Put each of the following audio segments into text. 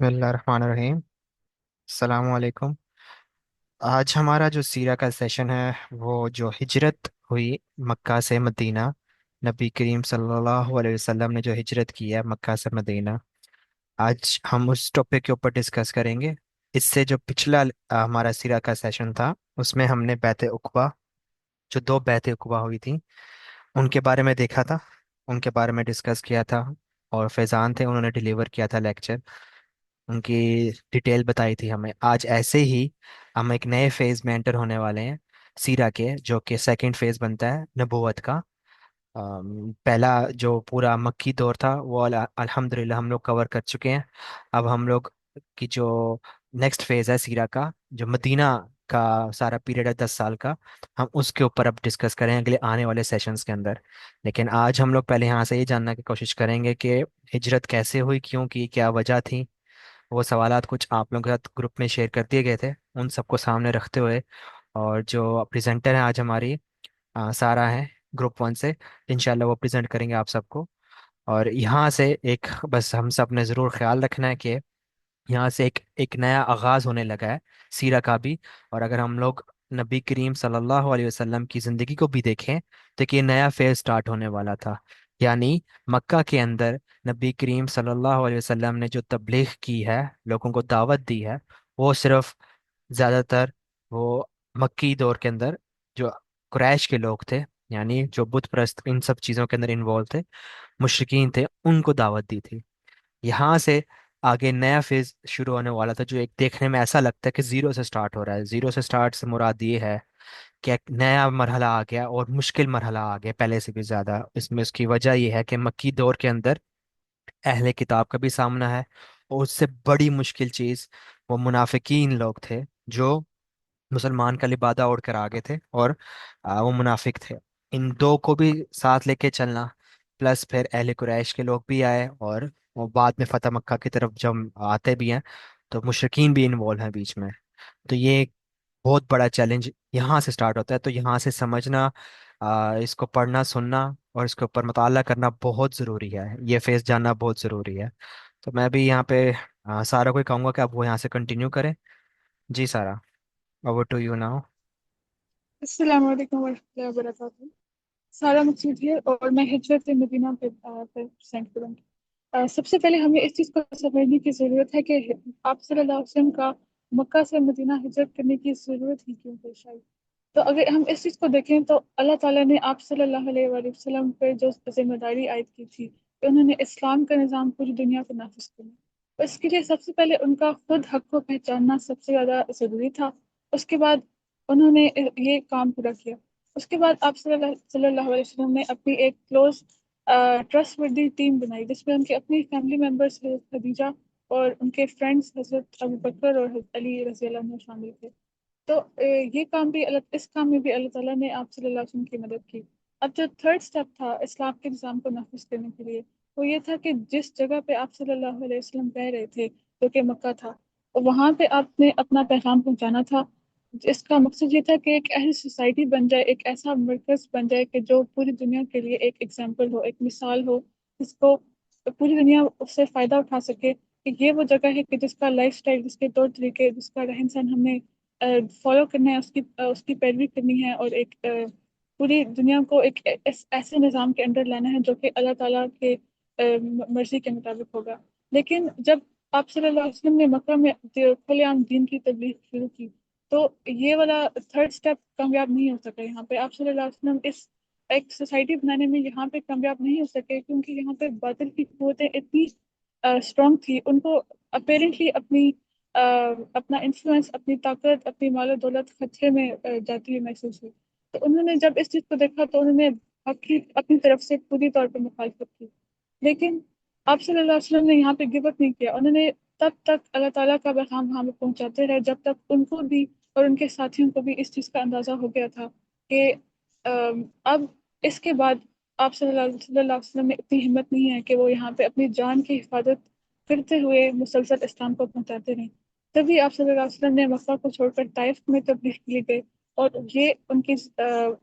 बिस्मिल्लाहिर्रहमानिर्रहीम। अस्सलामु अलैकुम। आज हमारा जो सीरा का सेशन है वो जो हिजरत हुई मक्का से मदीना, नबी करीम सल्लल्लाहु अलैहि वसल्लम ने जो हिजरत की है मक्का से मदीना, आज हम उस टॉपिक के ऊपर डिस्कस करेंगे। इससे जो पिछला हमारा सीरा का सेशन था उसमें हमने बैत उक़बा, जो दो बैत उक़बा हुई थी उनके बारे में देखा था, उनके बारे में डिस्कस किया था। और फैज़ान थे, उन्होंने डिलीवर किया था लेक्चर, उनकी डिटेल बताई थी हमें। आज ऐसे ही हम एक नए फेज में एंटर होने वाले हैं सीरा के, जो कि सेकंड फेज बनता है नबूवत का। पहला जो पूरा मक्की दौर था वो अल्हम्दुलिल्लाह हम लोग कवर कर चुके हैं। अब हम लोग की जो नेक्स्ट फेज है सीरा का, जो मदीना का सारा पीरियड है 10 साल का, हम उसके ऊपर अब डिस्कस करें अगले आने वाले सेशंस के अंदर। लेकिन आज हम लोग पहले यहाँ से ये जानने की कोशिश करेंगे कि हिजरत कैसे हुई, क्यों की, क्या वजह थी। वो सवालात कुछ आप लोगों के साथ ग्रुप में शेयर कर दिए गए थे, उन सबको सामने रखते हुए, और जो प्रेजेंटर है आज हमारी सारा है ग्रुप 1 से, इंशाल्लाह वो प्रेजेंट करेंगे आप सबको। और यहाँ से एक बस हम सब ने ज़रूर ख्याल रखना है कि यहाँ से एक एक नया आगाज़ होने लगा है सीरा का भी। और अगर हम लोग नबी करीम सल्लल्लाहु अलैहि वसल्लम की ज़िंदगी को भी देखें तो कि नया फेज स्टार्ट होने वाला था। यानी मक्का के अंदर नबी करीम सल्लल्लाहु अलैहि वसल्लम ने जो तबलीग की है, लोगों को दावत दी है, वो सिर्फ ज़्यादातर वो मक्की दौर के अंदर जो कुरैश के लोग थे, यानी जो बुत परस्त इन सब चीज़ों के अंदर इन्वॉल्व थे, मुशरिकीन थे, उनको दावत दी थी। यहाँ से आगे नया फेज शुरू होने वाला था, जो एक देखने में ऐसा लगता है कि जीरो से स्टार्ट हो रहा है। जीरो से स्टार्ट से मुराद ये है कि एक नया मरहला आ गया और मुश्किल मरहला आ गया पहले से भी ज्यादा। इसमें उसकी वजह यह है कि मक्की दौर के अंदर अहले किताब का भी सामना है, और उससे बड़ी मुश्किल चीज वो मुनाफिकीन लोग थे जो मुसलमान का लिबादा ओढ़ कर आगे थे, और वो मुनाफिक थे। इन दो को भी साथ लेके चलना, प्लस फिर अहले कुरैश के लोग भी आए, और वो बाद में फतह मक्का की तरफ जब आते भी हैं तो मुशरिकीन भी इन्वॉल्व हैं बीच में। तो ये एक बहुत बड़ा चैलेंज यहाँ से स्टार्ट होता है। तो यहाँ से समझना, इसको पढ़ना सुनना और इसके ऊपर मताला करना बहुत ज़रूरी है, ये फेस जानना बहुत ज़रूरी है। तो मैं भी यहाँ पे सारा को ही कहूँगा कि आप वो यहाँ से कंटिन्यू करें। जी सारा, ओवर टू यू नाउ। अस्सलाम वालेकुम वरहमतुल्लाहि वबरकातुहू। सारा मकसूद है और मैं हिजरत मदीना पे प्रेजेंट करूँगी। सबसे पहले हमें इस चीज़ को समझने की ज़रूरत है कि आप सल्लल्लाहु अलैहि वसल्लम का मक्का से मदीना हिजरत करने की ज़रूरत ही क्यों पेश आई। तो अगर हम इस चीज़ को देखें तो अल्लाह ताला ने आप सल्लल्लाहु अलैहि वसल्लम पर जो जिम्मेदारी आयद की थी कि उन्होंने इस्लाम का निज़ाम पूरी दुनिया पर नाफिज करना, तो इसके लिए सबसे पहले उनका खुद हक को पहचानना सबसे ज़्यादा ज़रूरी था। उसके बाद उन्होंने ये काम पूरा किया। उसके बाद आप सल्लल्लाहु अलैहि वसल्लम ने अपनी एक क्लोज ट्रस्ट वर्दी टीम बनाई जिसमें उनके अपनी फैमिली मेम्बर्स खदीजा और उनके फ्रेंड्स हजरत अबू बकर और हजरत अली रज़ी अल्लाह अन्हु शामिल थे। तो ये काम भी इस काम में भी अल्लाह ताला ने आप सल्लल्लाहु अलैहि वसल्लम की मदद की। अब जो थर्ड स्टेप था इस्लाम के निज़ाम को नाफिज करने के लिए, वो ये था कि जिस जगह पे आप सल्लल्लाहु अलैहि वसल्लम रह रहे थे जो कि मक्का था, तो वहां पे आपने अपना पैगाम पहुंचाना था। इसका मकसद ये था कि एक ऐसी सोसाइटी बन जाए, एक ऐसा मरकज बन जाए कि जो पूरी दुनिया के लिए एक एग्जाम्पल हो, एक मिसाल हो, जिसको पूरी दुनिया उससे फ़ायदा उठा सके कि ये वो जगह है कि जिसका लाइफस्टाइल, जिसके तौर तरीके, जिसका रहन सहन हमने फॉलो करना है, उसकी पैरवी करनी है, और एक पूरी दुनिया को एक ऐसे निज़ाम के अंडर लाना है जो कि अल्लाह ताला के मर्जी के मुताबिक होगा। लेकिन जब आप सल्लल्लाहु अलैहि वसल्लम ने मक्का में खुलेआम दीन की तबलीग शुरू की, तो ये वाला थर्ड स्टेप कामयाब नहीं हो सका। यहाँ पे आप सल्लल्लाहु अलैहि वसल्लम इस एक सोसाइटी बनाने में यहाँ पे कामयाब नहीं हो सके, क्योंकि यहाँ पे बातिल की कुव्वतें इतनी स्ट्रांग थी। उनको अपेरेंटली अपना इन्फ्लुएंस, अपनी ताकत, अपनी मालो दौलत खतरे में जाती हुई महसूस हुई। तो उन्होंने जब इस चीज़ को देखा तो उन्होंने हक अपनी तरफ से पूरी तौर पर मुखालफत की। लेकिन आप सल्लल्लाहु अलैहि वसल्लम ने यहाँ पे गिव अप नहीं किया। उन्होंने तब तक अल्लाह ताला का पैगाम वहाँ पे पहुँचाते रहे जब तक उनको भी और उनके साथियों को भी इस चीज़ का अंदाज़ा हो गया था कि अब इसके बाद आप सल्लल्लाहु अलैहि वसल्लम में इतनी हिम्मत नहीं है कि वो यहाँ पे अपनी जान की हिफाजत करते हुए मुसलसल इस्लाम को पहुँचाते रहें। तभी आप सल्लल्लाहु अलैहि वसल्लम ने मक्का को छोड़कर ताइफ में तब्लीग के लिए गए, और ये उनकी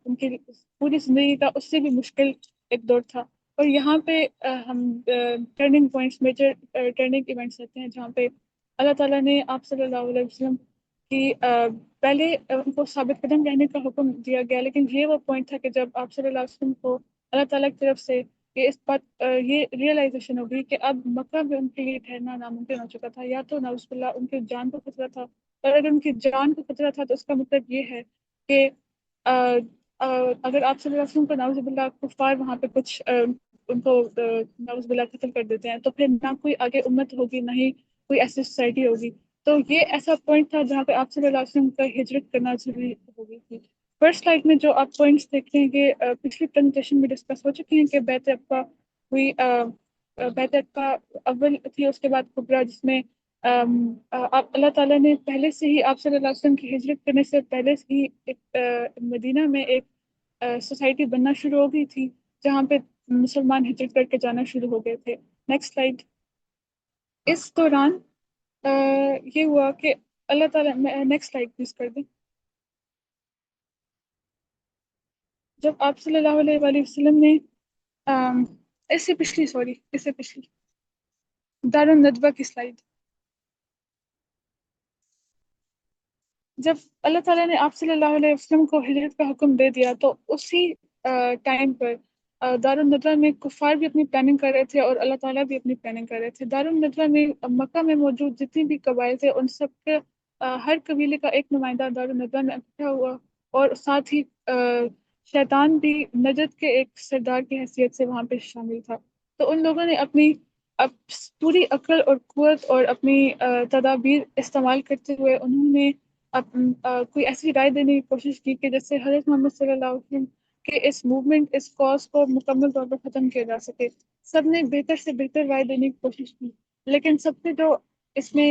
पूरी जिंदगी का उससे भी मुश्किल एक दौर था। और यहाँ पे हम turning points, major turning events रहते हैं जहाँ पे अल्लाह ताला ने आप सल्लल्लाहु अलैहि वसल्लम की पहले उनको साबित कदम रहने का हुक्म दिया गया, लेकिन ये वो पॉइंट था कि जब आप सल्लल्लाहु अलैहि वसल्लम को अल्लाह ताला की तरफ से ये रियलाइजेशन हो गई कि अब मक्का में उनके लिए ठहरना नामुमकिन हो चुका था, या तो नाउजुबिल्लाह उनकी जान को खतरा था, और अगर उनकी जान को खतरा था तो उसका मतलब ये है कि अ, अ, अगर आप सल्लल्लाहु अलैहि वसल्लम को नाउजुबिल्लाह कुफार वहाँ पे कुछ उनको नाउजुबिल्लाह कत्ल कर देते हैं, तो फिर ना कोई आगे उम्मत होगी, ना ही कोई ऐसी सोसाइटी होगी। तो ये ऐसा पॉइंट था जहाँ पे आप सल्लल्लाहु अलैहि वसल्लम का हिजरत करना जरूरी हो गई थी। फर्स्ट स्लाइड में जो आप पॉइंट्स देख रहे हैं कि पिछली प्रेजेंटेशन में डिस्कस हो चुके हैं कि बैत अक़बा हुई, बैत अक़बा अव्वल थी, उसके बाद कुबरा, जिसमें आप अल्लाह ताला ने पहले से ही आप सल्लल्लाहु अलैहि वसल्लम की हिजरत करने से पहले से ही एक मदीना में एक सोसाइटी बनना शुरू हो गई थी, जहाँ पे मुसलमान हिजरत करके जाना शुरू हो गए थे। Next slide. इस दौरान ये हुआ कि अल्लाह ताला, नेक्स्ट स्लाइड प्लीज कर दें। जब आप सल्लल्लाहु अलैहि वसल्लम ने अम, इससे पिछली, सॉरी इससे पिछली दारुन नदवा की स्लाइड। जब अल्लाह ताला ने आप सल्लल्लाहु अलैहि वसल्लम को हिजरत का हुक्म दे दिया, तो उसी टाइम पर दारुन नदवा में कुफार भी अपनी प्लानिंग कर रहे थे और अल्लाह ताला भी अपनी प्लानिंग कर रहे थे। दारुन नदवा में मक्का में मौजूद जितनी भी कबाइल थे, उन सब के हर कबीले का एक नुमाइंदा दारुन नदवा में इकट्ठा हुआ, और साथ ही शैतान भी नजद के एक सरदार की हैसियत से वहां पे शामिल था। तो उन लोगों ने अपनी अब पूरी अक्ल और कुवत और अपनी तदाबीर इस्तेमाल करते हुए उन्होंने कोई ऐसी राय देने की कोशिश की कि जिससे हज़रत मोहम्मद सल्लल्लाहु अलैहि वसल्लम के इस मूवमेंट, इस कॉज को मुकम्मल तौर पर खत्म किया जा सके। सबने बेहतर से बेहतर राय देने की कोशिश की, लेकिन सबसे जो इसमें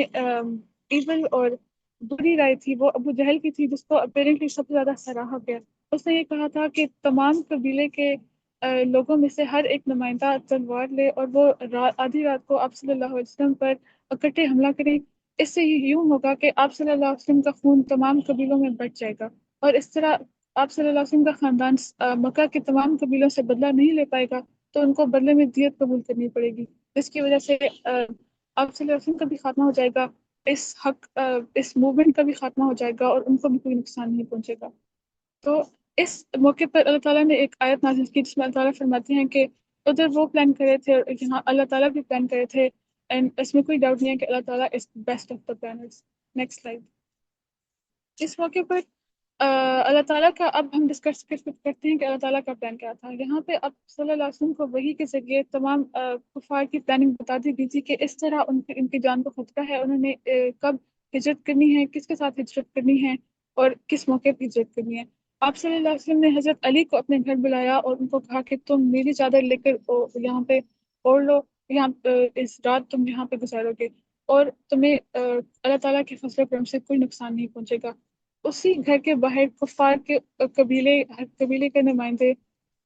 इवल और बुरी राय थी वो अबू जहल की थी, जिसको अपेरेंटली सबसे ज्यादा सराहा गया। उसने ये कहा था कि तमाम कबीले के लोगों में से हर एक नुमाइंदा तलवार ले और वो आधी रात को आप सल्लल्लाहु अलैहि वसल्लम पर इकट्ठे हमला करें। इससे यूं होगा कि आप सल्लल्लाहु अलैहि वसल्लम का खून तमाम कबीलों में बट जाएगा, और इस तरह आप सल्लल्लाहु अलैहि वसल्लम का खानदान मक्का के तमाम कबीलों से बदला नहीं ले पाएगा, तो उनको बदले में दियत कबूल करनी पड़ेगी, जिसकी वजह से आप सल्लल्लाहु अलैहि वसल्लम का भी खात्मा हो जाएगा, इस मूवमेंट का भी खात्मा हो जाएगा, और उनको भी कोई नुकसान नहीं पहुंचेगा। तो इस मौके पर अल्लाह ताला ने एक आयत नाजिल की, जिसमें अल्लाह ताला फरमाते हैं कि उधर वो प्लान करे थे और यहाँ अल्लाह ताला भी प्लान करे थे, एंड इसमें कोई डाउट नहीं है कि अल्लाह ताला is best of the planners. Next slide. इस मौके पर अल्लाह ताला का अब हम डिस्कस करते हैं कि अल्लाह ताला का प्लान क्या था। यहाँ पे अब सल्लल्लाहु अलैहि वसल्लम को वही के जरिए तमाम कुफार की प्लानिंग बता दी गई थी कि इस तरह उनकी जान को खतरा है, उन्होंने कब हिजरत करनी है, किसके साथ हिजरत करनी है, और किस मौके पर हिजरत करनी है। आप सल्लल्लाहु अलैहि वसल्लम ने हजरत अली को अपने घर बुलाया और उनको कहा कि तुम मेरी चादर लेकर यहाँ पे ओढ़ लो, यहाँ इस रात तुम यहाँ पे गुजारोगे, और तुम्हें अल्लाह ताला के फजल करम से कोई नुकसान नहीं पहुंचेगा। उसी घर के बाहर कुफार के कबीले, हर कबीले के नुमाइंदे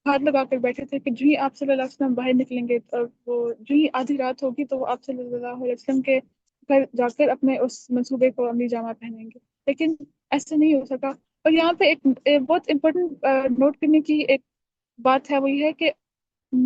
हाथ लगा कर बैठे थे कि जो ही आप सल्लल्लाहु अलैहि वसल्लम बाहर निकलेंगे, और वो जो ही आधी रात होगी तो वो आप सल्लल्लाहु अलैहि वसल्लम के घर जाकर अपने उस मंसूबे को अमली जामा पहनेंगे। लेकिन ऐसा नहीं हो सका। और यहाँ पे एक बहुत इंपॉर्टेंट नोट करने की एक बात है, वो ये है कि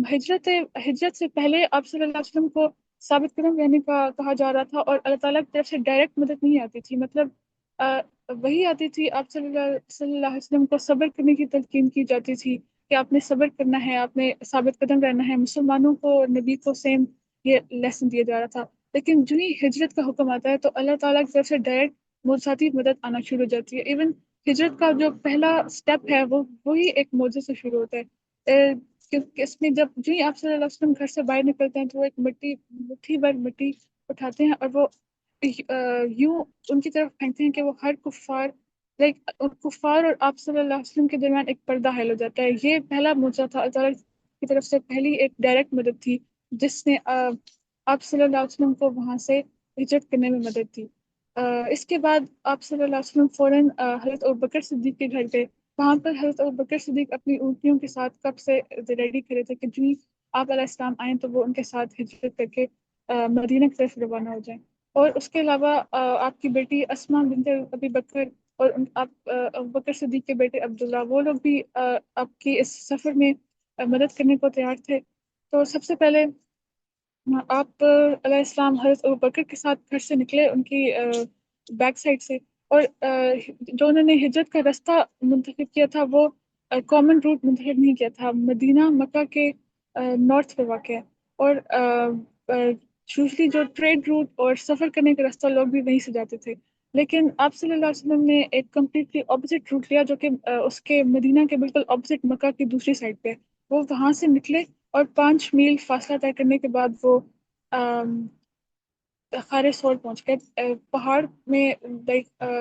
हिजरत हिजरत से पहले आप सल्लल्लाहु अलैहि वसल्लम को साबित कदम रहने का कहा जा रहा था, और अल्लाह ताला की तरफ से डायरेक्ट मदद नहीं आती थी। मतलब अ, वही आती थी, आप सल्लल्लाहु अलैहि वसल्लम को सब्र करने की तलकीन की जाती थी कि आपने सब्र करना है, आपने साबित कदम रहना है। मुसलमानों को, नबी को सेम ये लेसन दिया जा रहा था। लेकिन जो ही हिजरत का हुक्म आता है, तो अल्लाह ताला की तरफ से डायरेक्ट मुसाती मदद आना शुरू हो जाती है। इवन हिजरत का जो पहला स्टेप है वो ही एक मौजूद से शुरू होता है। क्योंकि इसमें जब जो ही आप सल्लल्लाहु अलैहि वसल्लम घर से बाहर निकलते हैं, तो वो एक मुट्ठी भर मिट्टी उठाते हैं, और वो यूं उनकी तरफ फेंकते हैं कि वो हर कुफार, लाइक कुफार और आप सल्लल्लाहु अलैहि वसल्लम के दरमियान एक पर्दा हायल हो जाता है। ये पहला मुआजा था, अल्लाह ताला की तरफ से पहली एक डायरेक्ट मदद थी, जिसने आप सल्लल्लाहु अलैहि वसल्लम को वहां से हिजरत करने में मदद दी। इसके बाद आप सल्लल्लाहु अलैहि वसल्लम फौरन हजरत अबू बकर सिद्दीक के घर गए। वहां पर हजरत अबू बकर सिद्दीक अपनी ऊँटनियों के साथ कब से रेडी खड़े थे कि जो ही आप अलैहिस्सलाम आए तो वो उनके साथ हिजरत करके मदीना की तरफ रवाना हो जाए। और उसके अलावा आपकी बेटी अस्मा बिनते अबी बकर और आप अबू बकर सिद्दीक के बेटे अब्दुल्ला, वो लोग भी आपकी इस सफर में मदद करने को तैयार थे। तो सबसे पहले आप अलैहिस्सलाम हज़रत अबू बकर के साथ घर से निकले, उनकी बैक साइड से। और जो उन्होंने हिजरत का रास्ता मुंतखब किया था वो कॉमन रूट मुंतखब नहीं किया था। मदीना मक्का के नॉर्थ पे वाक़ है। और यूजली जो ट्रेड रूट और सफ़र करने का रास्ता लोग भी वहीं से जाते थे। लेकिन आप सल्लल्लाहु अलैहि वसल्लम ने एक कम्प्लीटली ऑपोजिट रूट लिया, जो कि उसके मदीना के बिल्कुल ऑपोजिट मक्का की दूसरी साइड पे है। वो वहां से निकले और 5 मील फासला तय करने के बाद वो खारे सोर पहुंच गए। पहाड़ में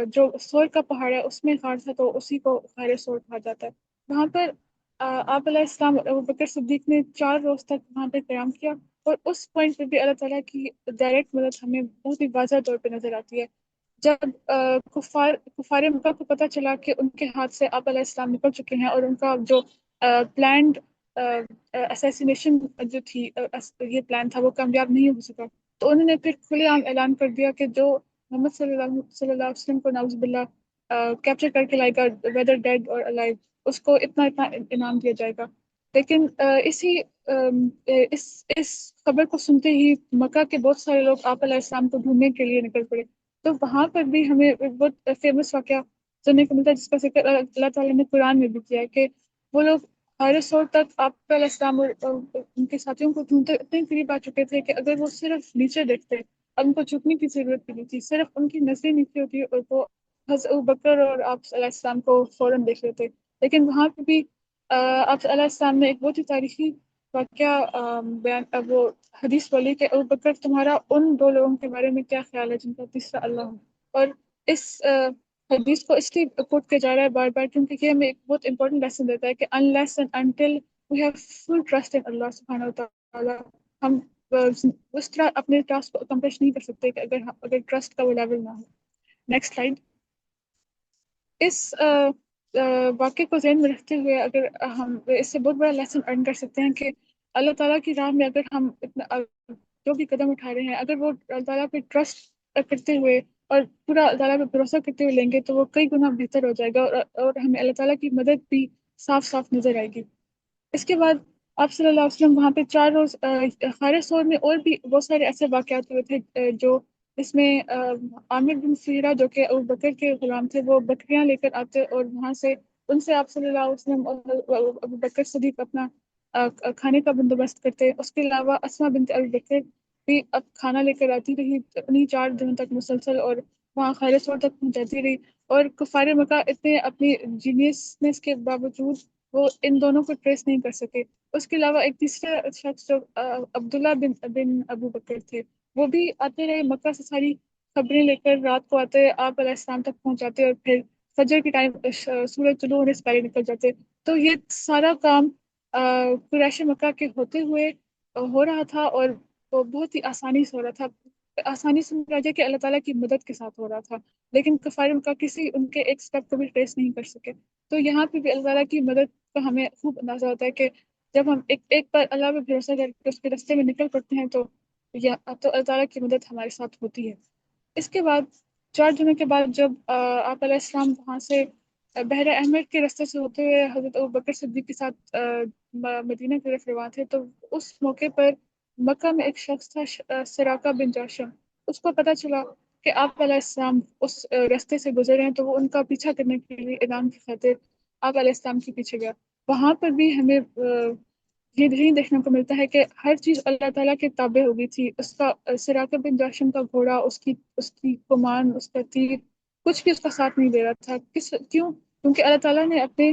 जो सोर का पहाड़ है उसमें खार था, तो उसी को खारे सोर कहा जाता है। वहां पर आप अलैहिस्सलाम और अबू बकर सिद्दीक ने 4 रोज तक वहां पर क्याम किया। और उस पॉइंट पे भी अल्लाह ताला की डायरेक्ट मदद हमें बहुत ही वाज़ह तौर पे नजर आती है। जब कुफारे मक्का को पता चला कि उनके हाथ से आप अलैहिस्सलाम निकल चुके हैं और उनका जो प्लान्ड असैसिनेशन जो थी, ये प्लान था, वो कामयाब नहीं हो सका। तो उन्होंने फिर खुलेआम ऐलान कर दिया कि जो मोहम्मद सल्लल्लाहु अलैहि वसल्लम को नाउजुबिल्लाह कैप्चर करके लाएगा, वेदर डेड और अलाइव, उसको इतना इतना इनाम दिया जाएगा। लेकिन इस खबर को सुनते ही मक्का के बहुत सारे लोग आप अलैहिस्सलाम को ढूंढने के लिए निकल पड़े। तो वहां पर भी हमें एक बहुत फेमस वाकया सुनने को मिलता है, जिसका जिक्र अल्लाह ताला ने कुरान में भी किया है कि वो लोग हर सौ तक आप अलैहिस्सलाम और उनके साथियों को ढूंढते इतने करीब आ चुके थे कि अगर वो सिर्फ नीचे देखते, अब उनको झुकने की जरूरत भी नहीं थी, सिर्फ उनकी नजरें नीचे होती और वो हज़रत अबू बकर और आप अलैहिस्सलाम को फौरन देख लेते। लेकिन वहां पे भी आप अलैहिस्सलाम ने एक बहुत ही तारीखी वाकया बयान वो हदीस बोली कि अबू बकर, तुम्हारा उन 2 लोगों के बारे में क्या ख्याल है जिनका तीसरा अल्लाह हो। और इस हदीस को इसलिए कोट किया जा रहा है बार बार, क्योंकि ये हमें एक बहुत इंपॉर्टेंट लेसन देता है कि unless and until we have full trust in Allah सुब्हानहू व तआला, हम उस तरह अपने टास्क को अकम्प्लिश नहीं कर सकते कि अगर ट्रस्ट का वो लेवल ना हो। Next slide. इस वाक्य को ध्यान में रखते हुए अगर हम इससे बहुत बड़ा लेसन अर्न कर सकते हैं कि अल्लाह ताला की राह में अगर हम इतना जो भी कदम उठा रहे हैं, अगर वो अल्लाह ताला पे ट्रस्ट करते हुए और पूरा अल्लाह ताला पे भरोसा करते हुए लेंगे, तो वो कई गुना बेहतर हो जाएगा और हमें अल्लाह ताला की मदद भी साफ साफ नजर आएगी। इसके बाद आप सल्लल्लाहु अलैहि वसल्लम वहाँ पे 4 रोज खारे सौर में और भी बहुत सारे ऐसे वाकयात हुए थे, जो इसमें आमिर बिन फीरा जो कि अबू बकर के गुलाम थे, वो बकरियां लेकर आते और वहां से उनसे आप सल्लल्लाहु अलैहि वसल्लम और अबू बकर सदीक अपना खाने का बंदोबस्त करते। उसके अलावा अस्मा बिन अबू बकर भी अब खाना लेकर आती रही उन्हीं 4 दिनों तक मुसलसल, और वहाँ खारे सौर तक पहुंचाती रही। और कुफारे मक्का इतने अपनी जीनियसनेस के बावजूद वो इन दोनों को ट्रेस नहीं कर सके। उसके अलावा एक तीसरा शख्स जो अब्दुल्ला बिन बिन अबू बकर थे, वो भी आते रहे मक्का से सारी खबरें लेकर, रात को आते आप अलैहिस्सलाम तक पहुंचाते और फिर फजर के टाइम सूरज तुलू होने से पहले निकल जाते। तो ये सारा काम कुरैश मक्का के होते हुए हो रहा था, और वो बहुत ही आसानी से हो रहा था। आसानी से मुराद है कि अल्लाह ताला की मदद के साथ हो रहा था। लेकिन कफार मक्का किसी उनके एक स्टेप को भी ट्रेस नहीं कर सके। तो यहाँ पे भी अल्लाह ताला की मदद का हमें खूब अंदाजा होता है कि जब हम एक बार अल्लाह पे भरोसा करके उसके रास्ते में निकल पड़ते हैं, तो या तो अल्लाह ताला की मदद हमारे साथ होती है। इसके बाद 4 दिनों के बाद जब आप अलैहिस्सलाम वहाँ से बहर अहमद के रास्ते से होते हुए हजरत अबू बकर सिद्दीक के साथ मदीना की तरफ रवाना थे, तो उस मौके पर मक्का में एक शख्स था, सराका बिन जाशम। उसको पता चला कि आप अलैहिस्सलाम उस रास्ते से गुजर रहे हैं, तो वो उनका पीछा करने के लिए इनाम की खातिर आप अलैहिस्सलाम के पीछे गया। वहां पर भी हमें ये नहीं देखने को मिलता है कि हर चीज अल्लाह ताला के ताबे हो गई थी। उसका सिराका बिन जाशिम का घोड़ा, उसकी उसकी कमान, उसका तीर, कुछ भी उसका साथ नहीं दे रहा था। क्यों? क्योंकि अल्लाह ताला ने अपने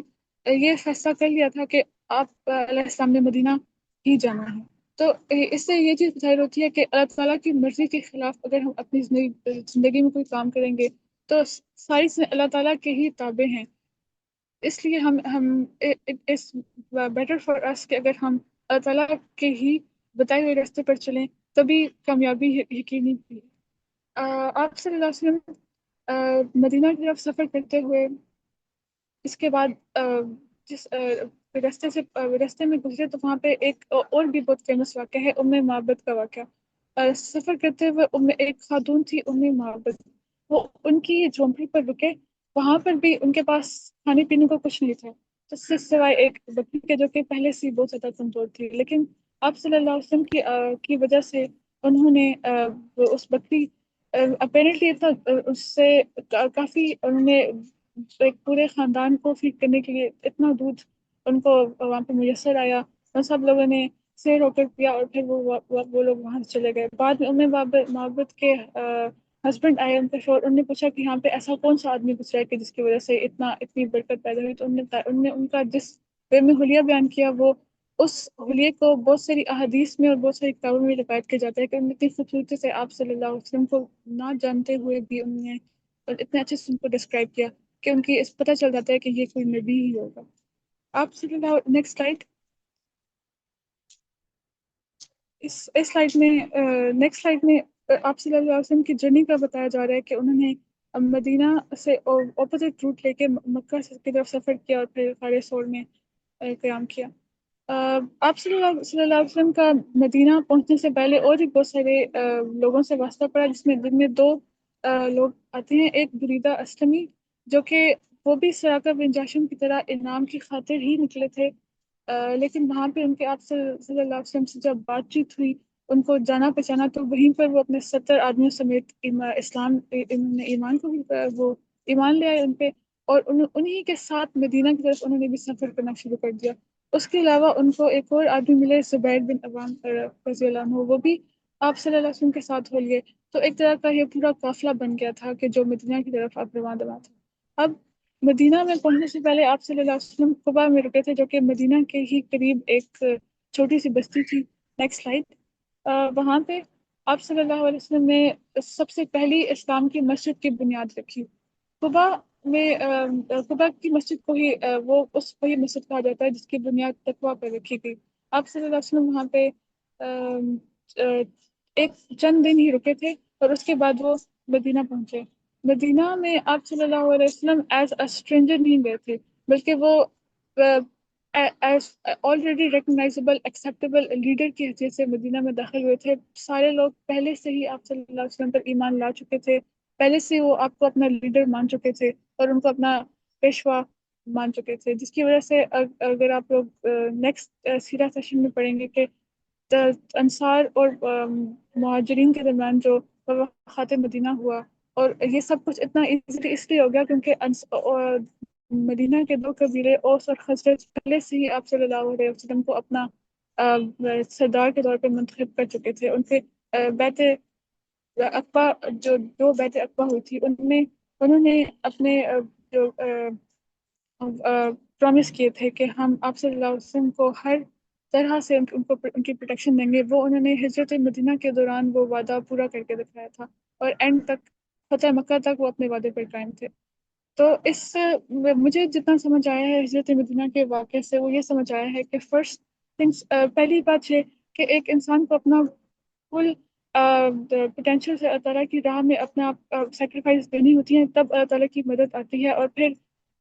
ये फैसला कर लिया था कि आप अलैहिस्सलाम ने मदीना ही जाना है। तो इससे ये चीज़ जाहिर होती है कि अल्लाह ताला की मर्जी के खिलाफ अगर हम अपनी जिंदगी में कोई काम करेंगे, तो सारी चीज़ें अल्लाह ताला के ही ताबे हैं। इसलिए इस बेटर फॉर अस कि अगर हम अल्लाह ताला के ही बताए हुए रास्ते पर चलें, तभी कामयाबी यकीनी है। आप सल्लल्लाहु अलैहि वसल्लम मदीना की तरफ सफ़र करते हुए, इसके बाद जिस रास्ते में गुजरे, तो वहाँ पे एक और भी बहुत फेमस वाक़या है, उम्मे माबद का वाक़या। सफ़र करते हुए उम्मे एक खातून थी, उम्मे माबद। वो उनकी झोंपड़ी पर रुके। वहां पर भी उनके पास खाने पीने को कुछ नहीं था, तो सिवाय एक बकरी के, जो कि पहले से ही बहुत ज्यादा कमजोर थी। लेकिन आप सल्लल्लाहु अलैहि वसल्लम की वजह से उन्होंने वो उस बकरी अपेरेंटली इतना उससे काफी उन्होंने एक पूरे खानदान को फीड करने के लिए इतना दूध उनको वहां पे मुयसर आया। और सब लोगों ने शेर होकर पिया और फिर वो लोग वहां से चले गए। बाद में उम्मे माबद के हस्बैंड आए, उनका शोर, उन्होंने पूछा कि यहाँ पे ऐसा कौन सा आदमी गुजरा है कि जिसकी वजह से इतनी बरकत पैदा हुई। तो उनने उनका जिस वे में हुलिया बयान किया, वो उस हुलिये को बहुत सारी अहादीस में और बहुत सारी किताबों में रिवायत किया जाता है कि उन्होंने इतनी खूबसूरती से आप सल्लल्लाहु अलैहि वसल्लम को ना जानते हुए भी उन्होंने और इतने अच्छे से उनको डिस्क्राइब किया कि उनकी इस पता चल जाता है कि ये कोई नबी ही होगा। आप सल्लल्लाहु नेक्स्ट स्लाइड। इस स्लाइड में नेक्स्ट स्लाइड में आप सल्लल्लाहु अलैहि वसल्लम की जर्नी का बताया जा रहा है कि उन्होंने मदीना से ऑपोजिट रूट लेके मक्का की तरफ सफर किया और फिर गारे सोर में क़याम किया। अ, आप सल्लल्लाहु अलैहि वसल्लम का मदीना पहुंचने से पहले और भी बहुत सारे लोगों से वास्ता पड़ा, जिनमें दो लोग आते हैं। एक बुरीदा असलमी, जो कि वो भी सराका बिन जाशिम की तरह इनाम की खातिर ही निकले थे। लेकिन वहां पे उनके आप सल्लल्लाहु अलैहि वसल्लम से जब बातचीत हुई, उनको जाना पहचाना, तो वहीं पर वो अपने 70 आदमियों समेत इन्होंने ईमान को वो ईमान ले आए उन पे। और उन्हीं के साथ मदीना की तरफ उन्होंने भी सफर करना शुरू कर दिया। उसके अलावा उनको एक और आदमी मिले, जुबैर बिन अवाम रज़ी अल्लाह अन्हु, वो भी आप सल्लल्लाहु अलैहि वसल्लम के साथ हो लिए। तो एक तरह का ये पूरा काफिला बन गया था कि जो मदीना की तरफ अब रवाना दवा था। अब मदीना में पहुंचने से पहले आप सल्लल्लाहु अलैहि वसल्लम कुबा में रुके थे, जो कि मदीना के ही करीब एक छोटी सी बस्ती थी। Next slide. वहां पे आप सल्लल्लाहु अलैहि वसल्लम ने सबसे पहली इस्लाम की मस्जिद की बुनियाद रखी। कुबा में कुबा की मस्जिद को ही वो उस वही मस्जिद कहा जाता है जिसकी बुनियाद तकवा पर रखी गई। आप सल्लल्लाहु अलैहि वसल्लम वहाँ पे एक चंद दिन ही रुके थे और उसके बाद वो मदीना पहुंचे। मदीना में आप सल्लल्लाहु अलैहि वसल्लम एज अ स्ट्रेंजर नहीं गए थे, बल्कि वो as already recognisable acceptable leader की हैसियत से मदीना में दाखिल हुए थे। सारे लोग पहले से ही आप सल्लल्लाहु अलैहि वसल्लम पर ईमान ला चुके थे। पहले से वो आपको अपना लीडर मान चुके थे और उनको अपना पेशवा मान चुके थे, जिसकी वजह से अगर आप लोग नेक्स्ट सीरा सेशन में पढ़ेंगे कि अंसार और मुहाजिरीन के दरमियान जो खाते मदीना हुआ। और ये सब कुछ इतना इजीली इसलिए हो गया क्योंकि मदीना के दो कबीले औस और खजरज पहले से ही आप सल्लल्लाहु अलैहि वसल्लम को अपना सरदार के तौर पर मुंतखब कर चुके थे। उनके बैत अकबा, जो बैत अकबा हुई थी, उनमें उन्होंने अपने जो प्रॉमिस किए थे कि हम आप सल्लल्लाहु अलैहि वसल्लम को हर तरह से उनकी प्रोटेक्शन देंगे। वो उन्होंने हिजरत मदीना के दौरान वो वादा पूरा करके दिखाया था और एंड तक, फतेह मक्का तक, वो अपने वादे पर कायम थे। तो इस मुझे जितना समझ आया है हिजरत मदीना के वाक़े से, वो ये समझ आया है कि फर्स्ट थिंग्स, पहली बात ये कि एक इंसान को अपना फुल पोटेंशियल से अल्लाह ताला की राह में अपना आप सेक्रीफाइस देनी होती है, तब अल्लाह ताला की मदद आती है। और फिर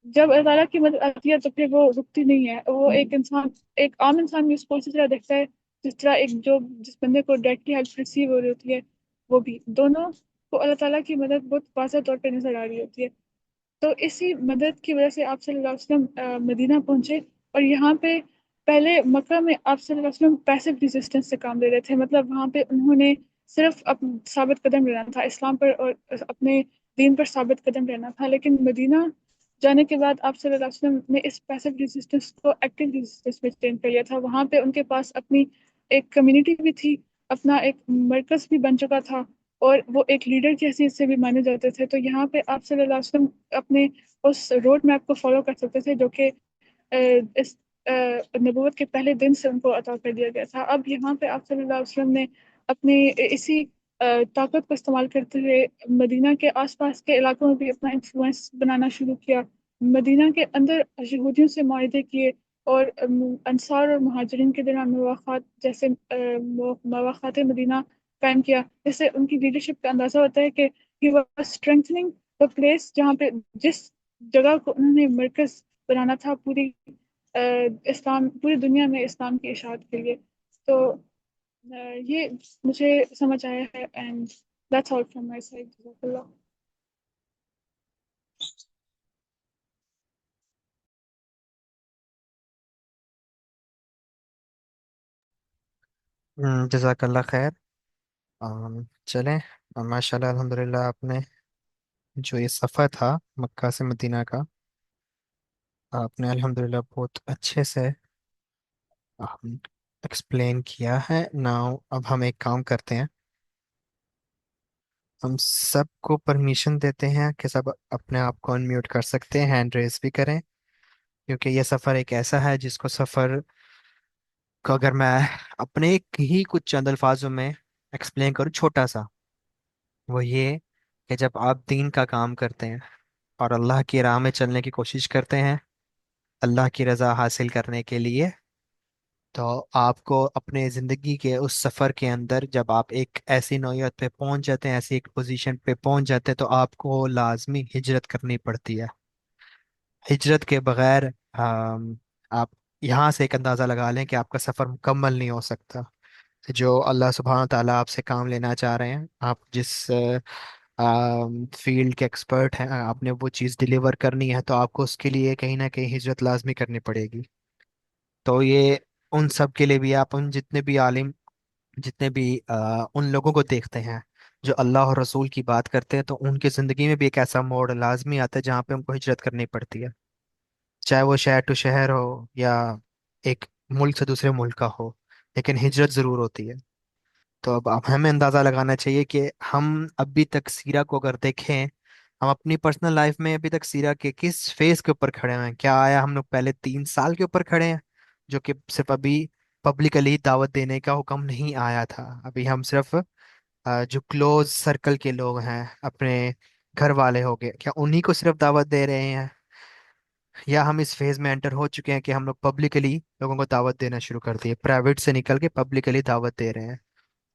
जब अल्लाह ताला की मदद आती है तो फिर वो रुकती नहीं है। वो एक इंसान, एक आम इंसान भी उसको उसी तरह देखता है जिस तरह जिस बंदे को डायरेक्टली हेल्प रिसीव हो रही होती है, वो भी दोनों को अल्लाह ताला की मदद बहुत वाज़ह तौर पे नजर आ रही होती है। तो इसी मदद की वजह से आप सल्लल्लाहु अलैहि वसल्लम मदीना पहुंचे। और यहाँ पे पहले मक्का में आप सल्लल्लाहु अलैहि वसल्लम पैसिव रेजिस्टेंस से काम ले रहे थे। मतलब वहाँ पे उन्होंने सिर्फ साबित कदम रहना था इस्लाम पर और अपने दीन पर साबित कदम रहना था। लेकिन मदीना जाने के बाद आप सल्लल्लाहु अलैहि वसल्लम ने इस पैसिव रेजिस्टेंस को एक्टिव रेजिस्टेंस में चेंज कर लिया था। वहाँ पे उनके पास अपनी एक कम्युनिटी भी थी, अपना एक मरकज भी बन चुका था, और वो एक लीडर की हैसियत से भी माने जाते थे। तो यहाँ पे आप सल्लल्लाहु अलैहि वसल्लम अपने उस रोड मैप को फॉलो कर सकते थे जो कि इस नबूवत के पहले दिन से उनको अता कर दिया गया था। अब यहाँ पे आप सल्लल्लाहु अलैहि वसल्लम ने अपनी इसी ताकत को इस्तेमाल करते हुए मदीना के आसपास के इलाकों में भी अपना इन्फ्लुएंस बनाना शुरू किया। मदीना के अंदर यहूदियों से माहदे किए और अंसार और मुहाजिरीन के दरमियान मवाक़ात, जैसे मवाक़ात मदीना कायम किया। जिससे उनकी लीडरशिप का अंदाजा होता है कि he was strengthening the place, जहाँ पे जिस जगह को उन्होंने मरकज बनाना था इस्लाम, पूरी दुनिया में इस्लाम की इशाअत के लिए। तो ये मुझे समझ आया है। And that's all from my side. जज़ाकल्ला खैर। चलें। माशाल्लाह अल्हम्दुलिल्लाह, आपने जो ये सफ़र था मक्का से मदीना का, आपने अल्हम्दुलिल्लाह बहुत अच्छे से एक्सप्लेन किया है। नाउ अब हम एक काम करते हैं, हम सबको परमिशन देते हैं कि सब अपने आप को अनम्यूट कर सकते हैं, हैंड रेस भी करें, क्योंकि ये सफ़र एक ऐसा है जिसको सफ़र को अगर मैं अपने ही कुछ चंद अल्फाजों में एक्सप्लेन करूँ छोटा सा, वो ये कि जब आप दीन का काम करते हैं और अल्लाह की राह में चलने की कोशिश करते हैं अल्लाह की रज़ा हासिल करने के लिए, तो आपको अपने ज़िंदगी के उस सफ़र के अंदर जब आप एक ऐसी नौयत पे पहुंच जाते हैं, ऐसी एक पोजीशन पे पहुंच जाते हैं, तो आपको लाजमी हिजरत करनी पड़ती है। हिजरत के बगैर आप यहाँ से एक अंदाज़ा लगा लें कि आपका सफ़र मुकम्मल नहीं हो सकता। जो अल्लाह सुब्हानहू ताला आपसे काम लेना चाह रहे हैं, आप जिस फील्ड के एक्सपर्ट हैं, आपने वो चीज़ डिलीवर करनी है, तो आपको उसके लिए कहीं ना कहीं हिजरत लाजमी करनी पड़ेगी। तो ये उन सब के लिए भी, आप उन जितने भी आलिम, जितने भी उन लोगों को देखते हैं जो अल्लाह और रसूल की बात करते हैं, तो उनकी ज़िंदगी में भी एक ऐसा मोड़ लाजमी आता है जहाँ पे उनको हिजरत करनी पड़ती है। चाहे वो शहर टू शहर हो या एक मुल्क से दूसरे मुल्क का हो, लेकिन हिजरत ज़रूर होती है। तो अब हमें अंदाज़ा लगाना चाहिए कि हम अभी तक सीरा को अगर देखें, हम अपनी पर्सनल लाइफ में अभी तक सीरा के किस फेज के ऊपर खड़े हुए हैं। क्या आया हम लोग पहले 3 साल के ऊपर खड़े हैं, जो कि सिर्फ अभी पब्लिकली दावत देने का हुक्म नहीं आया था। अभी हम सिर्फ जो क्लोज सर्कल के लोग हैं, अपने घर वाले हो गए, क्या उन्हीं को सिर्फ दावत दे रहे हैं, या हम इस फेज में एंटर हो चुके हैं कि हम लोग पब्लिकली लोगों को दावत देना शुरू कर दिए, प्राइवेट से निकल के पब्लिकली दावत दे रहे हैं।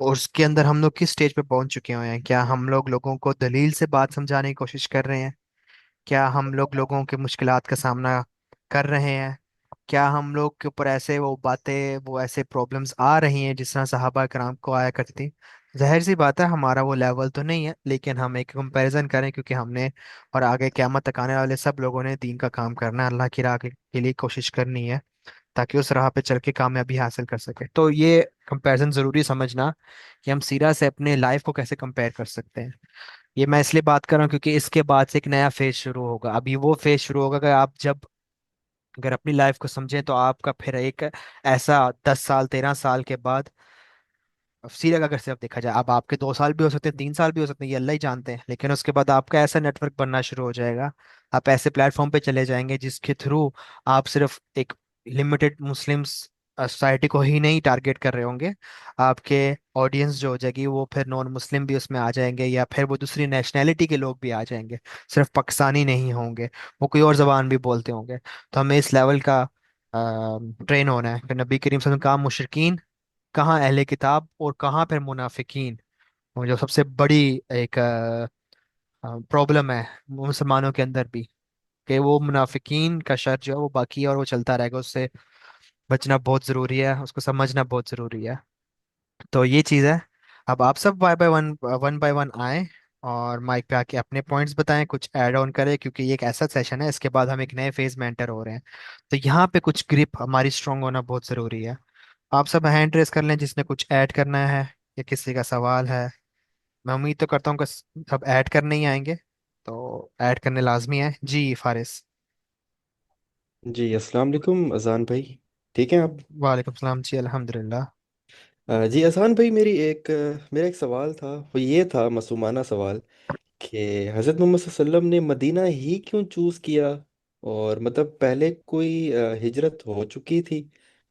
और उसके अंदर हम लोग किस स्टेज पे पहुंच चुके हुए हैं? क्या हम लोग लोगों को दलील से बात समझाने की कोशिश कर रहे हैं? क्या हम लोग लोगों के मुश्किलात का सामना कर रहे हैं? क्या हम लोग के ऊपर ऐसे वो बातें, वो ऐसे प्रॉब्लम्स आ रही हैं जिस तरह सहाबा कराम को आया करती थी? जाहिर सी बात है हमारा वो लेवल तो नहीं है, लेकिन हम एक कंपैरिजन करें, क्योंकि हमने और आगे क़यामत तक आने वाले सब लोगों ने दीन का काम करना है, अल्लाह की राह के लिए कोशिश करनी है, ताकि उस राह पे चल के कामयाबी हासिल कर सके। तो ये कंपैरिजन ज़रूरी समझना कि हम सीरा से अपने लाइफ को कैसे कंपेयर कर सकते हैं। ये मैं इसलिए बात कर रहा हूँ क्योंकि इसके बाद से एक नया फेज शुरू होगा। अभी वो फेज शुरू होगा कि आप जब अगर अपनी लाइफ को समझें, तो आपका फिर एक ऐसा 10 साल 13 साल के बाद, सीरिया का अगर सिर्फ देखा जाए, अब आपके 2 साल भी हो सकते हैं, 3 साल भी हो सकते हैं, ये अल्लाह ही जानते हैं, लेकिन उसके बाद आपका ऐसा नेटवर्क बनना शुरू हो जाएगा, आप ऐसे प्लेटफॉर्म पे चले जाएंगे जिसके थ्रू आप सिर्फ एक लिमिटेड मुस्लिम्स सोसाइटी को ही नहीं टारगेट कर रहे होंगे। आपके ऑडियंस जो हो जाएगी वो फिर नॉन मुस्लिम भी उसमें आ जाएंगे, या फिर वो दूसरी नेशनैलिटी के लोग भी आ जाएंगे, सिर्फ पाकिस्तानी नहीं होंगे, वो कोई और जबान भी बोलते होंगे। तो हमें इस लेवल का ट्रेन होना है कि नबी करीम सल्लल्लाहु अलैहि वसल्लम कहाँ मुशरिकीन, कहाँ अहले किताब, और कहाँ फिर मुनाफिकीन। और जो सबसे बड़ी एक प्रॉब्लम है मुसलमानों के अंदर भी, कि वो मुनाफिकीन का शर जो है वो बाकी है और वो चलता रहेगा, उससे बचना बहुत ज़रूरी है, उसको समझना बहुत ज़रूरी है। तो ये चीज़ है। अब आप सब वन बाय वन आए और माइक पे आके अपने पॉइंट्स बताएं, कुछ ऐड ऑन करें, क्योंकि ये एक ऐसा सेशन है, इसके बाद हम एक नए फेज में एंटर हो रहे हैं। तो यहाँ पे कुछ ग्रिप हमारी स्ट्रांग होना बहुत ज़रूरी है। आप सब हैंड रेस कर लें जिसने कुछ ऐड करना है, या किसी का सवाल है। मैं उम्मीद तो करता हूँ कि सब ऐड करने ही आएंगे, तो ऐड करने लाजमी है जी। फारिस। जी अस्सलाम वालेकुम अजान भाई। ठीक हैं आप? वालेकुम सलाम जी, अल्हम्दुलिल्लाह। जी अजान भाई, मेरा एक सवाल था। वो ये था मासूमाना सवाल कि हज़रत मोहम्मद सल्लल्लाहु अलैहि वसल्लम ने मदीना ही क्यों चूज़ किया? और मतलब पहले कोई हिजरत हो चुकी थी,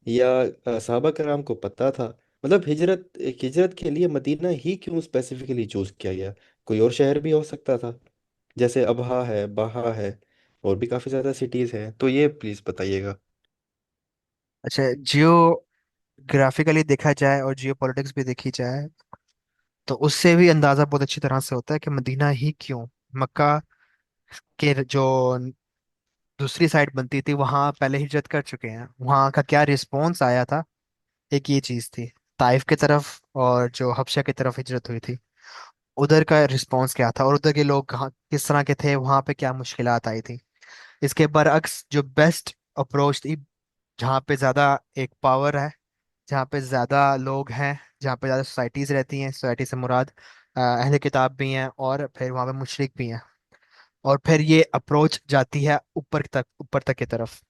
या सहाबा कराम को पता था? मतलब हिजरत के लिए मदीना ही क्यों स्पेसिफिकली चूज़ किया गया? कोई और शहर भी हो सकता था, जैसे अबहा है, बाहा है, और भी काफ़ी ज़्यादा सिटीज़ हैं। तो ये प्लीज़ बताइएगा। अच्छा, जियोग्राफिकली देखा जाए और जियो पॉलिटिक्स भी देखी जाए, तो उससे भी अंदाजा बहुत अच्छी तरह से होता है कि मदीना ही क्यों। मक्का के जो दूसरी साइड बनती थी वहां पहले हिजरत कर चुके हैं, वहां का क्या रिस्पॉन्स आया था, एक ये चीज थी। ताइफ की तरफ और जो हबशा की तरफ हिजरत हुई थी, उधर का रिस्पॉन्स क्या था, और उधर के लोग कहाँ किस तरह के थे, वहां पे क्या मुश्किलात आई थी। इसके बरअक्स जो बेस्ट अप्रोच थी, जहाँ पे ज्यादा एक पावर है, जहाँ पे ज्यादा लोग हैं, जहाँ पे ज़्यादा सोसाइटीज़ रहती हैं। सोसाइटी से मुराद अहले किताब भी हैं, और फिर वहाँ पे मुशरिक भी हैं। और फिर ये अप्रोच जाती है ऊपर तक की तरफ।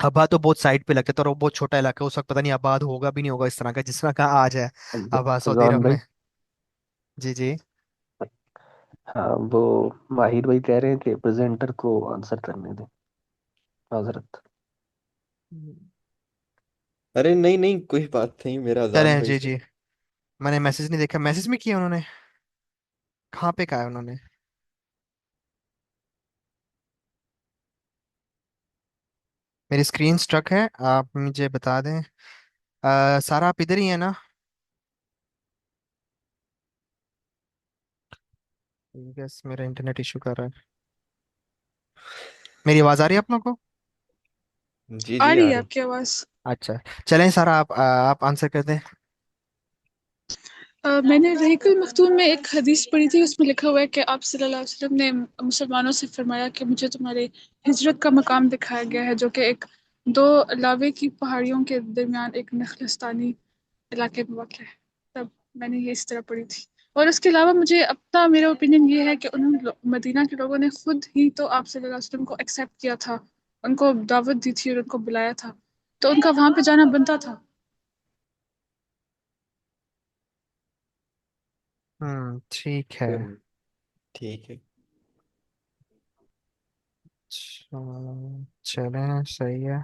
आबाद तो बहुत साइड पे लगता है, तो वो बहुत छोटा इलाका है, उस वक्त पता नहीं आबाद होगा भी नहीं होगा इस तरह का जिस तरह का आज है आबाद सऊदी अजान अरब भाई। में। जी जी। हाँ, वो माहिर भाई कह रहे हैं कि प्रेजेंटर को आंसर करने दें हजरत। अरे नहीं नहीं, कोई बात नहीं, मेरा अजान चलें भाई जी से। जी। मैंने मैसेज नहीं देखा, मैसेज में किया उन्होंने? कहाँ पे कहा है उन्होंने? मेरी स्क्रीन स्ट्रक है, आप मुझे बता दें। सारा आप इधर ही है ना? यस, मेरा इंटरनेट इशू कर रहा है। मेरी आवाज़ आ रही है आप लोगों को? जी आ जी, रही आ है रही। आपकी आवाज। अच्छा। चलें सारा, आप आंसर कर दें। मैंने रहीकुल मखतूम में एक हदीस पढ़ी थी, उसमें लिखा हुआ है कि आप सल्लल्लाहु अलैहि वसल्लम ने मुसलमानों से फरमाया कि मुझे तुम्हारे हिजरत का मकाम दिखाया गया है, जो कि एक दो लावे की पहाड़ियों के दरमियान एक नखलस्तानी इलाके में वाक़ है। तब मैंने ये इस तरह पढ़ी थी। और उसके अलावा मुझे अपना मेरा ओपिनियन ये है कि मदीना के लोगों ने खुद ही तो आप सल्लल्लाहु अलैहि वसल्लम को एक्सेप्ट किया था, उनको दावत दी थी और उनको बुलाया था, तो उनका वहां पे जाना बनता था। ठीक है। ठीक है। चलें, सही है।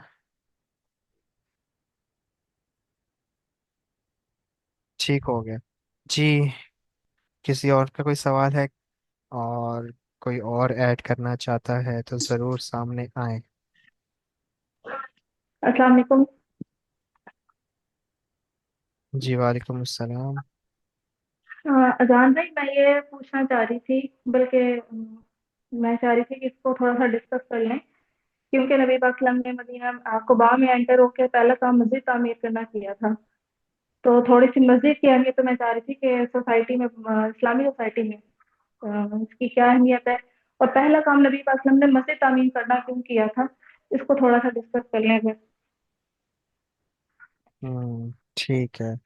ठीक हो गया जी। किसी और का कोई सवाल है, और कोई और ऐड करना चाहता है तो ज़रूर सामने आए। अस्सलाम वालेकुम। जी वालेकुम अस्सलाम। अजान भाई, मैं ये पूछना चाह रही थी, बल्कि मैं चाह रही थी कि इसको थोड़ा सा डिस्कस कर लें, क्योंकि नबी पाक सल्लल्लाहु अलैहि वसल्लम ने मदीना कुबा में एंटर होकर पहला काम मस्जिद तामीर करना किया था। तो थोड़ी सी मस्जिद की अहमियत तो मैं चाह रही थी कि सोसाइटी में, इस्लामी सोसाइटी में इसकी क्या अहमियत है, और पहला काम नबी पाक सल्लल्लाहु अलैहि वसल्लम ने मस्जिद तामीर करना क्यों किया था, इसको थोड़ा सा डिस्कस कर लें अगर। ठीक है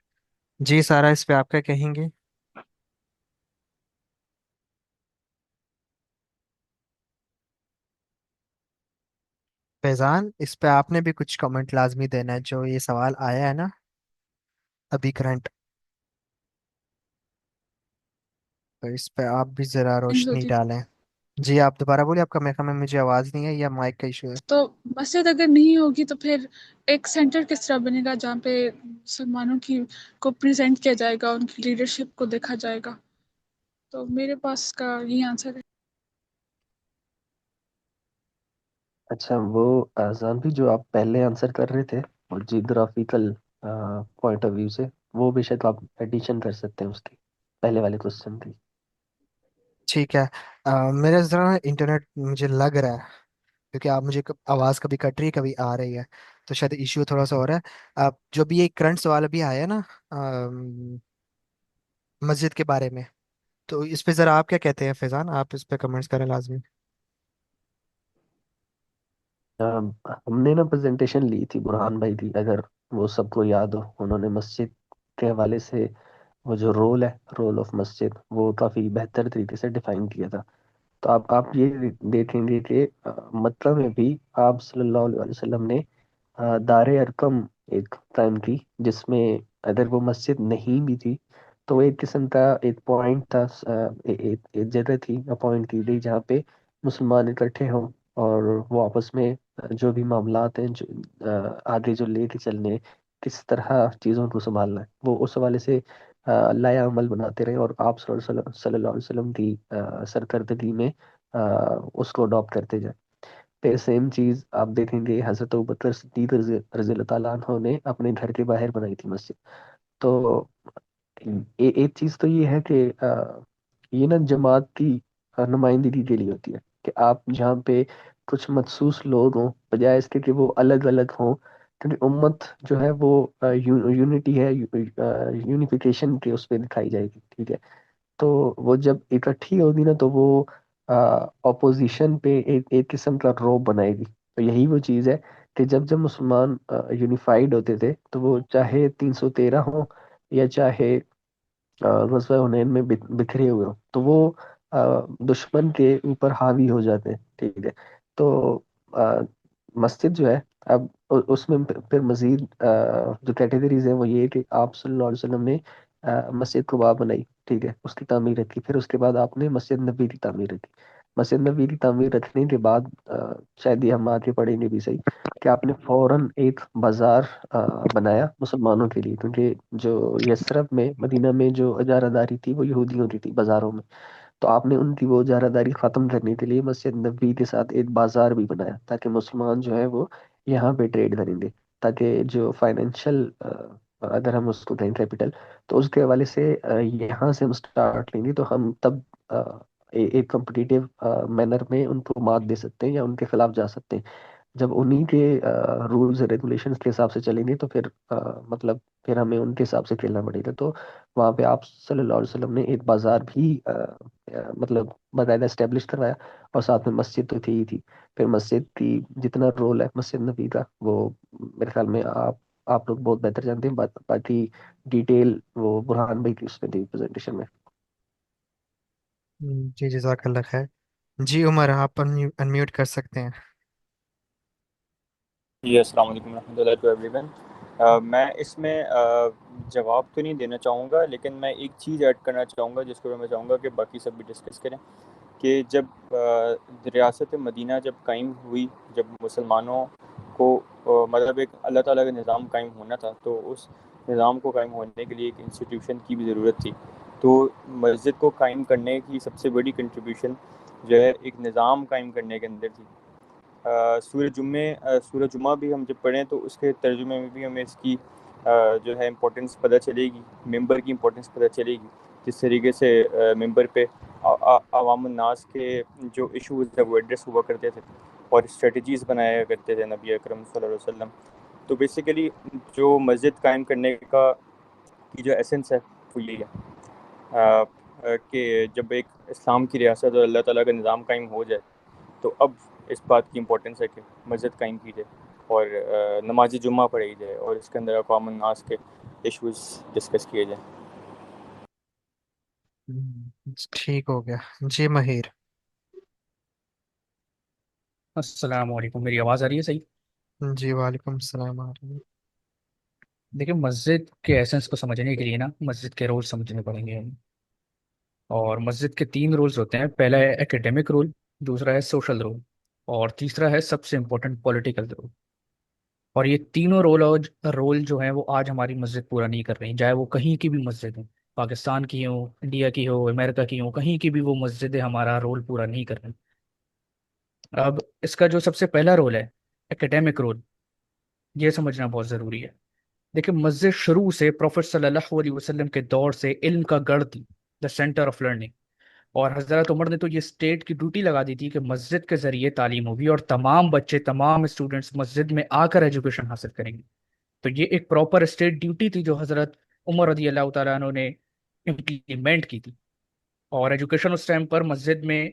जी। सारा इस पे आप क्या कहेंगे? फैजान, इस पे आपने भी कुछ कमेंट लाजमी देना है, जो ये सवाल आया है ना अभी करंट। तो इस पे आप भी ज़रा रोशनी होती डालें। जी आप दोबारा बोलिए, आपका मेरे ख्याल में मुझे आवाज़ नहीं है या माइक का इशू है। तो मस्जिद अगर नहीं होगी तो फिर एक सेंटर किस तरह बनेगा जहाँ पे मुसलमानों की को प्रेजेंट किया जाएगा, उनकी लीडरशिप को देखा जाएगा? तो मेरे पास का यही आंसर है। अच्छा, वो आजान भी जो आप पहले आंसर कर रहे थे, और जियोग्राफिकल पॉइंट ऑफ व्यू से, वो भी शायद आप एडिशन कर सकते हैं उसकी, पहले वाले क्वेश्चन की। ठीक है। मेरा ज़रा इंटरनेट मुझे लग रहा है, क्योंकि आप मुझे आवाज़ कभी कट रही है कभी आ रही है, तो शायद इश्यू थोड़ा सा हो रहा है। आप जो भी ये करंट सवाल अभी आया ना मस्जिद के बारे में, तो इस पे ज़रा आप क्या कहते हैं फैजान, आप इस पे कमेंट्स करें लाजमी। हमने ना प्रेजेंटेशन ली थी, बुरहान भाई थी, अगर वो सबको याद हो, उन्होंने मस्जिद के हवाले से वो जो रोल है, रोल ऑफ मस्जिद, वो काफ़ी बेहतर तरीके से डिफाइन किया था। तो आप ये देखेंगे कि मक्का में भी आप सल्लल्लाहु अलैहि वसल्लम ने दारे अरकम एक कायम की, जिसमें अगर वो मस्जिद नहीं भी थी तो वो एक किस्म का एक पॉइंट था, एक जगह थी अपॉइंट की गई जहाँ पे मुसलमान इकट्ठे हों, और वो आपस में जो भी मामलात हैं, जो आगे जो लेके चलने हैं, किस तरह चीज़ों को संभालना है, वो उस हवाले से लाया अमल बनाते रहे, और आप सल्लल्लाहु अलैहि वसल्लम की सरकर्दगी में उसको अडॉप्ट करते जाए। फिर सेम चीज आप देखेंगे, हजरत अबू बकर सिद्दीक रजी रजी अल्लाह ताला अन्हो ने अपने घर के बाहर बनाई थी मस्जिद। तो एक चीज तो ये है कि ये ना जमात की नुमाइंदगी के लिए होती है, कि आप जहाँ पे कुछ मखसूस लोग हों, बजाय इसके कि वो अलग अलग हों, क्योंकि उम्मत जो है वो यूनिटी है, यूनिफिकेशन के उस पर दिखाई जाएगी, ठीक है। तो वो जब इकट्ठी होगी ना, तो वो ऑपोजिशन पे एक किस्म का रौब बनाएगी। तो यही वो चीज़ है कि जब जब मुसलमान यूनिफाइड होते थे, तो वो चाहे 313 हो या चाहे गज़वा हुनैन में बिखरे हुए हो, तो वो दुश्मन के ऊपर हावी हो जाते हैं। ठीक है। तो अ, मस्जिद जो है, अब उसमें फिर मजीद जो कैटेगरीज है वो ये है कि आप सल्लल्लाहु अलैहि वसल्लम ने मस्जिद कुबा बनाई। ठीक है, उसकी तामीर रखी। फिर उसके बाद आपने मस्जिद नबी की तामीर रखी। मस्जिद नबी की तामीर रखने के बाद शायद ये हम आगे पढ़ेंगे भी सही, कि आपने फौरन एक बाजार बनाया मुसलमानों के लिए, क्योंकि जो यसरब में, मदीना में जो इजारादारी थी वो यहूदियों की थी बाजारों में। तो आपने उनकी वो इजारादारी खत्म करने के लिए मस्जिद नबवी के साथ एक बाजार भी बनाया, ताकि मुसलमान जो है वो यहाँ पे ट्रेड करेंगे, ताकि जो फाइनेंशियल, अगर हम उसको कहें कैपिटल, तो उसके हवाले से यहाँ से हम स्टार्ट लेंगे, तो हम तब एक कम्पिटिटिव मैनर में उनको मात दे सकते हैं या उनके खिलाफ जा सकते हैं। जब उन्हीं के रूल्स रेगुलेशंस के हिसाब से चलेंगे तो फिर मतलब फिर हमें उनके हिसाब से खेलना पड़ेगा। तो वहाँ पे आप सल्लल्लाहु अलैहि वसल्लम ने एक बाजार भी मतलब बाकायदा स्टेब्लिश करवाया, और साथ में मस्जिद तो थी ही थी। फिर मस्जिद की जितना रोल है मस्जिद नबी का, वो मेरे ख्याल में आप लोग बहुत बेहतर जानते हैं। बाकी डिटेल वो बुरहान भाई की उसमें थी प्रेजेंटेशन में। जी जज़ाकल्लाह खैर। जी उमर, आप अनम्यूट कर सकते हैं। जी अस्सलाम वालेकुम रहमतुल्लाहि टू एवरीवन। मैं इसमें जवाब तो नहीं देना चाहूँगा, लेकिन मैं एक चीज़ ऐड करना चाहूँगा जिसको मैं चाहूँगा कि बाकी सब भी डिस्कस करें। कि जब रियासत मदीना जब कायम हुई, जब मुसलमानों को मतलब एक अल्लाह ताला का निज़ाम कायम होना था, तो उस निज़ाम को कायम होने के लिए एक इंस्टीट्यूशन की भी ज़रूरत थी। तो मस्जिद को कायम करने की सबसे बड़ी कंट्रीब्यूशन जो है एक निज़ाम कायम करने के अंदर थी। सूरह जुमा भी हम जब पढ़ें तो उसके तर्जुमे में भी हमें इसकी जो है इम्पोर्टेंस पता चलेगी, मेंबर की इम्पोर्टेंस पता चलेगी। जिस तरीके से मेंबर पे अवामुन्नास के जो इश्यूज़ है वो एड्रेस हुआ करते थे और स्ट्रेटजीज़ बनाया करते थे नबी अकरम सल्लल्लाहु अलैहि वसल्लम। तो बेसिकली जो मस्जिद कायम करने का की जो एसेंस है वो यही है कि जब एक इस्लाम की रियासत और अल्लाह ताला का निज़ाम कायम हो जाए, तो अब इस बात की इम्पोर्टेंस है कि मस्जिद कायम की जाए और नमाज जुम्मा पढ़ाई जाए और इसके अंदर अक़वाम नास के इश्यूज़ डिस्कस किए जाएँ। ठीक हो गया। जी महिर। अस्सलाम वालेकुम। मेरी आवाज़ आ रही है सही? जी वालेकुम सलाम आ रही है। देखिए, मस्जिद के एसेंस को समझने के लिए ना मस्जिद के रोल समझने पड़ेंगे हमें। और मस्जिद के तीन रोल्स होते हैं। पहला है एकेडमिक रोल, दूसरा है सोशल रोल, और तीसरा है सबसे इम्पोर्टेंट पॉलिटिकल रोल। और ये तीनों रोल जो है वो आज हमारी मस्जिद पूरा नहीं कर रही, चाहे वो कहीं की भी मस्जिद हो, पाकिस्तान की हो, इंडिया की हो, अमेरिका की हो, कहीं की भी वो मस्जिदें हमारा रोल पूरा नहीं कर रही। अब इसका जो सबसे पहला रोल है, एकेडमिक रोल, ये समझना बहुत ज़रूरी है। देखिए, मस्जिद शुरू से प्रोफेट सल्लल्लाहु अलैहि वसल्लम के दौर से इल्म का गढ़ थी, द सेंटर ऑफ लर्निंग। और हजरत उमर ने तो ये स्टेट की ड्यूटी लगा दी थी कि मस्जिद के जरिए तालीम होगी और तमाम बच्चे, तमाम स्टूडेंट्स मस्जिद में आकर एजुकेशन हासिल करेंगे। तो ये एक प्रॉपर स्टेट ड्यूटी थी जो हजरत उमर रदी अल्लाह तआला अन्हु ने इम्प्लीमेंट की थी। और एजुकेशन उस टाइम पर मस्जिद में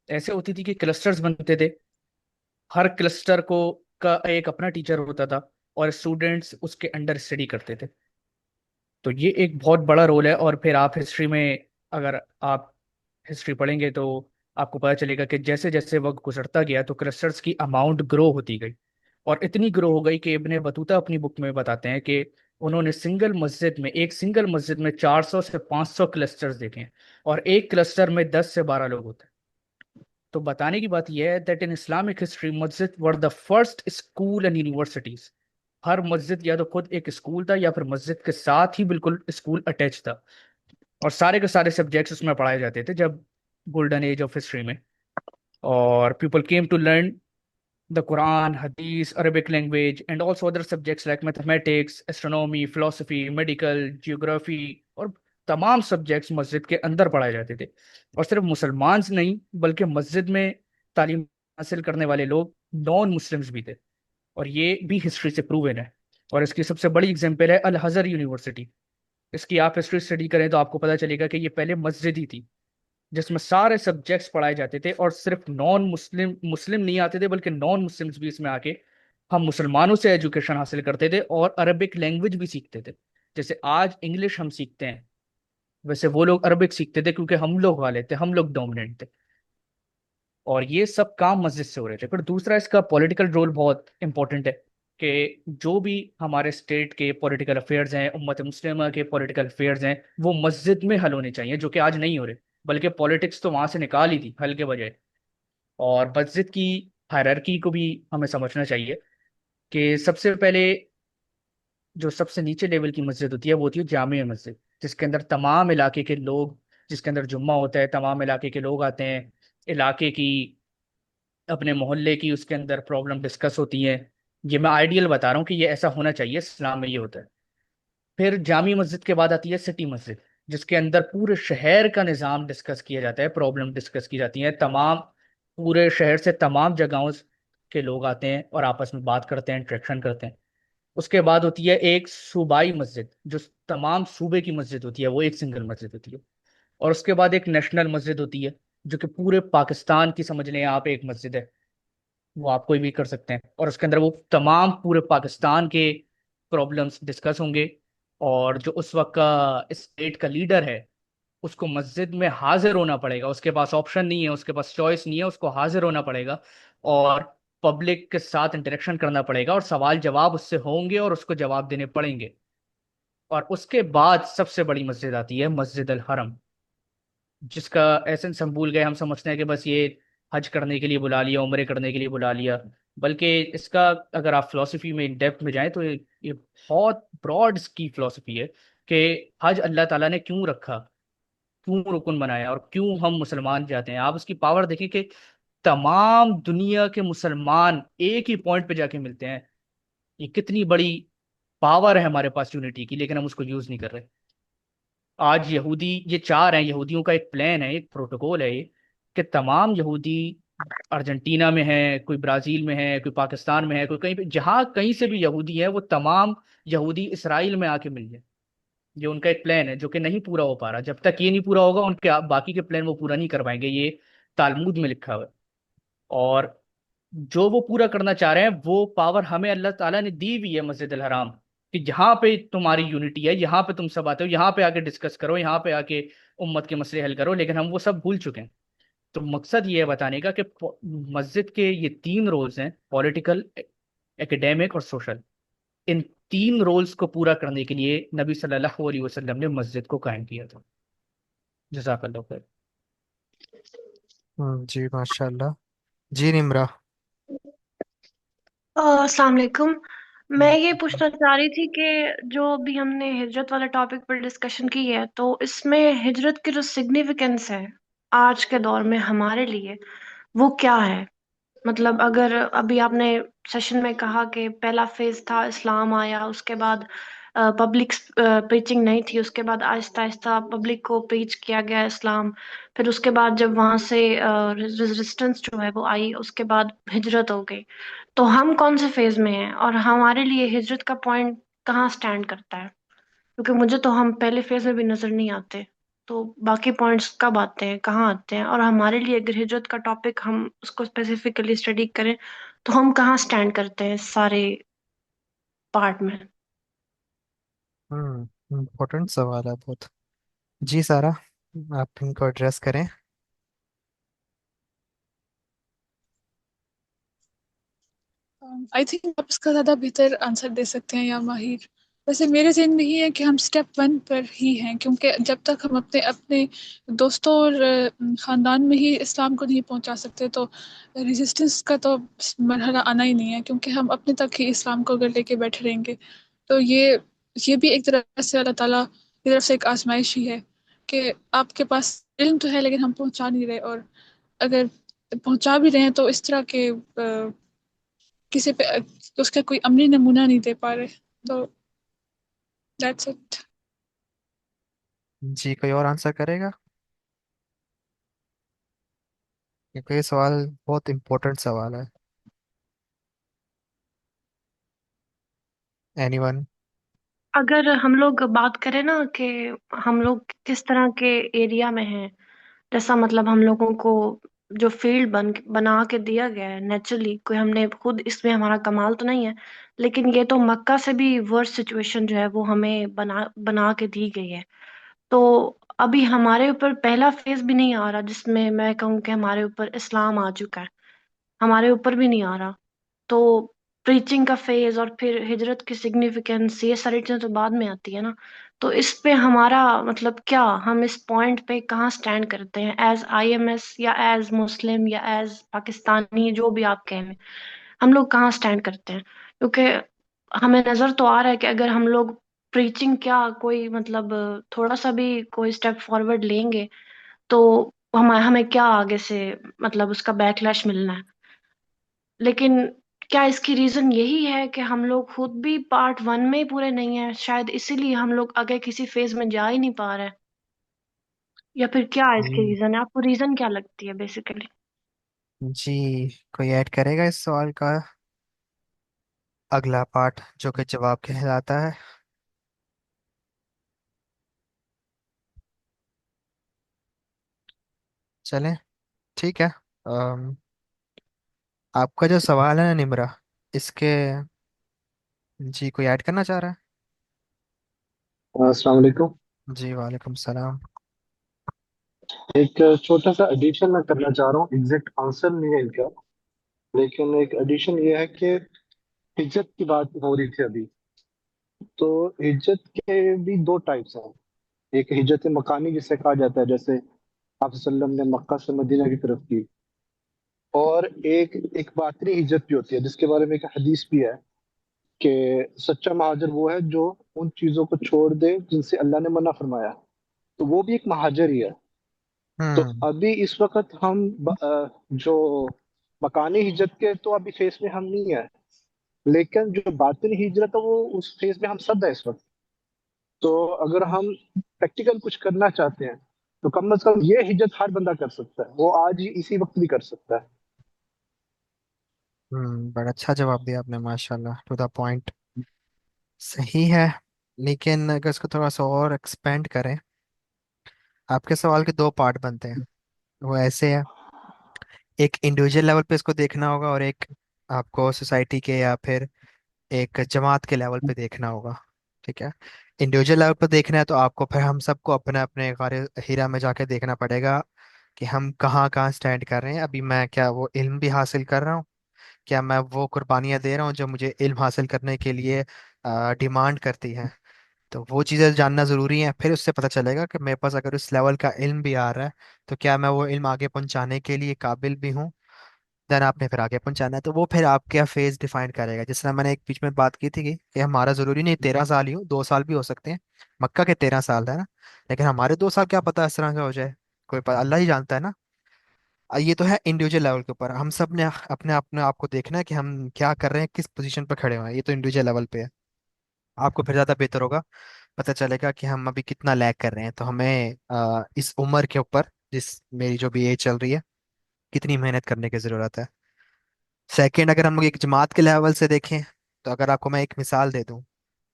ऐसे होती थी कि क्लस्टर्स बनते थे। हर क्लस्टर को का एक अपना टीचर होता था और स्टूडेंट्स उसके अंडर स्टडी करते थे। तो ये एक बहुत बड़ा रोल है। और फिर आप हिस्ट्री में, अगर आप हिस्ट्री पढ़ेंगे तो आपको पता चलेगा कि जैसे जैसे वक्त गुजरता गया तो क्लस्टर्स की अमाउंट ग्रो होती गई। और इतनी ग्रो हो गई कि इब्ने बतूता अपनी बुक में बताते हैं कि उन्होंने एक सिंगल मस्जिद में 400 से 500 क्लस्टर्स देखे हैं। और एक क्लस्टर में 10 से 12 लोग होते हैं। तो बताने की बात यह है दैट इन इस्लामिक हिस्ट्री मस्जिद were the first school and universities. हर मस्जिद या तो खुद एक स्कूल था या फिर मस्जिद के साथ ही बिल्कुल स्कूल अटैच था। और सारे के सारे सब्जेक्ट्स उसमें पढ़ाए जाते थे जब गोल्डन एज ऑफ हिस्ट्री में। और people came to learn the Quran, हदीस, Arabic language and also other subjects like mathematics, astronomy, philosophy, medical, geography, और तमाम सब्जेक्ट्स मस्जिद के अंदर पढ़ाए जाते थे। और सिर्फ मुसलमान नहीं बल्कि मस्जिद में तालीम हासिल करने वाले लोग नॉन मुस्लिम्स भी थे। और ये भी हिस्ट्री से प्रूवन है। और इसकी सबसे बड़ी एग्जाम्पल है अल हज़र यूनिवर्सिटी। इसकी आप हिस्ट्री स्टडी करें तो आपको पता चलेगा कि ये पहले मस्जिद ही थी जिसमें सारे सब्जेक्ट्स पढ़ाए जाते थे। और सिर्फ नॉन मुस्लिम मुस्लिम नहीं आते थे बल्कि नॉन मुस्लिम्स भी इसमें आके हम मुसलमानों से एजुकेशन हासिल करते थे और अरबिक लैंग्वेज भी सीखते थे। जैसे आज इंग्लिश हम सीखते हैं, वैसे वो लोग अरबिक सीखते थे क्योंकि हम लोग वाले थे, हम लोग डोमिनेंट थे। और ये सब काम मस्जिद से हो रहे थे। फिर दूसरा इसका पॉलिटिकल रोल बहुत इंपॉर्टेंट है कि जो भी हमारे स्टेट के पॉलिटिकल अफेयर्स हैं, उम्मत मुस्लिमा के पॉलिटिकल अफेयर्स हैं, वो मस्जिद में हल होने चाहिए, जो कि आज नहीं हो रहे। बल्कि पॉलिटिक्स तो वहां से निकाल ही दी हल के बजाय। और मस्जिद की हायरार्की को भी हमें समझना चाहिए कि सबसे पहले जो सबसे नीचे लेवल की मस्जिद होती है वो होती है जामिया मस्जिद, जिसके अंदर तमाम इलाके के लोग, जिसके अंदर जुम्मा होता है, तमाम इलाके के लोग आते हैं, इलाके की, अपने मोहल्ले की उसके अंदर प्रॉब्लम डिस्कस होती है। ये मैं आइडियल बता रहा हूँ कि ये ऐसा होना चाहिए, इस्लाम में ये होता है। फिर जामी मस्जिद के बाद आती है सिटी मस्जिद, जिसके अंदर पूरे शहर का निज़ाम डिस्कस किया जाता है, प्रॉब्लम डिस्कस की जाती है, तमाम पूरे शहर से तमाम जगहों के लोग आते हैं और आपस में बात करते हैं, इंटरेक्शन करते हैं। उसके बाद होती है एक सूबाई मस्जिद, जो तमाम सूबे की मस्जिद होती है, वो एक सिंगल मस्जिद होती है। और उसके बाद एक नेशनल मस्जिद होती है, जो कि पूरे पाकिस्तान की समझ लें आप एक मस्जिद है, वो आप कोई भी कर सकते हैं। और उसके अंदर वो तमाम पूरे पाकिस्तान के प्रॉब्लम्स डिस्कस होंगे। और जो उस वक्त का स्टेट का लीडर है, उसको मस्जिद में हाजिर होना पड़ेगा, उसके पास ऑप्शन नहीं है, उसके पास चॉइस नहीं है, उसको हाजिर होना पड़ेगा। और पब्लिक के साथ इंटरेक्शन करना पड़ेगा, और सवाल जवाब उससे होंगे और उसको जवाब देने पड़ेंगे। और उसके बाद सबसे बड़ी मस्जिद आती है मस्जिद अल हरम, जिसका एसेंस हम भूल गए। हम समझते हैं कि बस ये हज करने के लिए बुला लिया, उम्रे करने के लिए बुला लिया। बल्कि इसका अगर आप फिलोसफी में इन डेप्थ में जाएं तो ये बहुत ब्रॉड की फिलोसफी है कि हज अल्लाह ताला ने क्यों रखा, क्यों रुकन बनाया, और क्यों हम मुसलमान जाते हैं। आप उसकी पावर देखें कि तमाम दुनिया के मुसलमान एक ही पॉइंट पे जाके मिलते हैं। ये कितनी बड़ी पावर है हमारे पास यूनिटी की, लेकिन हम उसको यूज नहीं कर रहे। आज यहूदी ये चार हैं, यहूदियों का एक प्लान है, एक प्रोटोकॉल है ये, कि तमाम यहूदी अर्जेंटीना में है, कोई ब्राजील में है, कोई पाकिस्तान में है, कोई कहीं पे, जहाँ कहीं से भी यहूदी है, वो तमाम यहूदी इसराइल में आके मिल जाए। ये उनका एक प्लान है जो कि नहीं पूरा हो पा रहा। जब तक ये नहीं पूरा होगा, उनके बाकी के प्लान वो पूरा नहीं कर पाएंगे। ये तालमुद में लिखा हुआ है। और जो वो पूरा करना चाह रहे हैं, वो पावर हमें अल्लाह ताला ने दी हुई है मस्जिद अल हराम, कि जहाँ पे तुम्हारी यूनिटी है, यहाँ पे तुम सब आते हो, यहाँ पे आके डिस्कस करो, यहाँ पे आके उम्मत के मसले हल करो। लेकिन हम वो सब भूल चुके हैं। तो मकसद ये है बताने का कि मस्जिद के ये तीन रोल्स हैं, पॉलिटिकल, एकेडमिक और सोशल। इन तीन रोल्स को पूरा करने के लिए नबी सल्लल्लाहु अलैहि वसल्लम ने मस्जिद को कायम किया था। जज़ाकल्लाह खैर। जी माशाल्लाह। जी निम्रा। अस्सलाम वालेकुम। मैं ये पूछना चाह रही थी कि जो भी हमने हिजरत वाले टॉपिक पर डिस्कशन की है, तो इसमें हिजरत की जो सिग्निफिकेंस है आज के दौर में हमारे लिए, वो क्या है? मतलब अगर अभी आपने सेशन में कहा कि पहला फेज था इस्लाम आया, उसके बाद पब्लिक प्रीचिंग नहीं थी, उसके बाद आहिस्ता आहिस्ता पब्लिक को प्रीच किया गया इस्लाम। फिर उसके बाद जब वहां से रेजिस्टेंस जो है वो आई, उसके बाद हिजरत हो गई। तो हम कौन से फेज में हैं और हमारे लिए हिजरत का पॉइंट कहाँ स्टैंड करता है? क्योंकि मुझे तो हम पहले फेज में भी नजर नहीं आते। तो बाकी पॉइंट्स कब आते हैं, कहाँ आते हैं? और हमारे लिए अगर हिजरत का टॉपिक हम उसको स्पेसिफिकली स्टडी करें, तो हम कहाँ स्टैंड करते हैं इस सारे पार्ट में? इम्पोर्टेंट सवाल है बहुत। जी सारा, आप इनको एड्रेस करें। आई थिंक आप इसका ज़्यादा बेहतर आंसर दे सकते हैं या माहिर। वैसे मेरे ज़हन में ये है कि हम स्टेप वन पर ही हैं, क्योंकि जब तक हम अपने अपने दोस्तों और ख़ानदान में ही इस्लाम को नहीं पहुंचा सकते, तो रेजिस्टेंस का तो मरहला आना ही नहीं है। क्योंकि हम अपने तक ही इस्लाम को अगर लेके बैठे रहेंगे, तो ये भी एक तरह से अल्लाह ताला की तरफ से एक आजमाइश ही है कि आपके पास इल्म तो है, लेकिन हम पहुंचा नहीं रहे। और अगर पहुंचा भी रहे हैं, तो इस तरह के किसी पे उसका कोई अमली नमूना नहीं दे पा रहे। तो दैट्स इट। जी कोई और आंसर करेगा, क्योंकि ये सवाल बहुत इम्पोर्टेंट सवाल है। एनीवन? अगर हम लोग बात करें ना कि हम लोग किस तरह के एरिया में हैं, जैसा मतलब हम लोगों को जो फील्ड बना के दिया गया है नेचुरली, कोई हमने खुद इसमें हमारा कमाल तो नहीं है, लेकिन ये तो मक्का से भी वर्स्ट सिचुएशन जो है वो हमें बना बना के दी गई है। तो अभी हमारे ऊपर पहला फेज भी नहीं आ रहा जिसमें मैं कहूँ कि हमारे ऊपर इस्लाम आ चुका है, हमारे ऊपर भी नहीं आ रहा। तो प्रीचिंग का फेज और फिर हिजरत की सिग्निफिकेंस, ये सारी चीजें तो बाद में आती है ना। तो इस पे हमारा मतलब क्या, हम इस पॉइंट पे कहाँ स्टैंड करते हैं एज आईएमएस या एज मुस्लिम या एज पाकिस्तानी, जो भी आप कहें, हम लोग कहाँ स्टैंड करते हैं? क्योंकि हमें नजर तो आ रहा है कि अगर हम लोग प्रीचिंग क्या कोई मतलब थोड़ा सा भी कोई स्टेप फॉरवर्ड लेंगे तो हम हमें क्या आगे से मतलब उसका बैकलैश मिलना है। लेकिन क्या इसकी रीजन यही है कि हम लोग खुद भी पार्ट वन में ही पूरे नहीं है, शायद इसीलिए हम लोग आगे किसी फेज में जा ही नहीं पा रहे हैं? या फिर क्या है इसकी जी। रीजन है, आपको रीजन क्या लगती है बेसिकली? जी, कोई ऐड करेगा इस सवाल का अगला पार्ट जो कि जवाब कहलाता है? चलें, ठीक है। आपका जो सवाल है ना निम्रा, इसके, जी कोई ऐड करना चाह रहा अस्सलाम वालेकुम। है? जी वालेकुम सलाम। एक छोटा सा एडिशन मैं करना चाह रहा हूँ, एग्जैक्ट आंसर नहीं है इनका, लेकिन एक एडिशन ये है कि हिज्जत की बात हो रही थी अभी। तो हिज्जत के भी दो टाइप्स हैं। एक हिज्जत मकानी जिसे कहा जाता है, जैसे आप वसल्लम ने मक्का से मदीना की तरफ की। और एक एक बातनी हिज्जत भी होती है, जिसके बारे में एक हदीस भी है कि सच्चा महाजिर वो है जो उन चीजों को छोड़ दे जिनसे अल्लाह ने मना फरमाया। तो वो भी एक महाजिर ही है। तो हम्म। अभी इस वक्त हम जो मकानी हिजरत के तो अभी फेस में हम नहीं है, लेकिन जो बातिनी हिजरत है वो उस फेस में हम सब है इस वक्त। तो अगर हम प्रैक्टिकल कुछ करना चाहते हैं तो कम से कम ये हिजरत हर बंदा कर सकता है, वो आज ही इसी वक्त भी कर सकता है। बड़ा अच्छा जवाब दिया आपने, माशाल्लाह, टू द पॉइंट। सही है। लेकिन अगर इसको थोड़ा सा और एक्सपेंड करें, आपके सवाल के दो पार्ट बनते हैं। वो ऐसे है, एक इंडिविजुअल लेवल पे इसको देखना होगा और एक आपको सोसाइटी के या फिर एक जमात के लेवल पे देखना होगा। ठीक है। इंडिविजुअल लेवल पे देखना है तो आपको फिर हम सबको अपने अपने गारे हीरा में जाके देखना पड़ेगा कि हम कहाँ कहाँ स्टैंड कर रहे हैं। अभी मैं क्या वो इल्म भी हासिल कर रहा हूँ? क्या मैं वो कुर्बानियाँ दे रहा हूँ जो मुझे इल्म हासिल करने के लिए डिमांड करती हैं? तो वो चीज़ें जानना ज़रूरी है। फिर उससे पता चलेगा कि मेरे पास अगर उस लेवल का इल्म भी आ रहा है तो क्या मैं वो इल्म आगे पहुंचाने के लिए काबिल भी हूँ। देन आपने फिर आगे पहुंचाना है, तो वो फिर आपका फेज डिफाइन करेगा। जिस तरह मैंने एक बीच में बात की थी कि हमारा ज़रूरी नहीं 13 साल ही हो, 2 साल भी हो सकते हैं। मक्का के 13 साल है ना, लेकिन हमारे 2 साल क्या पता इस तरह से हो जाए, कोई पता, अल्लाह ही जानता है ना। ये तो है इंडिविजुअल लेवल के ऊपर, हम सब ने अपने अपने आप को देखना है कि हम क्या कर रहे हैं, किस पोजीशन पर खड़े हुए हैं। ये तो इंडिविजुअल लेवल पे है। आपको फिर ज़्यादा बेहतर होगा, पता चलेगा कि हम अभी कितना लैग कर रहे हैं। तो हमें इस उम्र के ऊपर, जिस मेरी जो भी एज चल रही है, कितनी मेहनत करने की ज़रूरत है। सेकंड, अगर हम लोग एक जमात के लेवल से देखें, तो अगर आपको मैं एक मिसाल दे दूं,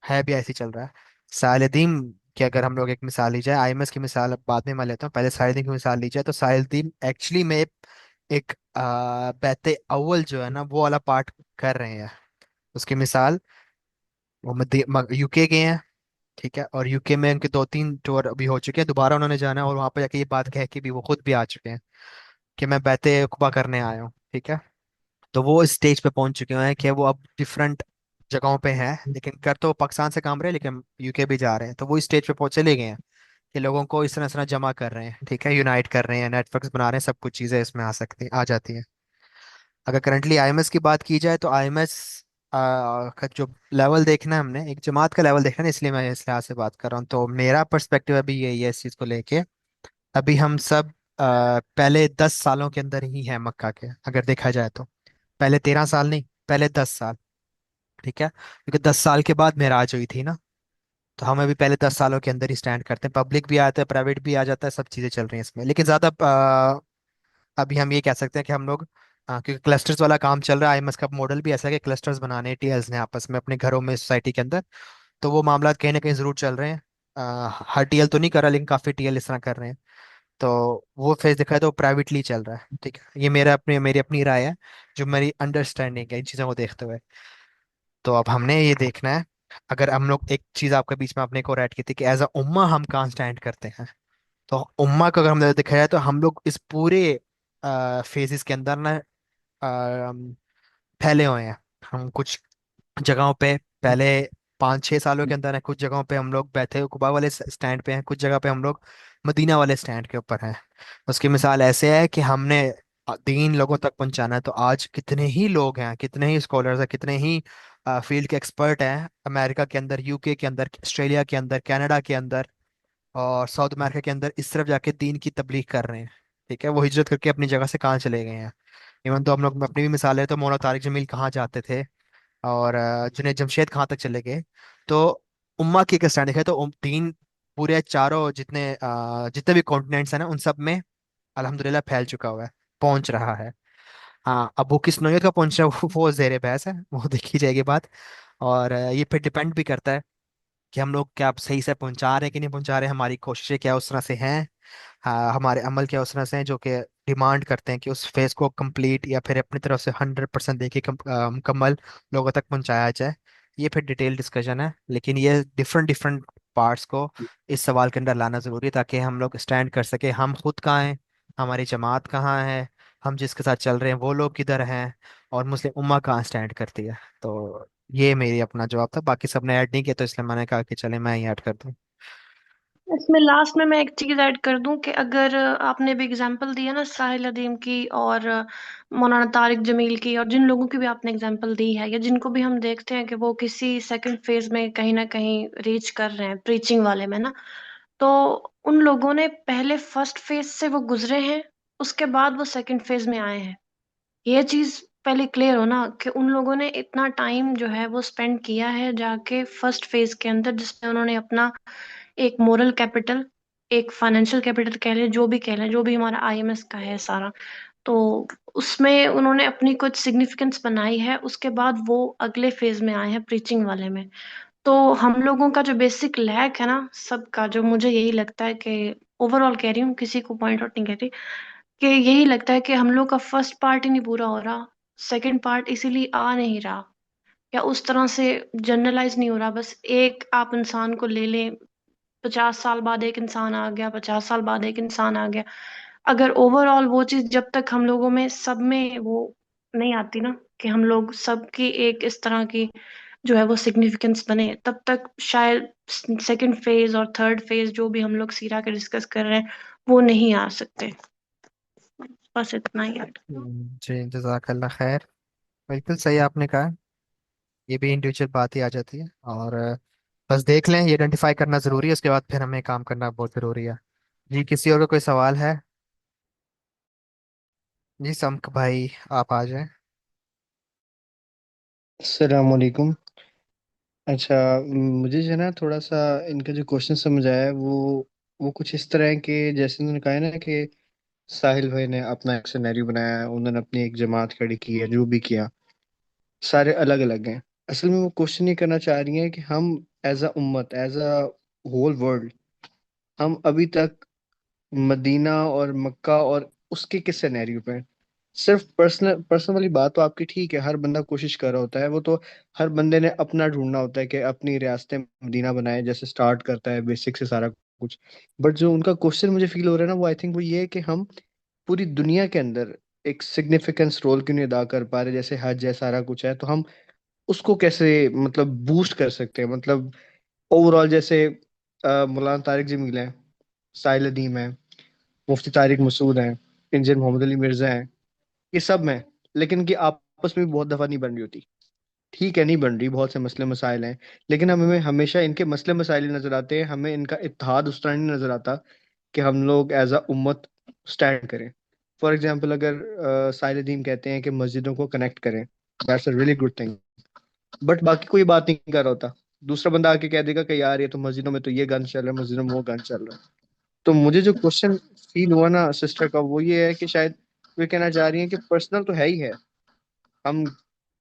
है भी ऐसी चल रहा है, सालिदीन की अगर हम लोग एक मिसाल ली जाए, आईएमएस की मिसाल अब बाद में मैं लेता हूँ, पहले सालिदीन की मिसाल ली जाए, तो सालिदीन एक्चुअली में एक बैते अव्वल जो है ना वो वाला पार्ट कर रहे हैं। उसकी मिसाल, वो यूके गए हैं, ठीक है, और यूके में उनके 2-3 टूर अभी हो चुके हैं, दोबारा उन्होंने जाना है और वहां पर जाके ये बात कह के भी वो खुद भी आ चुके हैं कि मैं बैते उकबा करने आया हूँ। ठीक है। तो वो इस स्टेज पे पहुंच चुके हैं कि वो अब डिफरेंट जगहों पे हैं, लेकिन कर तो वो पाकिस्तान से काम रहे हैं, लेकिन यूके भी जा रहे हैं। तो वो इस स्टेज पे पहुंच चले गए हैं कि लोगों को इस तरह जमा कर रहे हैं, ठीक है, यूनाइट कर रहे हैं, नेटवर्क्स बना रहे हैं, सब कुछ चीज़ें इसमें आ सकती आ जाती हैं। अगर करंटली आईएमएस की बात की जाए तो आईएमएस का जो लेवल देखना है, हमने एक जमात का लेवल देखना है, इसलिए मैं इस लिहाज से बात कर रहा हूँ। तो मेरा पर्सपेक्टिव अभी यही है इस चीज़ को लेके। अभी हम सब पहले 10 सालों के अंदर ही हैं मक्का के, अगर देखा जाए तो। पहले 13 साल नहीं, पहले 10 साल। ठीक है, क्योंकि 10 साल के बाद मेराज हुई थी ना। तो हम अभी पहले 10 सालों के अंदर ही स्टैंड करते हैं। पब्लिक भी आता है, प्राइवेट भी आ जाता है, सब चीज़ें चल रही हैं इसमें, लेकिन ज़्यादा अभी हम ये कह सकते हैं कि हम लोग क्योंकि क्लस्टर्स वाला काम चल रहा है, आईएमएस का मॉडल भी ऐसा है कि क्लस्टर्स बनाने टीएल्स ने आपस में अपने घरों में, सोसाइटी के अंदर। तो वो मामला कहीं ना कहीं जरूर चल रहे हैं। हर टीएल तो नहीं कर रहा, लेकिन काफ़ी टीएल इस तरह कर रहे हैं। तो वो फेज दिखा है तो प्राइवेटली चल रहा है। ठीक है, ये मेरी अपनी राय है, जो मेरी अंडरस्टैंडिंग है इन चीज़ों को देखते हुए। तो अब हमने ये देखना है, अगर हम लोग एक चीज आपके बीच में आपने को ऐड की थी कि एज अ उम्मा हम कहाँ स्टैंड करते हैं। तो उम्मा को अगर हमने देखा जाए तो हम लोग इस पूरे फेजेस के अंदर ना फैले हुए हैं। हम कुछ जगहों पे पहले 5-6 सालों के अंदर है, कुछ जगहों पे हम लोग बैठे कुबा वाले स्टैंड पे हैं, कुछ जगह पे हम लोग मदीना वाले स्टैंड के ऊपर हैं। उसकी मिसाल ऐसे है कि हमने दीन लोगों तक पहुंचाना है। तो आज कितने ही लोग हैं, कितने ही स्कॉलर्स हैं, कितने ही फील्ड के एक्सपर्ट हैं, अमेरिका के अंदर, यूके के अंदर, ऑस्ट्रेलिया के अंदर, कनाडा के अंदर और साउथ अमेरिका के अंदर इस तरफ जाके दीन की तबलीग कर रहे हैं। ठीक है, वो हिजरत करके अपनी जगह से कहाँ चले गए हैं। इवन तो हम लोग अपनी भी मिसाल है, तो मौलाना तारिक जमील कहाँ जाते थे और जुनैद जमशेद कहाँ तक चले गए। तो उम्मा की अगर स्टैंड देखा तो दीन पूरे चारों जितने भी कॉन्टिनेंट्स हैं ना, उन सब में अल्हम्दुलिल्लाह फैल चुका हुआ है, पहुंच रहा है। हाँ, अब वो किस नौयत का पहुंच रहा है वो जेर बहस है, वो देखी जाएगी बात। और ये फिर डिपेंड भी करता है कि हम लोग क्या सही से पहुंचा रहे हैं कि नहीं पहुंचा रहे हैं, हमारी कोशिशें क्या उस तरह से हैं, हाँ हमारे अमल क्या उस तरह से हैं जो कि डिमांड करते हैं कि उस फेज को कंप्लीट या फिर अपनी तरफ से 100% देखिए मुकम्मल लोगों तक पहुंचाया जाए। ये फिर डिटेल डिस्कशन है, लेकिन ये डिफरेंट डिफरेंट पार्ट्स को इस सवाल के अंदर लाना ज़रूरी है ताकि हम लोग स्टैंड कर सके, हम खुद कहाँ हैं, हमारी जमात कहाँ है, हम जिसके साथ चल रहे हैं वो लोग किधर हैं, और मुस्लिम उम्मा कहाँ स्टैंड करती है। तो ये मेरी अपना जवाब था, बाकी सबने ऐड नहीं किया तो इसलिए मैंने कहा कि चले मैं ही ऐड कर दूं। इसमें लास्ट में मैं एक चीज ऐड कर दूं कि अगर आपने भी एग्जांपल दिया ना साहिल अदीम की और मौलाना तारिक जमील की, और जिन लोगों की भी आपने एग्जांपल दी है या जिनको भी हम देखते हैं कि वो किसी सेकंड फेज में कहीं ना कहीं रीच कर रहे हैं प्रीचिंग वाले में ना, तो उन लोगों ने पहले फर्स्ट फेज से वो गुजरे हैं, उसके बाद वो सेकंड फेज में आए हैं। ये चीज पहले क्लियर हो ना कि उन लोगों ने इतना टाइम जो है वो स्पेंड किया है जाके फर्स्ट फेज के अंदर, जिसमें उन्होंने अपना एक मोरल कैपिटल, एक फाइनेंशियल कैपिटल कह लें, जो भी कह लें, जो भी हमारा आईएमएस का है सारा, तो उसमें उन्होंने अपनी कुछ सिग्निफिकेंस बनाई है। उसके बाद वो अगले फेज में आए हैं प्रीचिंग वाले में। तो हम लोगों का जो बेसिक लैक है ना सबका, जो मुझे यही लगता है कि ओवरऑल कह रही हूँ, किसी को पॉइंट आउट नहीं कह रही, कि यही लगता है कि हम लोग का फर्स्ट पार्ट ही नहीं पूरा हो रहा, सेकंड पार्ट इसीलिए आ नहीं रहा, या उस तरह से जनरलाइज नहीं हो रहा। बस एक आप इंसान को ले लें, 50 साल बाद एक इंसान आ गया, 50 साल बाद एक इंसान आ गया। अगर ओवरऑल वो चीज जब तक हम लोगों में सब में वो नहीं आती ना, कि हम लोग सबकी एक इस तरह की जो है वो सिग्निफिकेंस बने, तब तक शायद सेकंड फेज और थर्ड फेज जो भी हम लोग सीरा के डिस्कस कर रहे हैं वो नहीं आ सकते। बस इतना ही है। जी जजाकल्ला खैर, बिल्कुल सही आपने कहा। ये भी इंडिविजुअल बात ही आ जाती है, और बस देख लें, ये आइडेंटिफाई करना जरूरी है, उसके बाद फिर हमें काम करना बहुत जरूरी है। जी किसी और का कोई सवाल है? जी समक भाई, आप आ जाएं। अस्सलाम वालेकुम। अच्छा, मुझे जो है ना थोड़ा सा इनका जो क्वेश्चन समझ आया है वो कुछ इस तरह है कि जैसे उन्होंने कहा है ना कि साहिल भाई ने अपना एक सिनेरियो बनाया है, उन्होंने अपनी एक जमात खड़ी की है, जो भी किया सारे अलग अलग हैं। असल में वो क्वेश्चन ये करना चाह रही हैं कि हम एज अ उम्मत, एज अ होल वर्ल्ड, हम अभी तक मदीना और मक्का और उसके किस सिनेरियो पे हैं। सिर्फ पर्सनल वाली बात तो आपकी ठीक है, हर बंदा कोशिश कर रहा होता है, वो तो हर बंदे ने अपना ढूंढना होता है कि अपनी रियासत मदीना बनाए, जैसे स्टार्ट करता है बेसिक से सारा कुछ। बट जो उनका क्वेश्चन मुझे फील हो रहा है ना, वो आई थिंक वो ये है कि हम पूरी दुनिया के अंदर एक सिग्निफिकेंस रोल क्यों नहीं अदा कर पा रहे, जैसे हज है सारा कुछ है, तो हम उसको कैसे मतलब बूस्ट कर सकते हैं, मतलब ओवरऑल जैसे मौलाना तारिक जमील हैं, साहिल अदीम है, मुफ्ती तारिक मसूद हैं, इंजीनियर मोहम्मद अली मिर्जा हैं, ये सब हैं, लेकिन इनकी आपस में भी बहुत दफा नहीं बन रही होती। ठीक है, नहीं बन रही, बहुत से मसले मसाइल हैं, लेकिन हमें हमेशा इनके मसले मसाइल ही नजर आते हैं, हमें इनका इत्तेहाद उस तरह नहीं नजर आता कि हम लोग एज अ उम्मत स्टैंड करें। फॉर एग्जाम्पल, अगर साहिल दीन कहते हैं कि मस्जिदों को कनेक्ट करें, that's a really good thing, but बाकी कोई बात नहीं कर रहा होता। दूसरा बंदा आके कह देगा कि यार ये तो मस्जिदों में तो ये गन चल रहा है, मस्जिदों में वो गन चल रहा है। तो मुझे जो क्वेश्चन फील हुआ ना सिस्टर का, वो ये है कि शायद वे कहना चाह रही हैं कि पर्सनल तो है ही है, हम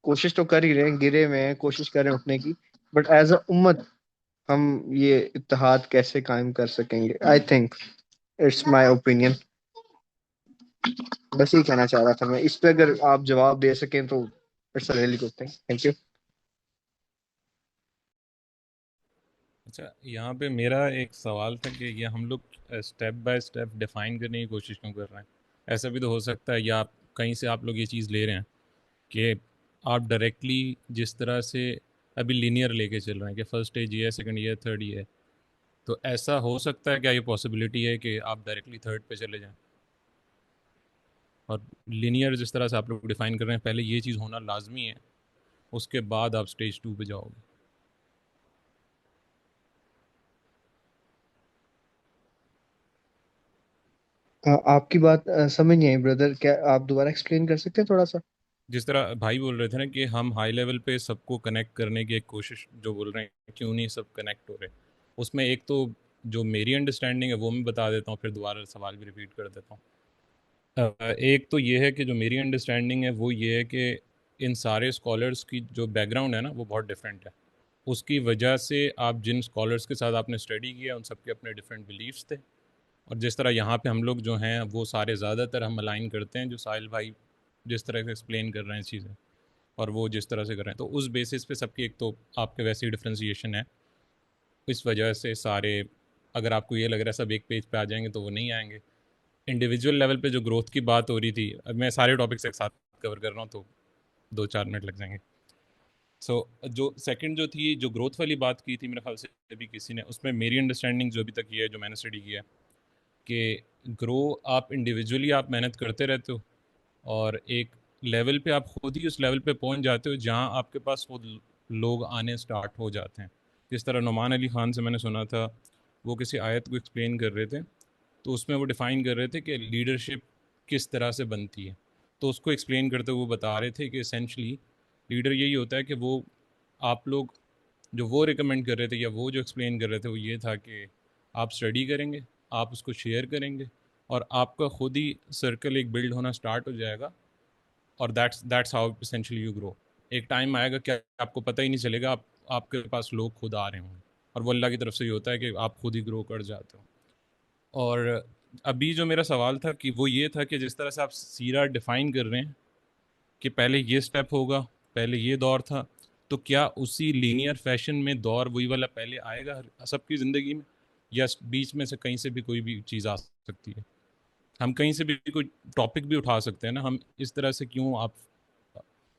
कोशिश तो कर ही रहे हैं, गिरे हुए हैं, कोशिश कर रहे हैं उठने की, बट एज अ उम्मत हम ये इत्तेहाद कैसे कायम कर सकेंगे। I think it's my opinion. बस ये कहना चाह रहा था मैं, इस पे अगर आप जवाब दे सकें तो it's really good thing. Thank you. अच्छा, यहाँ पे मेरा एक सवाल था कि ये हम लोग स्टेप बाय स्टेप डिफाइन करने की कोशिश क्यों कर रहे हैं? ऐसा भी तो हो सकता है, या आप कहीं से आप लोग ये चीज़ ले रहे हैं कि आप डायरेक्टली जिस तरह से अभी लीनियर लेके चल रहे हैं कि फर्स्ट स्टेज ये है, सेकंड ये है, थर्ड ये है, तो ऐसा हो सकता है क्या, ये पॉसिबिलिटी है कि आप डायरेक्टली थर्ड पे चले जाएं? और लीनियर जिस तरह से आप लोग डिफाइन कर रहे हैं, पहले ये चीज़ होना लाजमी है, उसके बाद आप स्टेज 2 पे जाओगे। आपकी बात समझ नहीं आई ब्रदर, क्या आप दोबारा एक्सप्लेन कर सकते हैं थोड़ा सा? जिस तरह भाई बोल रहे थे ना कि हम हाई लेवल पे सबको कनेक्ट करने की एक कोशिश जो बोल रहे हैं, क्यों नहीं सब कनेक्ट हो रहे, उसमें एक तो जो मेरी अंडरस्टैंडिंग है वो मैं बता देता हूँ, फिर दोबारा सवाल भी रिपीट कर देता हूँ। एक तो ये है कि जो मेरी अंडरस्टैंडिंग है वो ये है कि इन सारे स्कॉलर्स की जो बैकग्राउंड है ना वो बहुत डिफरेंट है। उसकी वजह से आप जिन स्कॉलर्स के साथ आपने स्टडी किया उन सबके अपने डिफरेंट बिलीव्स थे, और जिस तरह यहाँ पे हम लोग जो हैं वो सारे ज़्यादातर हम अलाइन करते हैं जो साहिल भाई जिस तरह से एक्सप्लेन कर रहे हैं चीज़ें, और वो जिस तरह से कर रहे हैं, तो उस बेसिस पे सबकी एक तो आपके वैसे ही डिफ्रेंसिएशन है। इस वजह से सारे, अगर आपको ये लग रहा है सब एक पेज पे आ जाएंगे तो वो नहीं आएंगे। इंडिविजुअल लेवल पे जो ग्रोथ की बात हो रही थी, अब मैं सारे टॉपिक्स एक साथ कवर कर रहा हूँ तो 2-4 मिनट लग जाएंगे। जो सेकंड जो थी, जो ग्रोथ वाली बात की थी मेरे ख्याल से अभी किसी ने, उसमें मेरी अंडरस्टैंडिंग जो अभी तक ये है, जो मैंने स्टडी किया है, कि ग्रो आप इंडिविजुअली आप मेहनत करते रहते हो, और एक लेवल पे आप खुद ही उस लेवल पे पहुंच जाते हो जहां आपके पास वो लोग आने स्टार्ट हो जाते हैं। जिस तरह नुमान अली ख़ान से मैंने सुना था, वो किसी आयत को एक्सप्लेन कर रहे थे, तो उसमें वो डिफ़ाइन कर रहे थे कि लीडरशिप किस तरह से बनती है। तो उसको एक्सप्लेन करते हुए वो बता रहे थे कि एसेंशली लीडर यही होता है कि वो, आप लोग जो वो रिकमेंड कर रहे थे या वो जो एक्सप्लेन कर रहे थे वो ये था कि आप स्टडी करेंगे, आप उसको शेयर करेंगे, और आपका खुद ही सर्कल एक बिल्ड होना स्टार्ट हो जाएगा, और that's how essentially you grow. एक टाइम आएगा कि आपको पता ही नहीं चलेगा, आपके पास लोग खुद आ रहे होंगे, और वो अल्लाह की तरफ से ही होता है कि आप खुद ही ग्रो कर जाते हो। और अभी जो मेरा सवाल था कि वो ये था कि जिस तरह से आप सीरा डिफ़ाइन कर रहे हैं कि पहले ये स्टेप होगा, पहले ये दौर था, तो क्या उसी लीनियर फैशन में दौर वही वाला पहले आएगा सबकी ज़िंदगी में, या बीच में से कहीं से भी कोई भी चीज़ आ सकती है? हम कहीं से भी कोई टॉपिक भी उठा सकते हैं ना, हम इस तरह से क्यों आप,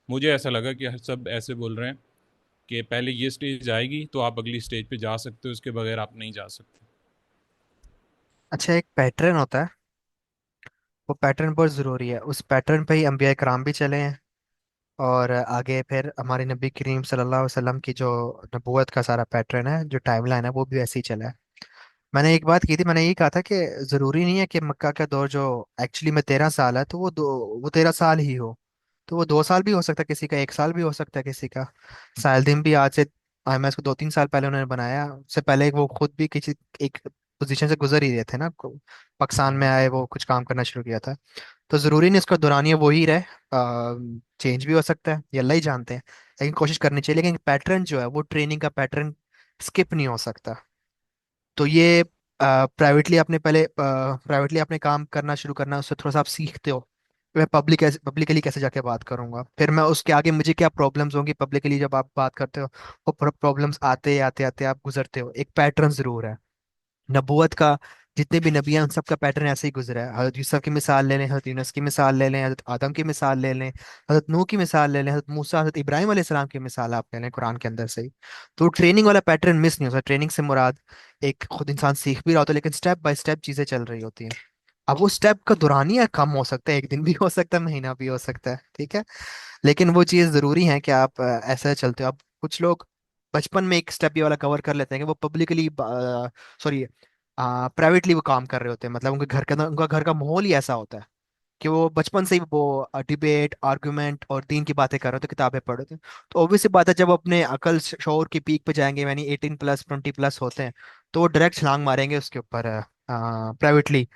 मुझे ऐसा लगा कि सब ऐसे बोल रहे हैं कि पहले ये स्टेज आएगी तो आप अगली स्टेज पे जा सकते हो, उसके बगैर आप नहीं जा सकते। अच्छा, एक पैटर्न होता है, वो पैटर्न बहुत ज़रूरी है। उस पैटर्न पे ही अंबिया कराम भी चले हैं, और आगे फिर हमारे नबी करीम सल्लल्लाहु अलैहि वसल्लम की जो नबूवत का सारा पैटर्न है, जो टाइमलाइन है, वो भी वैसे ही चला है। मैंने एक बात की थी, मैंने यही कहा था कि ज़रूरी नहीं है कि मक्का का दौर जो एक्चुअली में 13 साल है, तो वो 13 साल ही हो। तो वो 2 साल भी हो सकता है किसी का, 1 साल भी हो सकता है किसी का। साहिल भी आज से, मैं इसको 2-3 साल पहले उन्होंने बनाया, उससे पहले वो खुद भी किसी एक पोजीशन से गुजर ही रहे थे ना, पाकिस्तान में आए, वो कुछ काम करना शुरू किया था। तो जरूरी नहीं इसका दौरानिया वो ही रहे, चेंज भी हो सकता है, ये अल्लाह ही जानते हैं। लेकिन कोशिश करनी चाहिए, लेकिन पैटर्न जो है वो ट्रेनिंग का पैटर्न स्किप नहीं हो सकता। तो ये प्राइवेटली आपने पहले प्राइवेटली आपने काम करना शुरू करना, उससे थोड़ा सा आप सीखते हो। मैं पब्लिकली कैसे जाके बात करूंगा, फिर मैं उसके आगे मुझे क्या प्रॉब्लम्स होंगी पब्लिकली जब आप बात करते हो, वो प्रॉब्लम्स आते आते आते आप गुजरते हो। एक पैटर्न जरूर है नबूवत का। जितने भी नबी हैं उन सबका पैटर्न ऐसे ही गुजरा है। हजरत यूसुफ की मिसाल ले लें, हजरत यूनुस की मिसाल ले लें, हजरत आदम की मिसाल ले लें, हजरत नूह की मिसाल ले लें, हजरत मूसा, हजरत इब्राहिम अलैहिस्सलाम की मिसाल आप ले लें कुरान के अंदर से ही। तो ट्रेनिंग वाला पैटर्न मिस नहीं होता। ट्रेनिंग से मुराद एक खुद इंसान सीख भी रहा होता है, लेकिन स्टेप बाय स्टेप चीजें चल रही होती हैं। अब वो स्टेप का दुरानिया कम हो सकता है, एक दिन भी हो सकता है, महीना भी हो सकता है, ठीक है। लेकिन वो चीज़ ज़रूरी है कि आप ऐसे चलते हो। अब कुछ लोग बचपन में एक स्टेप ये वाला कवर कर लेते हैं कि वो पब्लिकली, सॉरी, प्राइवेटली वो काम कर रहे होते हैं। मतलब उनके घर के अंदर उनका घर का माहौल ही ऐसा होता है कि वो बचपन से ही वो डिबेट, आर्गुमेंट और दीन की बातें कर रहे होते हैं, किताबें पढ़ रहे थे। तो ऑब्वियस सी बात है, जब वो अपने अकल शौर की पीक पे जाएंगे, यानी 18+, 20+ होते हैं, तो वो डायरेक्ट छलांग मारेंगे उसके ऊपर, प्राइवेटली,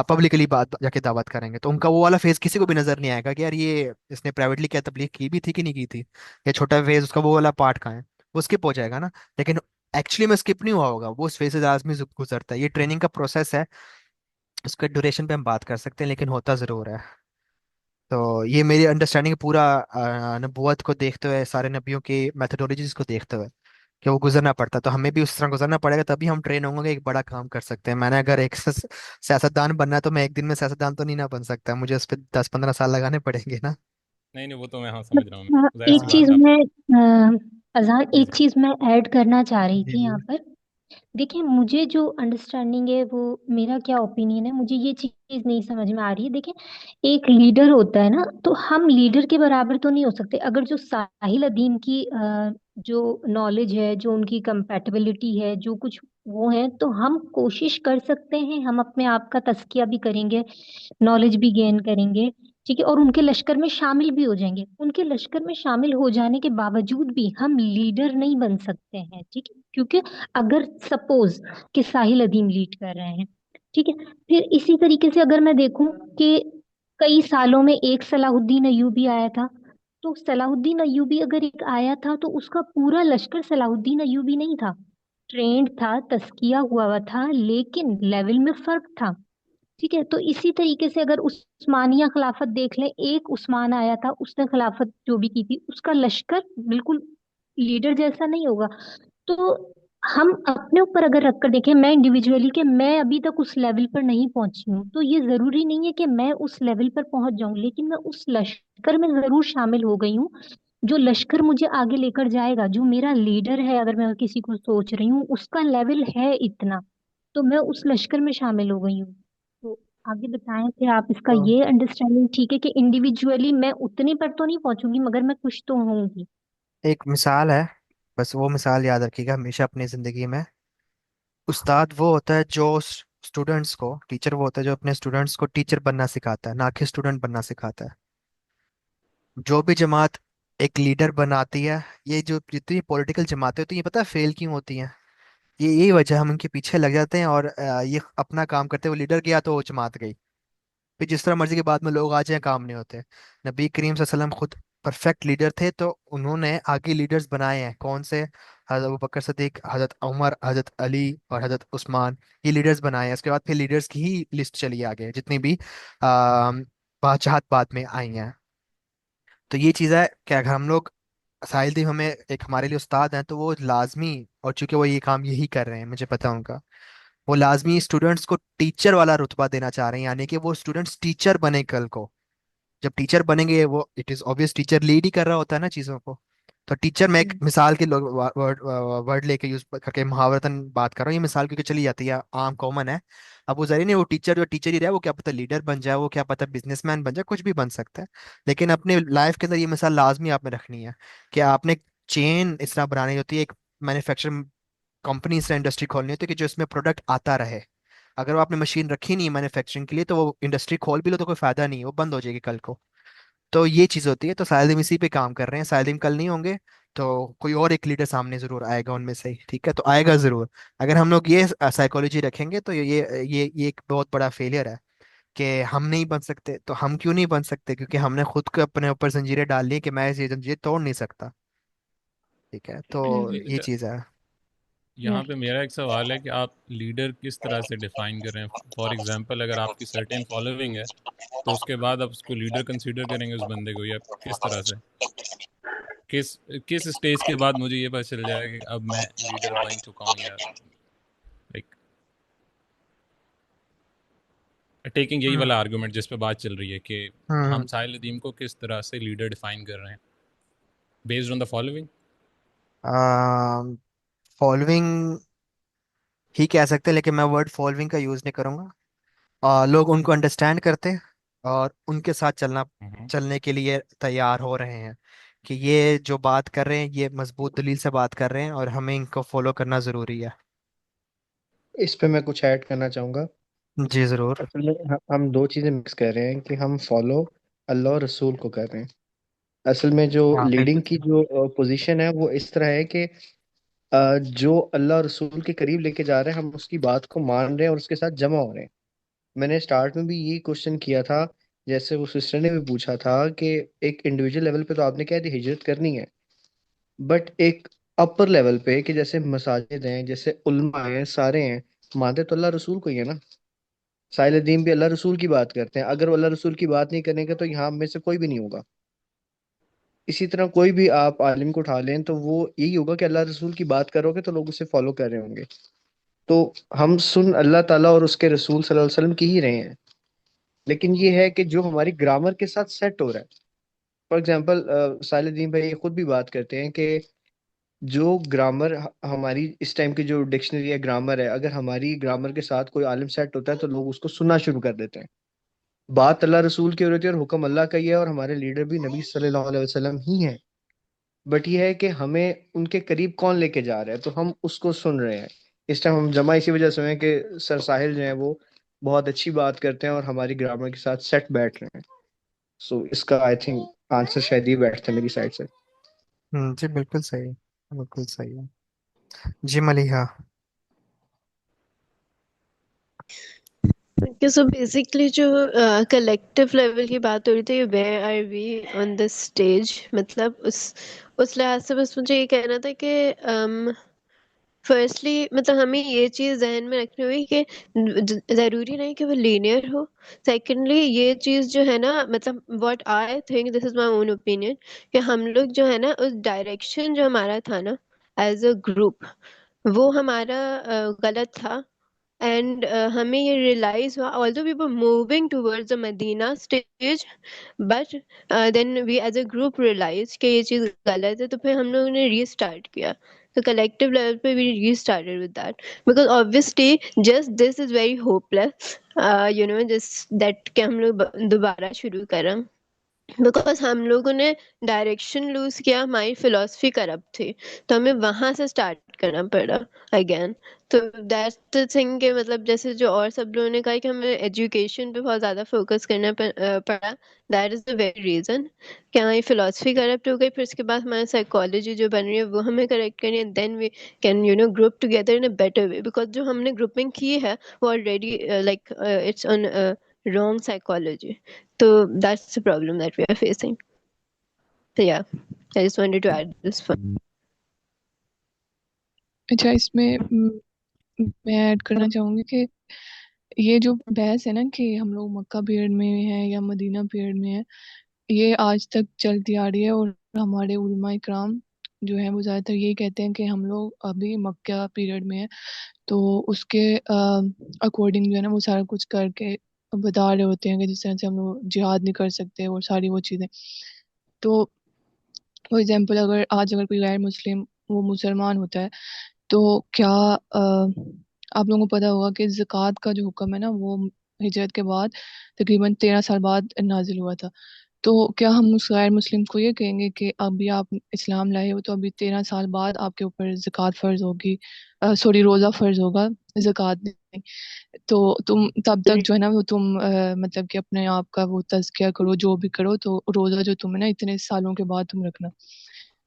पब्लिकली बात जाके दावत करेंगे। तो उनका वो वाला फेज किसी को भी नजर नहीं आएगा कि यार ये इसने प्राइवेटली क्या तबलीग की भी थी कि नहीं की थी। ये छोटा फेज, उसका वो वाला पार्ट कहाँ है, वो स्किप हो जाएगा ना। लेकिन एक्चुअली में स्किप नहीं हुआ होगा, वो उस फेज से आदमी गुजरता है। ये ट्रेनिंग का प्रोसेस है, उसके ड्यूरेशन पे हम बात कर सकते हैं, लेकिन होता जरूर है। तो ये मेरी अंडरस्टैंडिंग पूरा नबूवत को देखते हुए, सारे नबियों की मेथोडोलॉजीज को देखते हुए। कि वो गुजरना पड़ता है, तो हमें भी उस तरह गुजरना पड़ेगा, तभी हम ट्रेन होंगे कि एक बड़ा काम कर सकते हैं। मैंने अगर एक सियासतदान बनना है तो मैं एक दिन में सियासतदान तो नहीं ना बन सकता, मुझे उस पर 10-15 साल लगाने पड़ेंगे ना। नहीं नहीं, वो तो मैं हाँ समझ रहा हूँ, जाहिर सी एक बात चीज है आप। मैं अजहार, जी एक जी। चीज मैं ऐड करना चाह रही जी थी जी। यहाँ पर। देखिए, मुझे जो अंडरस्टैंडिंग है वो, मेरा क्या ओपिनियन है, मुझे ये चीज नहीं समझ में आ रही है। देखिए, एक लीडर होता है ना, तो हम लीडर के बराबर तो नहीं हो सकते। अगर जो साहिल अदीम की जो नॉलेज है, जो उनकी कंपेटेबिलिटी है, जो कुछ वो है, तो हम कोशिश कर सकते हैं, हम अपने आप का तज़किया भी करेंगे, नॉलेज भी गेन करेंगे, ठीक है, और उनके लश्कर में शामिल भी हो जाएंगे। उनके लश्कर में शामिल हो जाने के बावजूद भी हम लीडर नहीं बन सकते हैं, ठीक है, क्योंकि अगर सपोज कि साहिल अदीम लीड कर रहे हैं, ठीक है, फिर इसी तरीके से अगर मैं देखूं कि कई सालों में एक सलाहुद्दीन अय्यूबी आया था, तो सलाहुद्दीन अय्यूबी अगर एक आया था तो उसका पूरा लश्कर सलाहुद्दीन अय्यूबी नहीं था, ट्रेंड था, तस्किया हुआ था, लेकिन लेवल में फर्क था, ठीक है। तो इसी तरीके से अगर उस्मानिया खिलाफत देख लें, एक उस्मान आया था, उसने खिलाफत जो भी की थी, उसका लश्कर बिल्कुल लीडर जैसा नहीं होगा। तो हम अपने ऊपर अगर रख कर देखें, मैं इंडिविजुअली, कि मैं अभी तक उस लेवल पर नहीं पहुंची हूँ, तो ये जरूरी नहीं है कि मैं उस लेवल पर पहुंच जाऊं, लेकिन मैं उस लश्कर में जरूर शामिल हो गई हूँ, जो लश्कर मुझे आगे लेकर जाएगा। जो मेरा लीडर है, अगर मैं किसी को सोच रही हूँ, उसका लेवल है इतना, तो मैं उस लश्कर में शामिल हो गई हूँ। तो आगे बताएं फिर आप, इसका तो ये अंडरस्टैंडिंग ठीक है कि इंडिविजुअली मैं उतने पर तो नहीं पहुंचूंगी, मगर मैं कुछ तो होंगी। एक मिसाल है, बस वो मिसाल याद रखिएगा हमेशा अपनी ज़िंदगी में। उस्ताद वो होता है जो स्टूडेंट्स को, टीचर वो होता है जो अपने स्टूडेंट्स को टीचर बनना सिखाता है, ना कि स्टूडेंट बनना सिखाता है। जो भी जमात एक लीडर बनाती है, ये जो जितनी पॉलिटिकल जमातें होती हैं, ये पता है फेल क्यों होती हैं? ये यही वजह, हम उनके पीछे लग जाते हैं और ये अपना काम करते हैं, वो लीडर गया तो वो जमात गई, फिर जिस तरह मर्जी के बाद में लोग आ जाए काम नहीं होते। नबी करीम सल्लल्लाहु अलैहि वसल्लम खुद परफेक्ट लीडर थे, तो उन्होंने आगे लीडर्स बनाए हैं, कौन से? हजरत अबू बकर सिद्दीक, हजरत उमर, हजरत अली और हजरत उस्मान, ये लीडर्स बनाए हैं। उसके बाद फिर लीडर्स की ही लिस्ट चली आगे, जितनी भी बादशाहत बाद में आई हैं। तो ये चीज़ है कि अगर हम लोग, साहिल दीप हमें एक हमारे लिए उस्ताद हैं, तो वो लाजमी, और चूंकि वो ये काम यही कर रहे हैं, मुझे पता है उनका, वो लाजमी स्टूडेंट्स को टीचर वाला रुतबा देना चाह रहे हैं, यानी कि वो स्टूडेंट्स टीचर बने कल को। जब टीचर बनेंगे, वो it is obvious teacher lead ही कर रहा होता है ना चीज़ों को। तो टीचर, मैं एक मिसाल के लोग वर्ड वर्ड लेके यूज करके मुहावरतन बात कर रहा हूँ, ये मिसाल क्योंकि चली जाती है, आम कॉमन है। अब वो जरिए नहीं, वो टीचर जो टीचर ही रहा है, वो क्या पता लीडर बन जाए, वो क्या पता बिजनेसमैन बन जाए, कुछ भी बन सकता है। लेकिन अपने लाइफ के अंदर ये मिसाल लाजमी आपने रखनी है कि आपने चेन इस तरह बनानी होती है, एक मैन्युफैक्चरिंग कंपनी से इंडस्ट्री खोलनी होती है कि जो इसमें प्रोडक्ट आता रहे। अगर वो आपने मशीन रखी नहीं मैन्युफैक्चरिंग के लिए, तो वो इंडस्ट्री खोल भी लो तो कोई फायदा नहीं है, वो बंद हो जाएगी कल को। तो ये चीज होती है। तो साहिल इसी पे काम कर रहे हैं, साहिल कल नहीं होंगे तो कोई और एक लीडर सामने जरूर आएगा उनमें से ही, ठीक है, तो आएगा जरूर। अगर हम लोग ये साइकोलॉजी रखेंगे तो ये एक बहुत बड़ा फेलियर है कि हम नहीं बन सकते। तो हम क्यों नहीं बन सकते? क्योंकि हमने खुद को अपने ऊपर जंजीरें डाल ली कि मैं ये जंजीर तोड़ नहीं सकता, ठीक है, तो ये अच्छा, चीज है। यहाँ पे मेरा एक सवाल है कि आप लीडर किस तरह से डिफाइन कर रहे हैं। फॉर एग्जांपल, अगर आपकी सर्टेन फॉलोइंग है तो उसके बाद आप उसको लीडर कंसीडर करेंगे उस बंदे को, या किस तरह से, किस किस स्टेज के बाद मुझे ये पता चल जाएगा कि अब मैं लीडर बन चुका हूँ, या लाइक टेकिंग यही हम्म वाला आर्गुमेंट जिस पे बात चल रही है कि हम हम्म साहिल नदीम को किस तरह से लीडर डिफाइन कर रहे हैं based on the following. Following ही कह सकते हैं, लेकिन मैं वर्ड फॉलोइंग का यूज नहीं करूंगा। लोग उनको अंडरस्टैंड करते हैं और उनके साथ चलने के लिए तैयार हो रहे हैं कि ये जो बात कर रहे हैं ये मजबूत दलील से बात कर रहे हैं और हमें इनको फॉलो करना जरूरी है। इस पे मैं कुछ ऐड करना चाहूंगा। जी जरूर। असल में हम दो चीजें मिक्स कर रहे हैं कि हम फॉलो अल्लाह और रसूल को कर रहे हैं। असल में जो हाँ लीडिंग बिल्कुल की सही। जो पोजीशन है वो इस तरह है कि जो अल्लाह और रसूल के करीब लेके जा रहे हैं, हम उसकी बात को मान रहे हैं और उसके साथ जमा हो रहे हैं। मैंने स्टार्ट में भी यही क्वेश्चन किया था, जैसे वो सिस्टर ने भी पूछा था कि एक इंडिविजुअल लेवल पे तो आपने कह दी हिजरत करनी है, बट एक अपर लेवल पे कि जैसे मसाजिद हैं, जैसे उल्मा हैं, सारे हैं, मानते तो अल्लाह रसूल को ही है ना। साहिल दीन भी अल्लाह रसूल की बात करते हैं, अगर वो अल्लाह रसूल की बात नहीं करेंगे तो यहाँ में से कोई भी नहीं होगा। इसी तरह कोई भी आप आलिम को उठा लें तो वो यही होगा कि अल्लाह रसूल की बात करोगे तो लोग उसे फॉलो कर रहे होंगे। तो हम सुन अल्लाह ताला और उसके रसूल सल्लल्लाहु अलैहि वसल्लम की ही रहे हैं। लेकिन ये है कि जो हमारी ग्रामर के साथ सेट हो रहा है। फॉर एग्जाम्पल सालिदीन भाई खुद भी बात करते हैं कि जो ग्रामर हमारी इस टाइम की जो डिक्शनरी है, ग्रामर है, अगर हमारी ग्रामर के साथ कोई आलिम सेट होता है तो लोग उसको सुनना शुरू कर देते हैं। बात अल्लाह रसूल की हो रही थी और हुक्म अल्लाह का ही है और हमारे लीडर भी नबी सल्लल्लाहु अलैहि वसल्लम ही हैं। बट ये है कि हमें उनके करीब कौन लेके जा रहा है तो हम उसको सुन रहे हैं। इस टाइम हम जमा इसी वजह से हुए हैं कि सर साहिल जो है वो बहुत अच्छी बात करते हैं और हमारी ग्रामर के साथ सेट बैठ रहे हैं। सो इसका आई थिंक आंसर शायद ये बैठता है मेरी साइड से। जी बिल्कुल सही, बिल्कुल सही है। जी मलिहा। ओके, सो बेसिकली जो कलेक्टिव लेवल की बात हो रही थी, where are we on this stage, मतलब उस लिहाज से बस मुझे ये कहना था कि फर्स्टली मतलब हमें ये चीज़ जहन में रखनी होगी कि ज़रूरी नहीं कि वो लीनियर हो। सेकेंडली ये चीज़ जो है ना, मतलब what I think, this is my own opinion, कि हम लोग जो है ना उस डायरेक्शन जो हमारा था ना एज अ ग्रुप, वो हमारा गलत था। एंड हमें ये रियलाइज हुआ, although we were moving towards the Medina stage, but then we as a group realise कि ये चीज़ गलत है, तो फिर हम लोगों ने रीस्टार्ट किया। तो कलेक्टिव लेवल पे we restarted with that, because obviously just this is very hopeless, you know, just that कि हम लोग दोबारा शुरू करें, बिकॉज हम लोगों ने डायरेक्शन लूज किया, हमारी फिलोसफी करप्ट थी, तो हमें वहां से स्टार्ट करना पड़ा अगेन। तो दैट्स द थिंग कि मतलब जैसे जो और सब लोगों ने कहा कि हमें एजुकेशन पे बहुत ज़्यादा फोकस करना पड़ा, that is the very reason कि हमारी फिलोसफी करप्ट हो गई, फिर उसके बाद हमारी साइकोलॉजी जो बन रही है वो हमें करेक्ट करनी है, then we can you know group together in a better way, because जो हमने ग्रुपिंग की है वो already like it's on wrong psychology. So that's the problem that we are facing. So yeah, I just wanted to add this one. अच्छा, इसमें मैं add करना चाहूंगी कि ये जो बहस है ना कि हम लोग मक्का पीरियड में हैं या मदीना पीरियड में हैं, ये आज तक चलती आ रही है। और हमारे उलमा इकराम जो है वो ज़्यादातर यही कहते हैं कि हम लोग अभी मक्का पीरियड में हैं। तो उसके अकॉर्डिंग जो है ना वो सारा कुछ करके बता रहे होते हैं कि जिस तरह से हम लोग जिहाद नहीं कर सकते और सारी वो चीज़ें। तो फॉर एग्जाम्पल अगर कोई गैर मुस्लिम वो मुसलमान होता है, तो क्या आप लोगों को पता होगा कि ज़कात का जो हुक्म है ना वो हिजरत के बाद तकरीबन 13 साल बाद नाजिल हुआ था। तो क्या हम उस गैर मुस्लिम को ये कहेंगे कि अभी आप इस्लाम लाए हो तो अभी 13 साल बाद आपके ऊपर ज़कात फ़र्ज होगी, सॉरी रोज़ा फ़र्ज होगा, ज़कात नहीं। तो तुम तब तक जो है ना वो तुम मतलब कि अपने आप का वो तज़किया करो, जो भी करो, तो रोज़ा जो तुम्हें ना इतने सालों के बाद तुम रखना।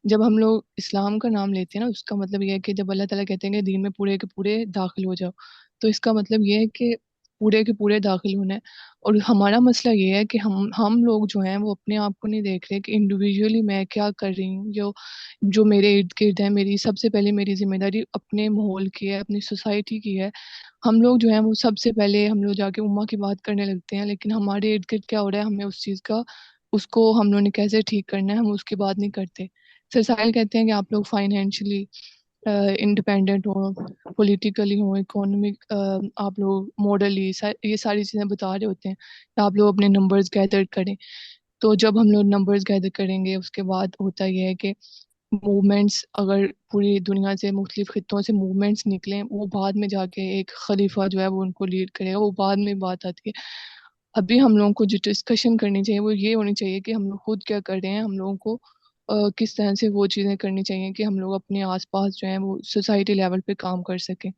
जब हम लोग इस्लाम का नाम लेते हैं ना, उसका मतलब ये है कि जब अल्लाह ताला कहते हैं कि दीन में पूरे के पूरे दाखिल हो जाओ, तो इसका मतलब ये है कि पूरे के पूरे दाखिल होना है। और हमारा मसला ये है कि हम लोग जो हैं वो अपने आप को नहीं देख रहे कि इंडिविजुअली मैं क्या कर रही हूँ। जो जो मेरे इर्द गिर्द है, मेरी सबसे पहले मेरी जिम्मेदारी अपने माहौल की है, अपनी सोसाइटी की है। हम लोग जो है वो सबसे पहले हम लोग जाके उम्मा की बात करने लगते हैं, लेकिन हमारे इर्द गिर्द क्या हो रहा है, हमें उस चीज़ का, उसको हम लोग ने कैसे ठीक करना है हम उसकी बात नहीं करते। सर साहिल कहते हैं कि आप लोग फाइनेंशियली इंडिपेंडेंट हो, पॉलिटिकली हो, इकोनॉमिक, आप लोग मॉडली, ये सारी चीज़ें बता रहे होते हैं कि आप लोग अपने नंबर्स गैदर करें। तो जब हम लोग नंबर्स गैदर करेंगे उसके बाद होता यह है कि मूवमेंट्स, अगर पूरी दुनिया से मुख्तलिफ खित्तों से मूवमेंट्स निकलें, वो बाद में जाके एक खलीफा जो है वो उनको लीड करेगा, वो बाद में बात आती है। अभी हम लोगों को जो डिस्कशन करनी चाहिए वो ये होनी चाहिए कि हम लोग खुद क्या कर रहे हैं, हम लोगों को किस तरह से वो चीज़ें करनी चाहिए कि हम लोग अपने आसपास जो है वो सोसाइटी लेवल पे काम कर सकें।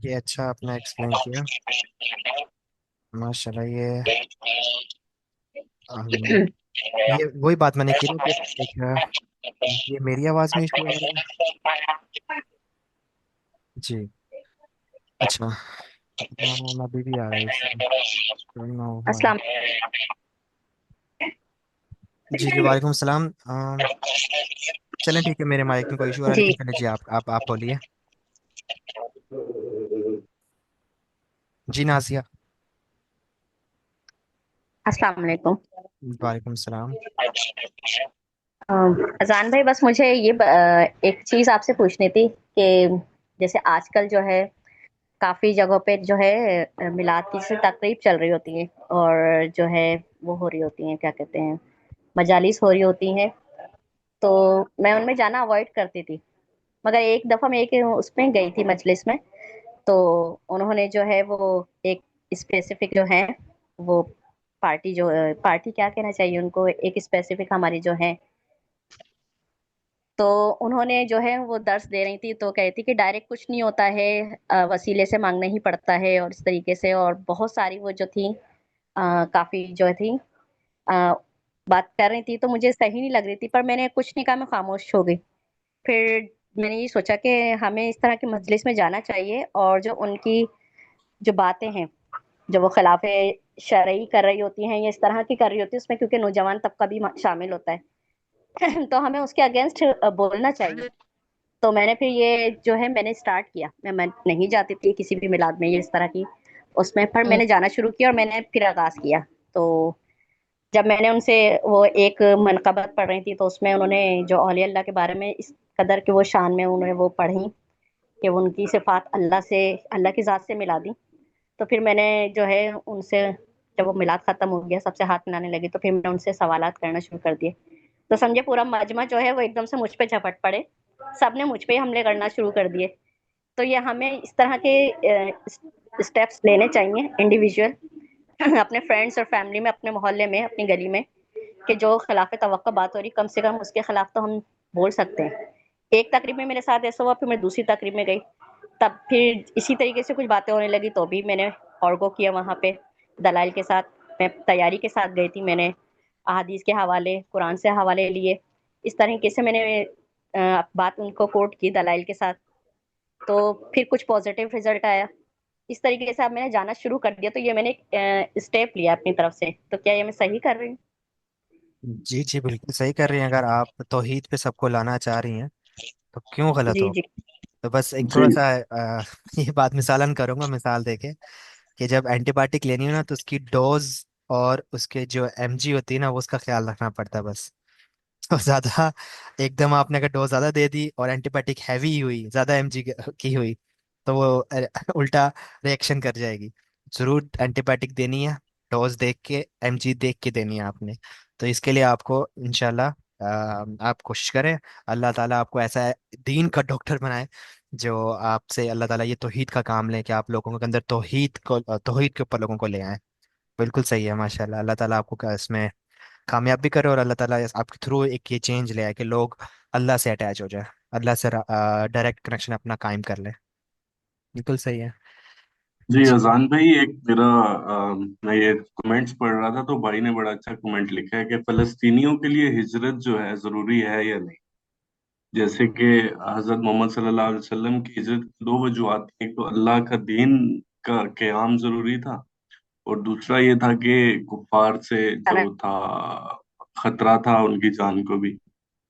ये अच्छा आपने एक्सप्लेन किया, माशाल्लाह। हम, ये वही बात मैंने की ना कि एक ये मेरी आवाज में इशू आ रहा है। जी अच्छा। अभी भी आ रहा है इशू, don't know why। अस्सलाम। जी जी वालेकुम सलाम। चलें ठीक है, मेरे माइक में कोई इशू आ रहा है, जी। लेकिन चले जी आप बोलिए। जी नासिया। अस्सलाम वालेकुम। वालेकुम सलाम। अजान भाई, बस मुझे एक चीज आपसे पूछनी थी कि जैसे आजकल जो है काफी जगहों पे जो है मिलाद की से तकरीब चल रही होती है, और जो है वो हो रही होती है, क्या कहते हैं, मजालिस हो रही होती हैं। तो मैं उनमें जाना अवॉइड करती थी, मगर एक दफा मैं एक उसमें गई थी मजलिस में। तो उन्होंने जो है वो एक स्पेसिफिक जो है वो पार्टी, जो पार्टी क्या कहना चाहिए उनको, एक स्पेसिफिक हमारी जो है, तो उन्होंने जो है वो दर्स दे रही थी, तो कह रही थी कि डायरेक्ट कुछ नहीं होता है, वसीले से मांगना ही पड़ता है, और इस तरीके से, और बहुत सारी वो जो थी काफी जो थी अ, बात कर रही थी, तो मुझे सही नहीं लग रही थी, पर मैंने कुछ नहीं कहा, मैं खामोश हो गई। फिर मैंने ये सोचा कि हमें इस तरह की मजलिस में जाना चाहिए, और जो उनकी जो बातें हैं, जो वो खिलाफ शरई कर रही होती हैं या इस तरह की कर रही होती है उसमें, क्योंकि नौजवान तबका भी शामिल होता है तो हमें उसके अगेंस्ट बोलना चाहिए। तो मैंने फिर ये जो है मैंने स्टार्ट किया, मैं नहीं जाती थी किसी भी मिलाद में ये इस तरह की, उसमें पर मैंने जाना शुरू किया, और मैंने फिर आगाज किया। तो जब मैंने उनसे वो एक मनक़बत पढ़ रही थी, तो उसमें उन्होंने जो औलिया अल्लाह के बारे में इस कदर के वो शान में उन्होंने वो पढ़ी कि वो उनकी सिफात अल्लाह से, अल्लाह की ज़ात से मिला दी। तो फिर मैंने जो है उनसे, जब वो मिलाद खत्म हो गया, सबसे हाथ मिलाने लगी, तो फिर मैंने उनसे सवालात करना शुरू कर दिए। तो समझे पूरा मजमा जो है वो एकदम से मुझ पे झपट पड़े, सबने मुझ पे ही हमले करना शुरू कर दिए। तो ये हमें इस तरह के स्टेप्स लेने चाहिए इंडिविजुअल अपने फ्रेंड्स और फैमिली में, अपने मोहल्ले में, अपनी गली में, कि जो खिलाफ तवक्को बात हो रही, कम से कम उसके खिलाफ तो हम बोल सकते हैं। एक तकरीब में मेरे साथ ऐसा हुआ, फिर मैं दूसरी तकरीब में गई, तब फिर इसी तरीके से कुछ बातें होने लगी, तो भी मैंने ऑर्गो किया वहां पे दलाइल के साथ। मैं तैयारी के साथ गई थी, मैंने अहादीस के हवाले, कुरान से हवाले लिए, इस तरीके से मैंने बात उनको कोट की दलाइल के साथ। तो फिर कुछ पॉजिटिव रिजल्ट आया। इस तरीके से अब मैंने जाना शुरू कर दिया, तो ये मैंने स्टेप लिया अपनी तरफ से। तो क्या ये मैं सही कर रही हूँ? जी जी, बिल्कुल सही कर रही हैं। अगर आप तौहीद पे सबको लाना चाह रही हैं तो क्यों गलत जी हो। जी। तो बस एक जी। थोड़ा सा ये बात मिसालन करूंगा, मिसाल देके, कि जब एंटीबायोटिक लेनी हो ना, तो उसकी डोज और उसके जो एमजी होती है ना, वो उसका ख्याल रखना पड़ता है बस। तो ज्यादा, एकदम आपने अगर डोज ज्यादा दे दी और एंटीबायोटिक हैवी हुई, ज्यादा एमजी की हुई, तो वो उल्टा रिएक्शन कर जाएगी। जरूर एंटीबायोटिक देनी है, डोज देख के, एमजी देख के देनी है आपने। तो इसके लिए आपको इंशाल्लाह आप कोशिश करें, अल्लाह ताला आपको ऐसा दीन का डॉक्टर बनाए, जो आपसे अल्लाह ताला ये तौहीद का काम ले, कि आप लोगों के अंदर तौहीद के ऊपर लोगों को ले आए। बिल्कुल सही है, माशाल्लाह। अल्लाह ताला आपको इसमें कामयाब भी करे, और अल्लाह ताला आपके थ्रू एक ये चेंज ले आए कि लोग अल्लाह से अटैच हो जाए, अल्लाह से डायरेक्ट कनेक्शन अपना कायम कर ले। बिल्कुल सही है। जी जी। अजान भाई, एक मेरा मैं ये कमेंट्स पढ़ रहा था तो भाई ने बड़ा अच्छा कमेंट लिखा है कि फलस्तीनियों के लिए हिजरत जो है जरूरी है या नहीं। जैसे कि हजरत मोहम्मद सल्लल्लाहु अलैहि वसल्लम की हिजरत की दो वजूहत थी। एक तो अल्लाह का दीन का क़याम जरूरी था, और दूसरा ये था कि कुफार से जो था खतरा था उनकी जान को भी।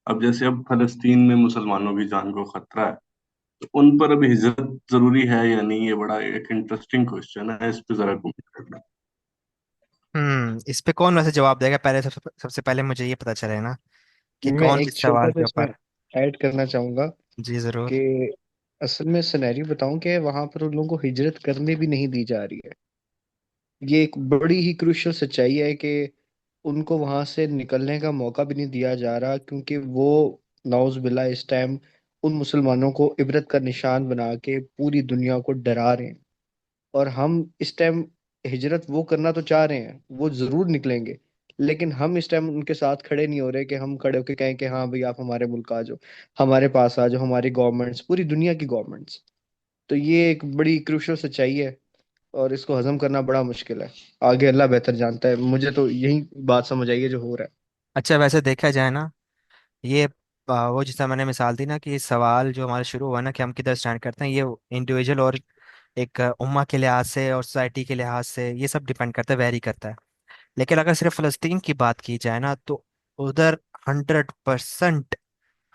अब जैसे अब फलस्तीन में मुसलमानों की जान को खतरा है, तो उन पर अभी हिजरत जरूरी है या नहीं, ये बड़ा एक इंटरेस्टिंग क्वेश्चन है। इस पे जरा कमेंट करना। इस पे कौन वैसे जवाब देगा पहले? सबसे पहले मुझे ये पता चले ना कि मैं कौन एक इस छोटा सवाल सा के इसमें ऊपर। ऐड करना चाहूंगा जी जरूर। कि असल में सिनेरियो बताऊं कि वहां पर उन लोगों को हिजरत करने भी नहीं दी जा रही है। ये एक बड़ी ही क्रूशियल सच्चाई है कि उनको वहां से निकलने का मौका भी नहीं दिया जा रहा, क्योंकि वो नाउज बिल्ला इस टाइम उन मुसलमानों को इबरत का निशान बना के पूरी दुनिया को डरा रहे हैं। और हम इस टाइम हिजरत वो करना तो चाह रहे हैं, वो जरूर निकलेंगे, लेकिन हम इस टाइम उनके साथ खड़े नहीं हो रहे कि हम खड़े होकर कहें कि हाँ भाई आप हमारे मुल्क आ जाओ, हमारे पास आ जाओ, हमारी गवर्नमेंट्स, पूरी दुनिया की गवर्नमेंट्स। तो ये एक बड़ी क्रूशियल सच्चाई है, और इसको हजम करना बड़ा मुश्किल है। आगे अल्लाह बेहतर जानता है, मुझे तो यही बात समझ आई है जो हो रहा है। अच्छा, वैसे देखा जाए ना, ये वो जिसका मैंने मिसाल दी ना, कि सवाल जो हमारा शुरू हुआ ना कि हम किधर स्टैंड करते हैं, ये इंडिविजुअल और एक उम्मा के लिहाज से और सोसाइटी के लिहाज से ये सब डिपेंड करता है, वेरी करता है। लेकिन अगर सिर्फ फलस्तीन की बात की जाए ना, तो उधर 100%,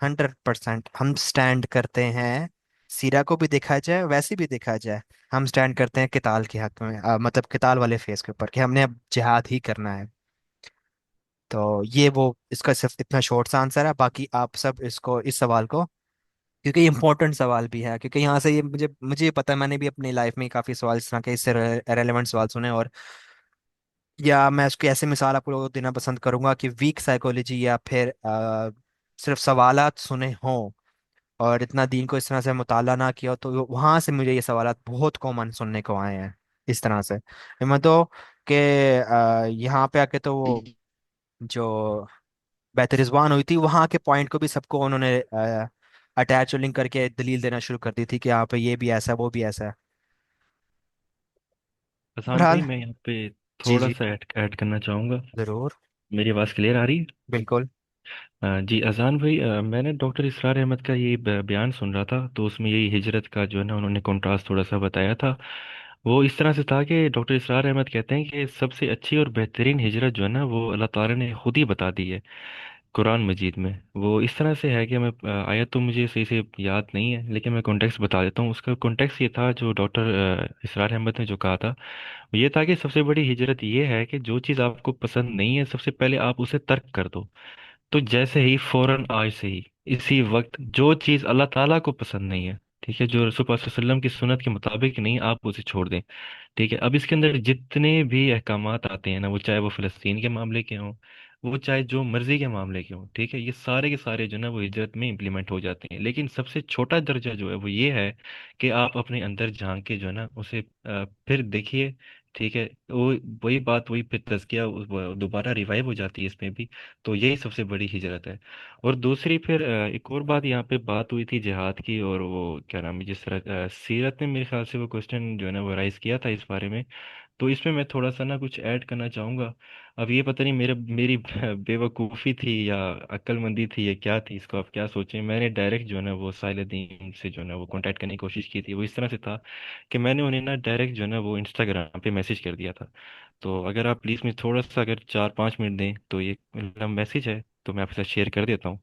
100% हम स्टैंड करते हैं सीरा को भी देखा जाए, वैसे भी देखा जाए, हम स्टैंड करते हैं किताल के हक में, मतलब किताल वाले फेस के ऊपर, कि हमने अब जिहाद ही करना है। तो ये वो इसका सिर्फ इतना शॉर्ट सा आंसर है। बाकी आप सब इसको, इस सवाल को, क्योंकि ये इंपॉर्टेंट सवाल भी है, क्योंकि यहाँ से ये मुझे ये पता है, मैंने भी अपनी लाइफ में काफ़ी सवाल इस तरह के इससे रेलेवेंट सवाल सुने। और या मैं उसकी ऐसे मिसाल आपको लोगों को देना पसंद करूंगा कि वीक साइकोलॉजी, या फिर सिर्फ सवालात सुने हों और इतना दीन को इस तरह से मुताला ना किया हो, तो वहां से मुझे ये सवालात बहुत कॉमन सुनने को आए हैं इस तरह से। मैं तो कि यहाँ पे आके तो वो जो बेहतर रिजवान हुई थी, वहां के पॉइंट को भी सबको उन्होंने अटैच और लिंक करके दलील देना शुरू कर दी थी कि यहाँ पे ये भी ऐसा है, वो भी ऐसा है। हसान भाई बहरहाल, मैं यहाँ पे जी थोड़ा जी, सा ऐड करना चाहूँगा। जरूर, मेरी आवाज़ क्लियर आ रही है? बिल्कुल। जी अजान भाई, मैंने डॉक्टर इसरार अहमद का ये बयान सुन रहा था, तो उसमें यही हिजरत का जो है ना उन्होंने कॉन्ट्रास्ट थोड़ा सा बताया था। वो इस तरह से था कि डॉक्टर इसरार अहमद कहते हैं कि सबसे अच्छी और बेहतरीन हिजरत जो है ना वो अल्लाह ताला ने खुद ही बता दी है कुरान मजीद में। वो इस तरह से है कि मैं आयत तो मुझे सही से याद नहीं है, लेकिन मैं कॉन्टेक्स्ट बता देता हूँ। उसका कॉन्टेक्स्ट ये था, जो डॉक्टर इसरार अहमद ने जो कहा था ये था कि सबसे बड़ी हिजरत ये है कि जो चीज़ आपको पसंद नहीं है सबसे पहले आप उसे तर्क कर दो। तो जैसे ही फौरन आज से ही इसी वक्त जो चीज़ अल्लाह ताला को पसंद नहीं है, ठीक है, जो रसूल पाक सल्लल्लाहु अलैहि वसल्लम की सुन्नत के मुताबिक नहीं, आप उसे छोड़ दें। ठीक है, अब इसके अंदर जितने भी अहकामात आते हैं ना, वो चाहे वो फ़लस्तीन के मामले के हों, वो चाहे जो मर्जी के मामले के हों, ठीक है, ये सारे के सारे जो ना वो हिजरत में इम्प्लीमेंट हो जाते हैं। लेकिन सबसे छोटा दर्जा जो है वो ये है कि आप अपने अंदर झांक के जो है ना उसे फिर देखिए। ठीक है, वो वही बात, वही फिर तज़किया वो दोबारा रिवाइव हो जाती है इसमें भी। तो यही सबसे बड़ी हिजरत है। और दूसरी फिर एक और बात यहाँ पे बात हुई थी जिहाद की, और वो क्या नाम है, जिस तरह सीरत ने मेरे ख्याल से वो क्वेश्चन जो है ना वो राइज किया था इस बारे में। तो इसमें मैं थोड़ा सा ना कुछ ऐड करना चाहूँगा। अब ये पता नहीं मेरी बेवकूफ़ी थी या अक्लमंदी थी या क्या थी, इसको आप क्या सोचें। मैंने डायरेक्ट जो है ना वो साइलदीन से जो है ना वो कांटेक्ट करने की कोशिश की थी। वो इस तरह से था कि मैंने उन्हें ना डायरेक्ट जो है ना वो इंस्टाग्राम पे मैसेज कर दिया था। तो अगर आप प्लीज़ मुझे थोड़ा सा अगर 4-5 मिनट दें, तो ये लंबा मैसेज है तो मैं आपके साथ शेयर कर देता हूँ।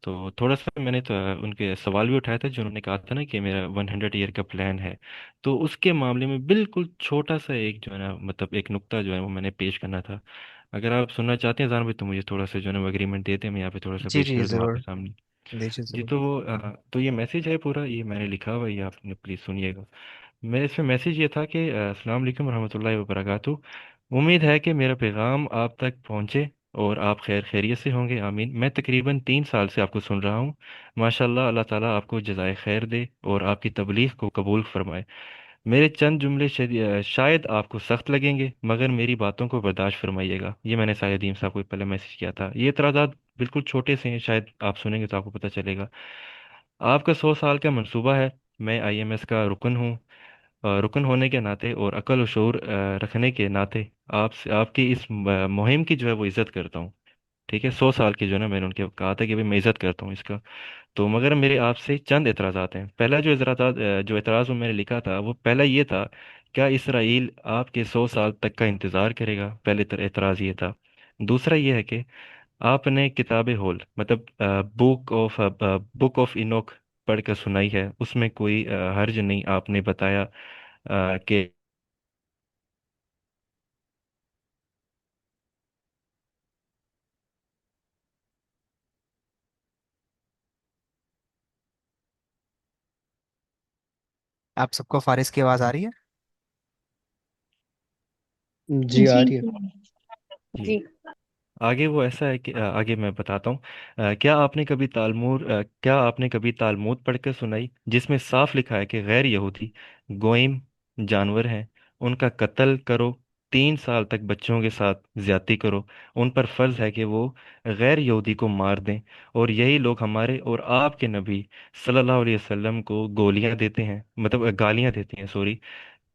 तो थोड़ा सा मैंने तो उनके सवाल भी उठाया था, जो उन्होंने कहा था ना कि मेरा 100 ईयर का प्लान है। तो उसके मामले में बिल्कुल छोटा सा एक जो है ना मतलब एक नुक्ता जो है वो मैंने पेश करना था। अगर आप सुनना चाहते हैं जान भाई, तो मुझे थोड़ा सा जो है ना वो एग्रीमेंट देते हैं, मैं यहाँ पे थोड़ा सा जी पेश जी, कर दूँ आपके जरूर, सामने। दीजिए जी, जरूर। तो ये मैसेज है पूरा, ये मैंने लिखा हुआ है, ये आपने प्लीज़ सुनिएगा। मेरे इसमें मैसेज ये था कि अस्सलाम वालेकुम रहमतुल्लाहि व बरकातहू। उम्मीद है कि मेरा पैगाम आप तक पहुँचे और आप खैर खैरियत से होंगे, आमीन। मैं तकरीबन 3 साल से आपको सुन रहा हूँ। माशाल्लाह, अल्लाह ताला आपको जज़ाए खैर दे और आपकी तबलीग को कबूल फरमाए। मेरे चंद जुमले शायद आपको सख्त लगेंगे, मगर मेरी बातों को बर्दाश्त फरमाइएगा। ये मैंने साहिद अदीम साहब को पहले मैसेज किया था। ये एतराज़ात बिल्कुल छोटे से हैं, शायद आप सुनेंगे तो आपको पता चलेगा। आपका 100 साल का मंसूबा है। मैं आईएमएस का रुकन हूँ। रुकन होने के नाते और अकल और शऊर रखने के नाते आपकी इस मुहिम की जो है वो इज़्ज़त करता हूँ। ठीक है, 100 साल की जो है ना, मैंने उनके कहा था कि भाई मैं इज़्ज़त करता हूँ इसका। तो मगर मेरे आपसे चंद एतराज़ात हैं। पहला जो एतराज़ वो मैंने लिखा था, वो पहला ये था, क्या इसराइल आपके 100 साल तक का इंतज़ार करेगा? पहले एतराज़ ये था। दूसरा ये है कि आपने किताब होल मतलब बुक ऑफ इनोक पढ़कर सुनाई है, उसमें कोई हर्ज नहीं, आपने बताया कि आप सबको फारिस की आवाज़ आ रही है? जी आ जी रही है। जी, जी। आगे वो ऐसा है कि आगे मैं बताता हूँ। क्या आपने कभी तालमूद पढ़कर सुनाई, जिसमें साफ लिखा है कि गैर यहूदी गोइम जानवर हैं, उनका कत्ल करो, 3 साल तक बच्चों के साथ ज्यादती करो, उन पर फर्ज है कि वो गैर यहूदी को मार दें, और यही लोग हमारे और आपके नबी सल्लल्लाहु अलैहि वसल्लम को गोलियां देते हैं, मतलब गालियां देते हैं, सॉरी।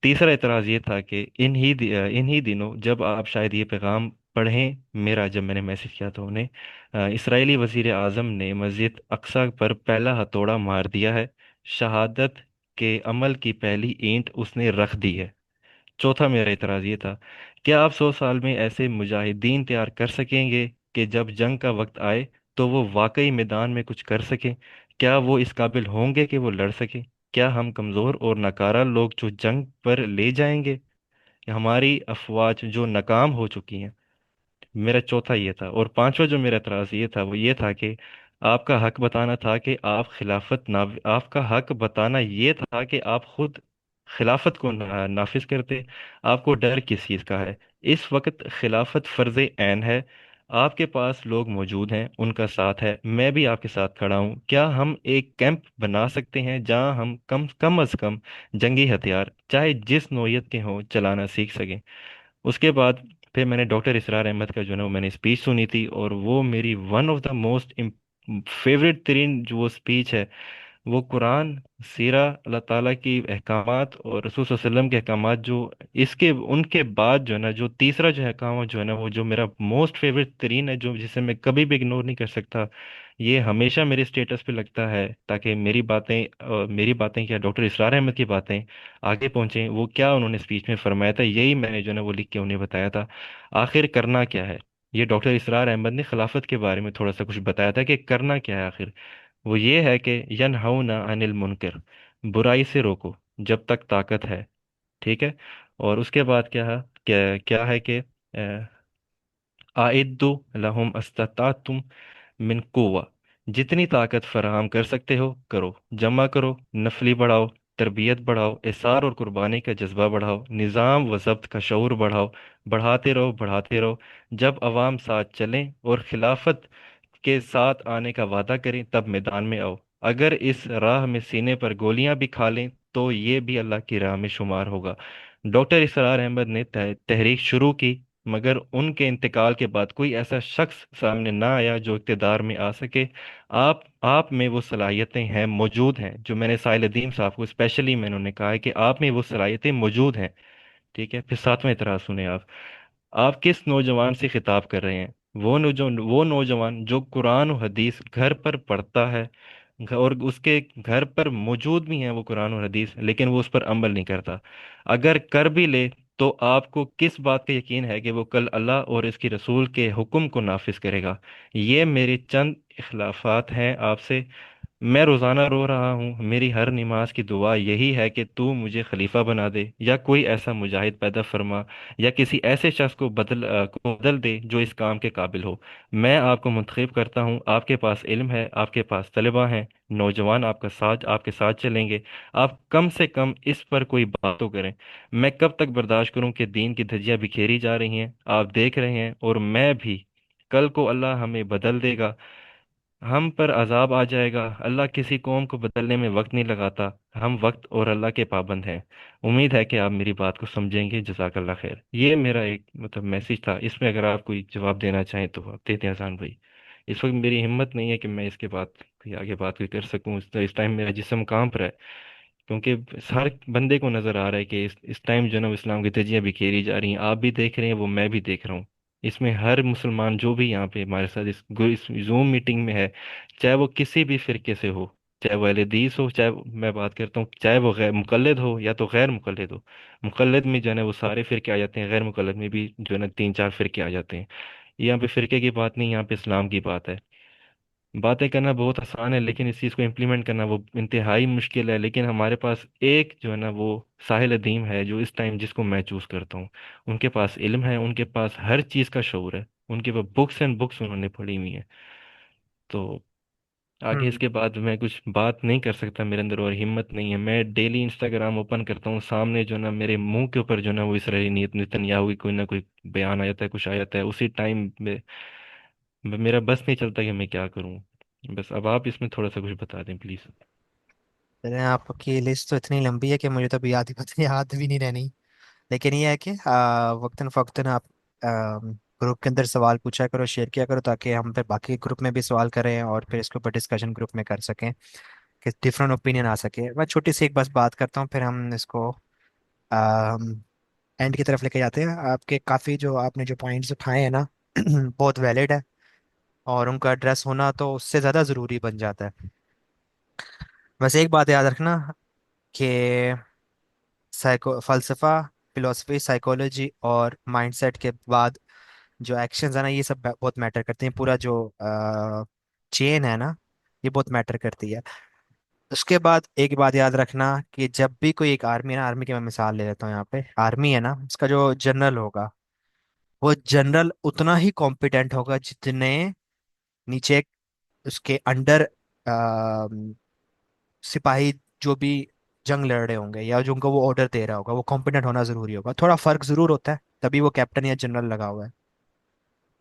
तीसरा एतराज़ ये था कि इन्हीं दिनों जब आप शायद ये पैगाम पढ़ें मेरा, जब मैंने मैसेज किया था उन्हें, इसराइली वजीर आज़म ने मस्जिद अक्सा पर पहला हथौड़ा मार दिया है। शहादत के अमल की पहली ईंट उसने रख दी है। चौथा मेरा एतराज़ ये था, क्या आप 100 साल में ऐसे मुजाहिदीन तैयार कर सकेंगे कि जब जंग का वक्त आए तो वो वाकई मैदान में कुछ कर सकें? क्या वो इस काबिल होंगे कि वो लड़ सकें? क्या हम कमज़ोर और नाकारा लोग जो जंग पर ले जाएंगे, या हमारी अफवाज जो नाकाम हो चुकी हैं? मेरा चौथा ये था। और पांचवा जो मेरा एतराज़ ये था वो ये था कि आपका हक बताना था कि आप खिलाफत ना, आपका हक बताना ये था कि आप खुद खिलाफत को नाफिज करते। आपको डर किस चीज़ का है? इस वक्त खिलाफत फर्ज ऐन है। आपके पास लोग मौजूद हैं, उनका साथ है, मैं भी आपके साथ खड़ा हूँ। क्या हम एक कैंप बना सकते हैं जहां हम कम कम अज कम जंगी हथियार चाहे जिस नौयत के हों चलाना सीख सकें? उसके बाद फिर मैंने डॉक्टर इसरार अहमद का जो है ना वो मैंने स्पीच सुनी थी, और वो मेरी one of the most favourite तरीन जो वो स्पीच है, वो कुरान, सीरा, अल्लाह ताला की अहकामात और रसूल सल्लल्लाहु अलैहि वसल्लम के अहकामात जो इसके उनके बाद जो है ना, जो तीसरा जो है अहकाम जो है ना, वो जो मेरा मोस्ट फेवरेट तरीन है, जो जिसे मैं कभी भी इग्नोर नहीं कर सकता। ये हमेशा मेरे स्टेटस पे लगता है ताकि मेरी बातें क्या डॉक्टर इसरार अहमद की बातें आगे पहुंचे। वो क्या उन्होंने स्पीच में फरमाया था, यही मैंने जो है ना वो लिख के उन्हें बताया था। आखिर करना क्या है? ये डॉक्टर इसरार अहमद ने खिलाफत के बारे में थोड़ा सा कुछ बताया था कि करना क्या है आखिर। वो ये है कि यनहाउना अनिल मुनकर, बुराई से रोको जब तक ताकत है। ठीक है। और उसके बाद क्या है, क्या है कि आइद्दु लहुम अस्ततातुम मिन कुव्वा, जितनी ताकत फराहम कर सकते हो करो, जमा करो, नफली बढ़ाओ, तरबियत बढ़ाओ, इसार और कुर्बानी का जज्बा बढ़ाओ, निज़ाम व ज़ब्त का शऊर बढ़ाओ, बढ़ाते रहो बढ़ाते रहो। जब अवाम साथ चलें और खिलाफत के साथ आने का वादा करें तब मैदान में आओ। अगर इस राह में सीने पर गोलियां भी खा लें तो ये भी अल्लाह की राह में शुमार होगा। डॉक्टर इसरार अहमद ने तहरीक शुरू की, मगर उनके इंतकाल के बाद कोई ऐसा शख्स सामने ना आया जो इक़्तिदार में आ सके। आप में वो सलाहियतें हैं, मौजूद हैं, जो मैंने साहिल अदीम साहब को स्पेशली मैंने उन्हें कहा है कि आप में वो सलाहियतें मौजूद हैं। ठीक है। फिर सातवें इतराज सुने आप किस नौजवान से खिताब कर रहे हैं? वो नौजवान जो कुरान और हदीस घर पर पढ़ता है, और उसके घर पर मौजूद भी हैं वो कुरान और हदीस, लेकिन वो उस पर अमल नहीं करता। अगर कर भी ले तो आपको किस बात का यकीन है कि वो कल अल्लाह और इसकी रसूल के हुक्म को नाफिज करेगा? ये मेरे चंद इख्लाफात हैं आपसे। मैं रोज़ाना रो रहा हूँ, मेरी हर नमाज की दुआ यही है कि तू मुझे खलीफा बना दे, या कोई ऐसा मुजाहिद पैदा फरमा, या किसी ऐसे शख्स को बदल दे जो इस काम के काबिल हो। मैं आपको मुंतखब करता हूँ, आपके पास इल्म है, आपके पास तलबा हैं, नौजवान आपके साथ चलेंगे। आप कम से कम इस पर कोई बात तो करें। मैं कब तक बर्दाश्त करूं कि दीन की धज्जियां बिखेरी जा रही हैं, आप देख रहे हैं, और मैं भी। कल को अल्लाह हमें बदल देगा, हम पर अजाब आ जाएगा। अल्लाह किसी कौम को बदलने में वक्त नहीं लगाता। हम वक्त और अल्लाह के पाबंद हैं। उम्मीद है कि आप मेरी बात को समझेंगे। जज़ाकल्लाह खैर। ये मेरा एक मतलब मैसेज था। इसमें अगर आप कोई जवाब देना चाहें तो आप देते हैं आसान भाई। इस वक्त मेरी हिम्मत नहीं है कि मैं इसके बाद कोई आगे बात कोई कर सकूं। इस टाइम मेरा जिस्म कांप रहा है, क्योंकि हर बंदे को नजर आ रहा है कि इस टाइम जो है ना वो इस्लाम की धज्जियां बिखेरी जा रही हैं। आप भी देख रहे हैं, वो मैं भी देख रहा हूँ। इसमें हर मुसलमान जो भी यहाँ पे हमारे साथ इस जूम मीटिंग में है, चाहे वो किसी भी फिरके से हो, चाहे वो अहले हदीस हो, मैं बात करता हूँ, चाहे वो गैर मुकल्लिद हो या तो गैर मुकल्लिद हो। मुकल्लिद में जो है ना वो सारे फिरके आ जाते हैं, गैर मुकल्लिद में भी जो है ना तीन चार फिरके आ जाते हैं। यहाँ पे फिरके की बात नहीं, यहाँ पे इस्लाम की बात है। बातें करना बहुत आसान है, लेकिन इस चीज़ को इम्प्लीमेंट करना वो इंतहाई मुश्किल है। लेकिन हमारे पास एक जो है ना वो साहिल अदीम है, जो इस टाइम जिसको मैं चूज़ करता हूँ। उनके पास इल्म है, उनके पास हर चीज़ का शऊर है, उनके पास बुक्स एंड बुक्स उन्होंने पढ़ी हुई हैं। तो आगे हम्म। इसके बाद मैं कुछ बात नहीं कर सकता, मेरे अंदर और हिम्मत नहीं है। मैं डेली इंस्टाग्राम ओपन करता हूँ, सामने जो ना मेरे मुंह के ऊपर जो ना वो इसराइली नेतन्याहू की कोई ना कोई बयान आ जाता है, कुछ आ जाता है, उसी टाइम में मेरा बस नहीं चलता कि मैं क्या करूँ। बस अब आप इसमें थोड़ा सा कुछ बता दें प्लीज। चलें, आपकी लिस्ट तो इतनी लंबी है कि मुझे तो अभी याद ही पता याद भी नहीं रहनी। लेकिन ये है कि वक्तन फ़ौक्तन आप ग्रुप के अंदर सवाल पूछा करो, शेयर किया करो, ताकि हम फिर बाकी ग्रुप में भी सवाल करें और फिर इसके ऊपर डिस्कशन ग्रुप में कर सकें कि डिफरेंट ओपिनियन आ सके। मैं छोटी सी एक बस बात करता हूँ, फिर हम इसको एंड की तरफ लेके जाते हैं। आपके काफ़ी जो आपने जो पॉइंट्स उठाए हैं ना बहुत वैलिड है, और उनका एड्रेस होना तो उससे ज़्यादा ज़रूरी बन जाता है। बस एक बात याद रखना कि फ़लसफ़ा, फिलोसफी, साइकोलॉजी और माइंडसेट के बाद जो एक्शंस है ना, ये सब बहुत मैटर करते हैं। पूरा जो चेन है ना, ये बहुत मैटर करती है। उसके बाद एक बात याद रखना कि जब भी कोई एक आर्मी है ना, आर्मी की मैं मिसाल ले लेता हूँ यहाँ पे, आर्मी है ना, उसका जो जनरल होगा, वो जनरल उतना ही कॉम्पिटेंट होगा जितने नीचे उसके अंडर सिपाही जो भी जंग लड़ रहे होंगे या जो उनको वो ऑर्डर दे रहा होगा, वो कॉम्पिटेंट होना जरूरी होगा। थोड़ा फर्क जरूर होता है, तभी वो कैप्टन या जनरल लगा हुआ है,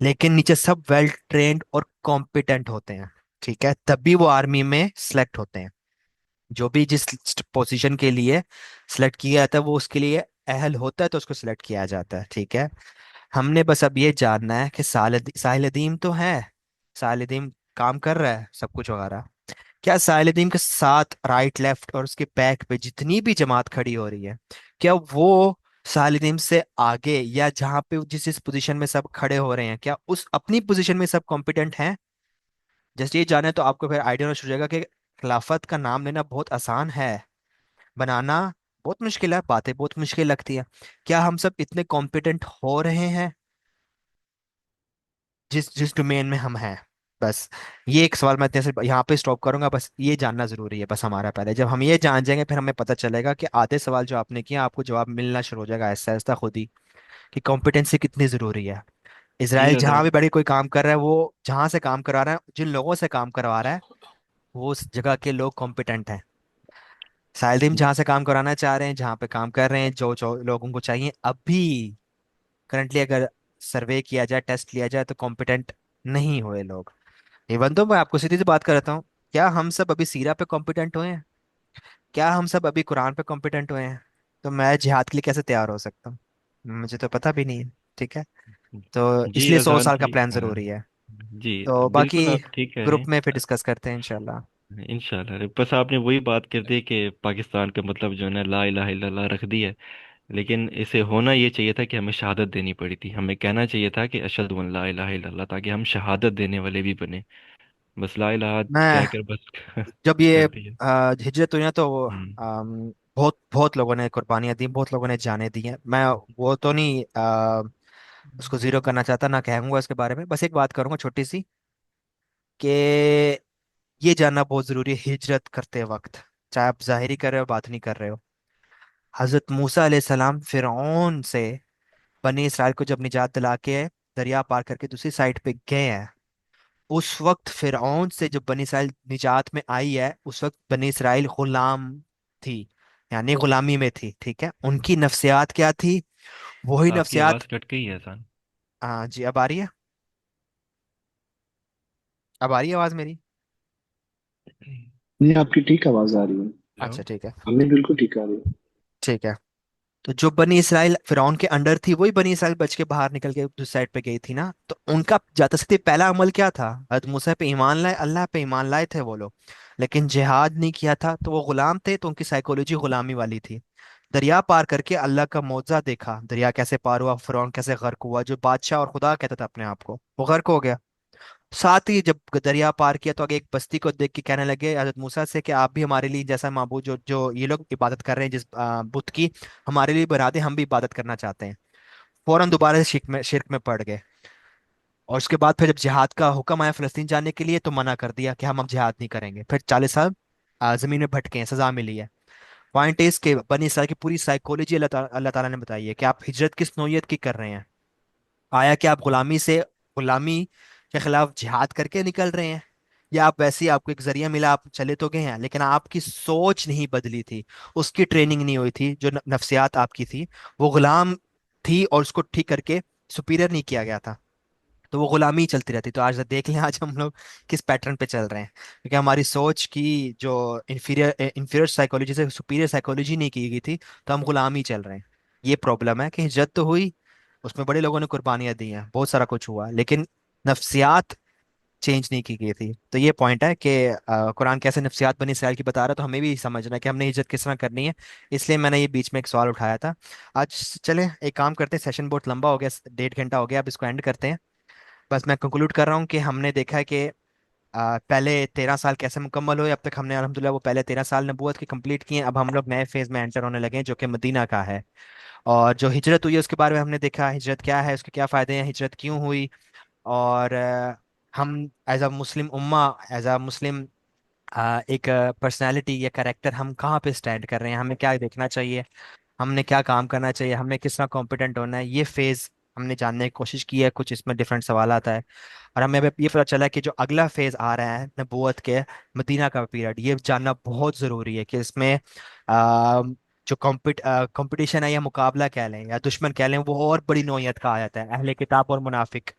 लेकिन नीचे सब वेल ट्रेन्ड और कॉम्पिटेंट होते हैं। ठीक है, तभी वो आर्मी में सिलेक्ट होते हैं। जो भी जिस पोजीशन के लिए सिलेक्ट किया जाता है वो उसके लिए अहल होता है, तो उसको सिलेक्ट किया जाता है। ठीक है, हमने बस अब ये जानना है कि साहिल अदीम तो है, साहिल अदीम काम कर रहा है सब कुछ वगैरह। क्या साहिल अदीम के साथ राइट लेफ्ट और उसके बैक पे जितनी भी जमात खड़ी हो रही है, क्या वो साहिल अदीम से आगे, या जहाँ पे जिस जिस पोजीशन में सब खड़े हो रहे हैं, क्या उस अपनी पोजीशन में सब कॉम्पिटेंट हैं? जैसे ये जाने तो आपको फिर आइडिया हो जाएगा कि खिलाफत का नाम लेना बहुत आसान है, बनाना बहुत मुश्किल है, बातें बहुत मुश्किल लगती है। क्या हम सब इतने कॉम्पिटेंट हो रहे हैं जिस जिस डोमेन में हम हैं? बस ये एक सवाल मैं तेरे से यहाँ पे स्टॉप करूंगा, बस ये जानना जरूरी है बस हमारा। पहले जब हम ये जान जाएंगे फिर हमें पता चलेगा कि आधे सवाल जो आपने किया आपको जवाब मिलना शुरू हो जाएगा ऐसा ऐसा खुद ही, कि कॉम्पिटेंसी कितनी जरूरी है। जी इसराइल जहाँ भी अजान। बड़ी कोई काम कर रहा है, वो जहाँ से काम करवा रहा है, जिन लोगों से काम करवा रहा है, वो उस जगह के लोग कॉम्पिटेंट हैं। साहिल जहाँ से काम कराना चाह रहे हैं, जहाँ पे काम कर रहे हैं, जो जो लोगों को चाहिए अभी करंटली, अगर सर्वे किया जाए, टेस्ट लिया जाए, तो कॉम्पिटेंट नहीं हुए लोग। इवन तो मैं आपको सीधी सी बात करता हूँ, क्या हम सब अभी सीरा पे कॉम्पिटेंट हुए हैं? क्या हम सब अभी कुरान पे कॉम्पिटेंट हुए हैं? तो मैं जिहाद के लिए कैसे तैयार हो सकता हूँ? मुझे तो पता भी नहीं है। ठीक है, तो जी इसलिए सौ अजान साल का भाई, प्लान हाँ। जरूरी है। जी तो बिल्कुल, बाकी आप ठीक कह रहे ग्रुप हैं। में फिर डिस्कस करते हैं इंशाल्लाह। इंशाल्लाह, बस आपने वही बात कर दी कि पाकिस्तान का मतलब जो है ना ला इलाहा इल्लल्लाह रख दी है। लेकिन इसे होना ये चाहिए था कि हमें शहादत देनी पड़ी थी, हमें कहना चाहिए था कि अशहदु अन ला इलाहा इल्लल्लाह, ताकि हम शहादत देने वाले भी बने। बस ला इलाहा मैं कहकर बस जब ये कर दिया। हिजरत हुई ना, तो हम्म। बहुत बहुत लोगों ने कुर्बानियां दी, बहुत लोगों ने जानें दी हैं। मैं वो तो नहीं उसको जीरो करना चाहता, ना कहूंगा इसके बारे में। बस एक बात करूंगा छोटी सी, कि ये जानना बहुत जरूरी है हिजरत करते वक्त, चाहे आप जाहिरी कर रहे हो बात नहीं कर रहे हो। हजरत मूसा अलैहिस्सलाम फिरौन से बनी इसराइल को जब निजात दिला के दरिया पार करके दूसरी साइड पे गए हैं, उस वक्त फिरौन से जब बनी इसराइल निजात में आई है, उस वक्त बनी इसराइल गुलाम थी, यानी गुलामी में थी। ठीक है, उनकी नफ्सियात क्या थी? वही आपकी नफ्सियात। आवाज़ कट गई है अजान। हाँ जी, अब आ रही है? अब आ रही है आवाज मेरी? नहीं, आपकी ठीक आवाज आ रही है। हेलो। अच्छा ठीक है। हमें बिल्कुल ठीक आ रही है। ठीक है, तो जो बनी इसराइल फिरौन के अंडर थी, वही बनी इसराइल बच के बाहर निकल के दूसरी साइड पे गई थी ना। तो उनका जाते से पहला अमल क्या था? हजरत मूसा पे ईमान लाए, अल्लाह पे ईमान लाए थे वो लोग, लेकिन जिहाद नहीं किया था। तो वो गुलाम थे, तो उनकी साइकोलॉजी गुलामी वाली थी। दरिया पार करके अल्लाह का मौजज़ा देखा, दरिया कैसे पार हुआ, फिरौन कैसे गर्क हुआ, जो बादशाह और खुदा कहता था अपने आप को, वो गर्क हो गया। साथ ही जब दरिया पार किया तो आगे एक बस्ती को देख के कहने लगे हजरत मूसा से कि आप भी हमारे लिए जैसा माबूद जो जो ये लोग इबादत कर रहे हैं जिस बुत की, हमारे लिए बना दे, हम भी इबादत करना चाहते हैं। फौरन दोबारा से शिरक में पड़ गए। और उसके बाद फिर जब जिहाद का हुक्म आया फ़लस्तीन जाने के लिए, तो मना कर दिया कि हम अब जिहाद नहीं करेंगे। फिर 40 साल जमीन में भटके हैं, सजा मिली है। पॉइंट इज के बनी इसराइल की पूरी साइकोलॉजी अल्लाह ताला ने बताई है कि आप हिजरत किस नौयत की कर रहे हैं। आया कि आप गुलामी के खिलाफ जिहाद करके निकल रहे हैं, या आप वैसे ही आपको एक जरिया मिला, आप चले तो गए हैं, लेकिन आपकी सोच नहीं बदली थी, उसकी ट्रेनिंग नहीं हुई थी, जो नफ्सियात आपकी थी वो गुलाम थी, और उसको ठीक करके सुपीरियर नहीं किया गया था, तो वो गुलामी ही चलती रहती। तो आज देख लें आज हम लोग किस पैटर्न पे चल रहे हैं, क्योंकि हमारी सोच की जो इंफीरियर इंफीरियर साइकोलॉजी से सुपीरियर साइकोलॉजी नहीं की गई थी, तो हम गुलाम ही चल रहे हैं। ये प्रॉब्लम है कि हिजरत तो हुई, उसमें बड़े लोगों ने कुर्बानियां दी हैं, बहुत सारा कुछ हुआ, लेकिन नफ्सियात चेंज नहीं की गई थी। तो ये पॉइंट है कि कुरान कैसे नफ्सियात बनी इसराइल की बता रहा है, तो हमें भी समझना है कि हमने हिजरत किस तरह करनी है। इसलिए मैंने ये बीच में एक सवाल उठाया था। आज चले एक काम करते हैं, सेशन बहुत लंबा हो गया, 1.5 घंटा हो गया, अब इसको एंड करते हैं। बस मैं कंक्लूड कर रहा हूँ कि हमने देखा है कि पहले 13 साल कैसे मुकम्मल हुए, अब तक हमने अल्हम्दुलिल्लाह वो पहले 13 साल नबूवत के कंप्लीट किए हैं। अब हम लोग नए फेज में एंटर होने लगे हैं जो कि मदीना का है। और जो हिजरत हुई है उसके बारे में हमने देखा, हिजरत क्या है, उसके क्या फ़ायदे हैं, हिजरत क्यों हुई। और हम as a Muslim Umma, as a मुस्लिम एक पर्सनालिटी या कैरेक्टर, हम कहाँ पे स्टैंड कर रहे हैं, हमें क्या देखना चाहिए, हमने क्या काम करना चाहिए, हमें किस तरह कॉम्पिटेंट होना है, ये फेज हमने जानने की कोशिश की है। कुछ इसमें डिफरेंट सवाल आता है। और हमें अब ये पता चला कि जो अगला फेज आ रहा है नबूवत के, मदीना का पीरियड, ये जानना बहुत ज़रूरी है कि इसमें आ, जो कंपटीशन है या मुकाबला कह लें या दुश्मन कह लें, वो और बड़ी नौयत का आ जाता है, अहले किताब और मुनाफिक।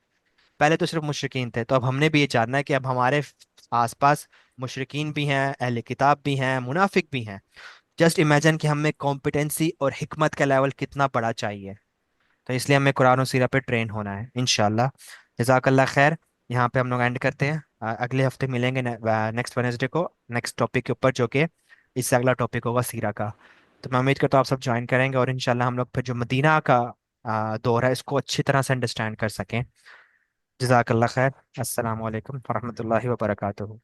पहले तो सिर्फ मुशरिकीन थे, तो अब हमने भी ये जानना है कि अब हमारे आसपास मुशरिकीन भी हैं, अहले किताब भी हैं, मुनाफिक भी हैं। जस्ट इमेजिन कि हमें कॉम्पिटेंसी और हिकमत का लेवल कितना बड़ा चाहिए। तो इसलिए हमें कुरान और सीरत पे ट्रेन होना है इंशाल्लाह। जज़ाकल्लाह खैर। यहाँ पे हम लोग एंड करते हैं। अगले हफ्ते मिलेंगे नेक्स्ट वेनेसडे को, नेक्स्ट टॉपिक के ऊपर, जो कि इससे अगला टॉपिक होगा सीरा का। तो मैं उम्मीद करता हूँ आप सब ज्वाइन करेंगे और इंशाल्लाह हम लोग फिर जो मदीना का दौर है इसको अच्छी तरह से अंडरस्टैंड कर सकें। जज़ाकल्लाह खैर। अस्सलाम वालेकुम वरहमतुल्लाहि वबरकातुहू।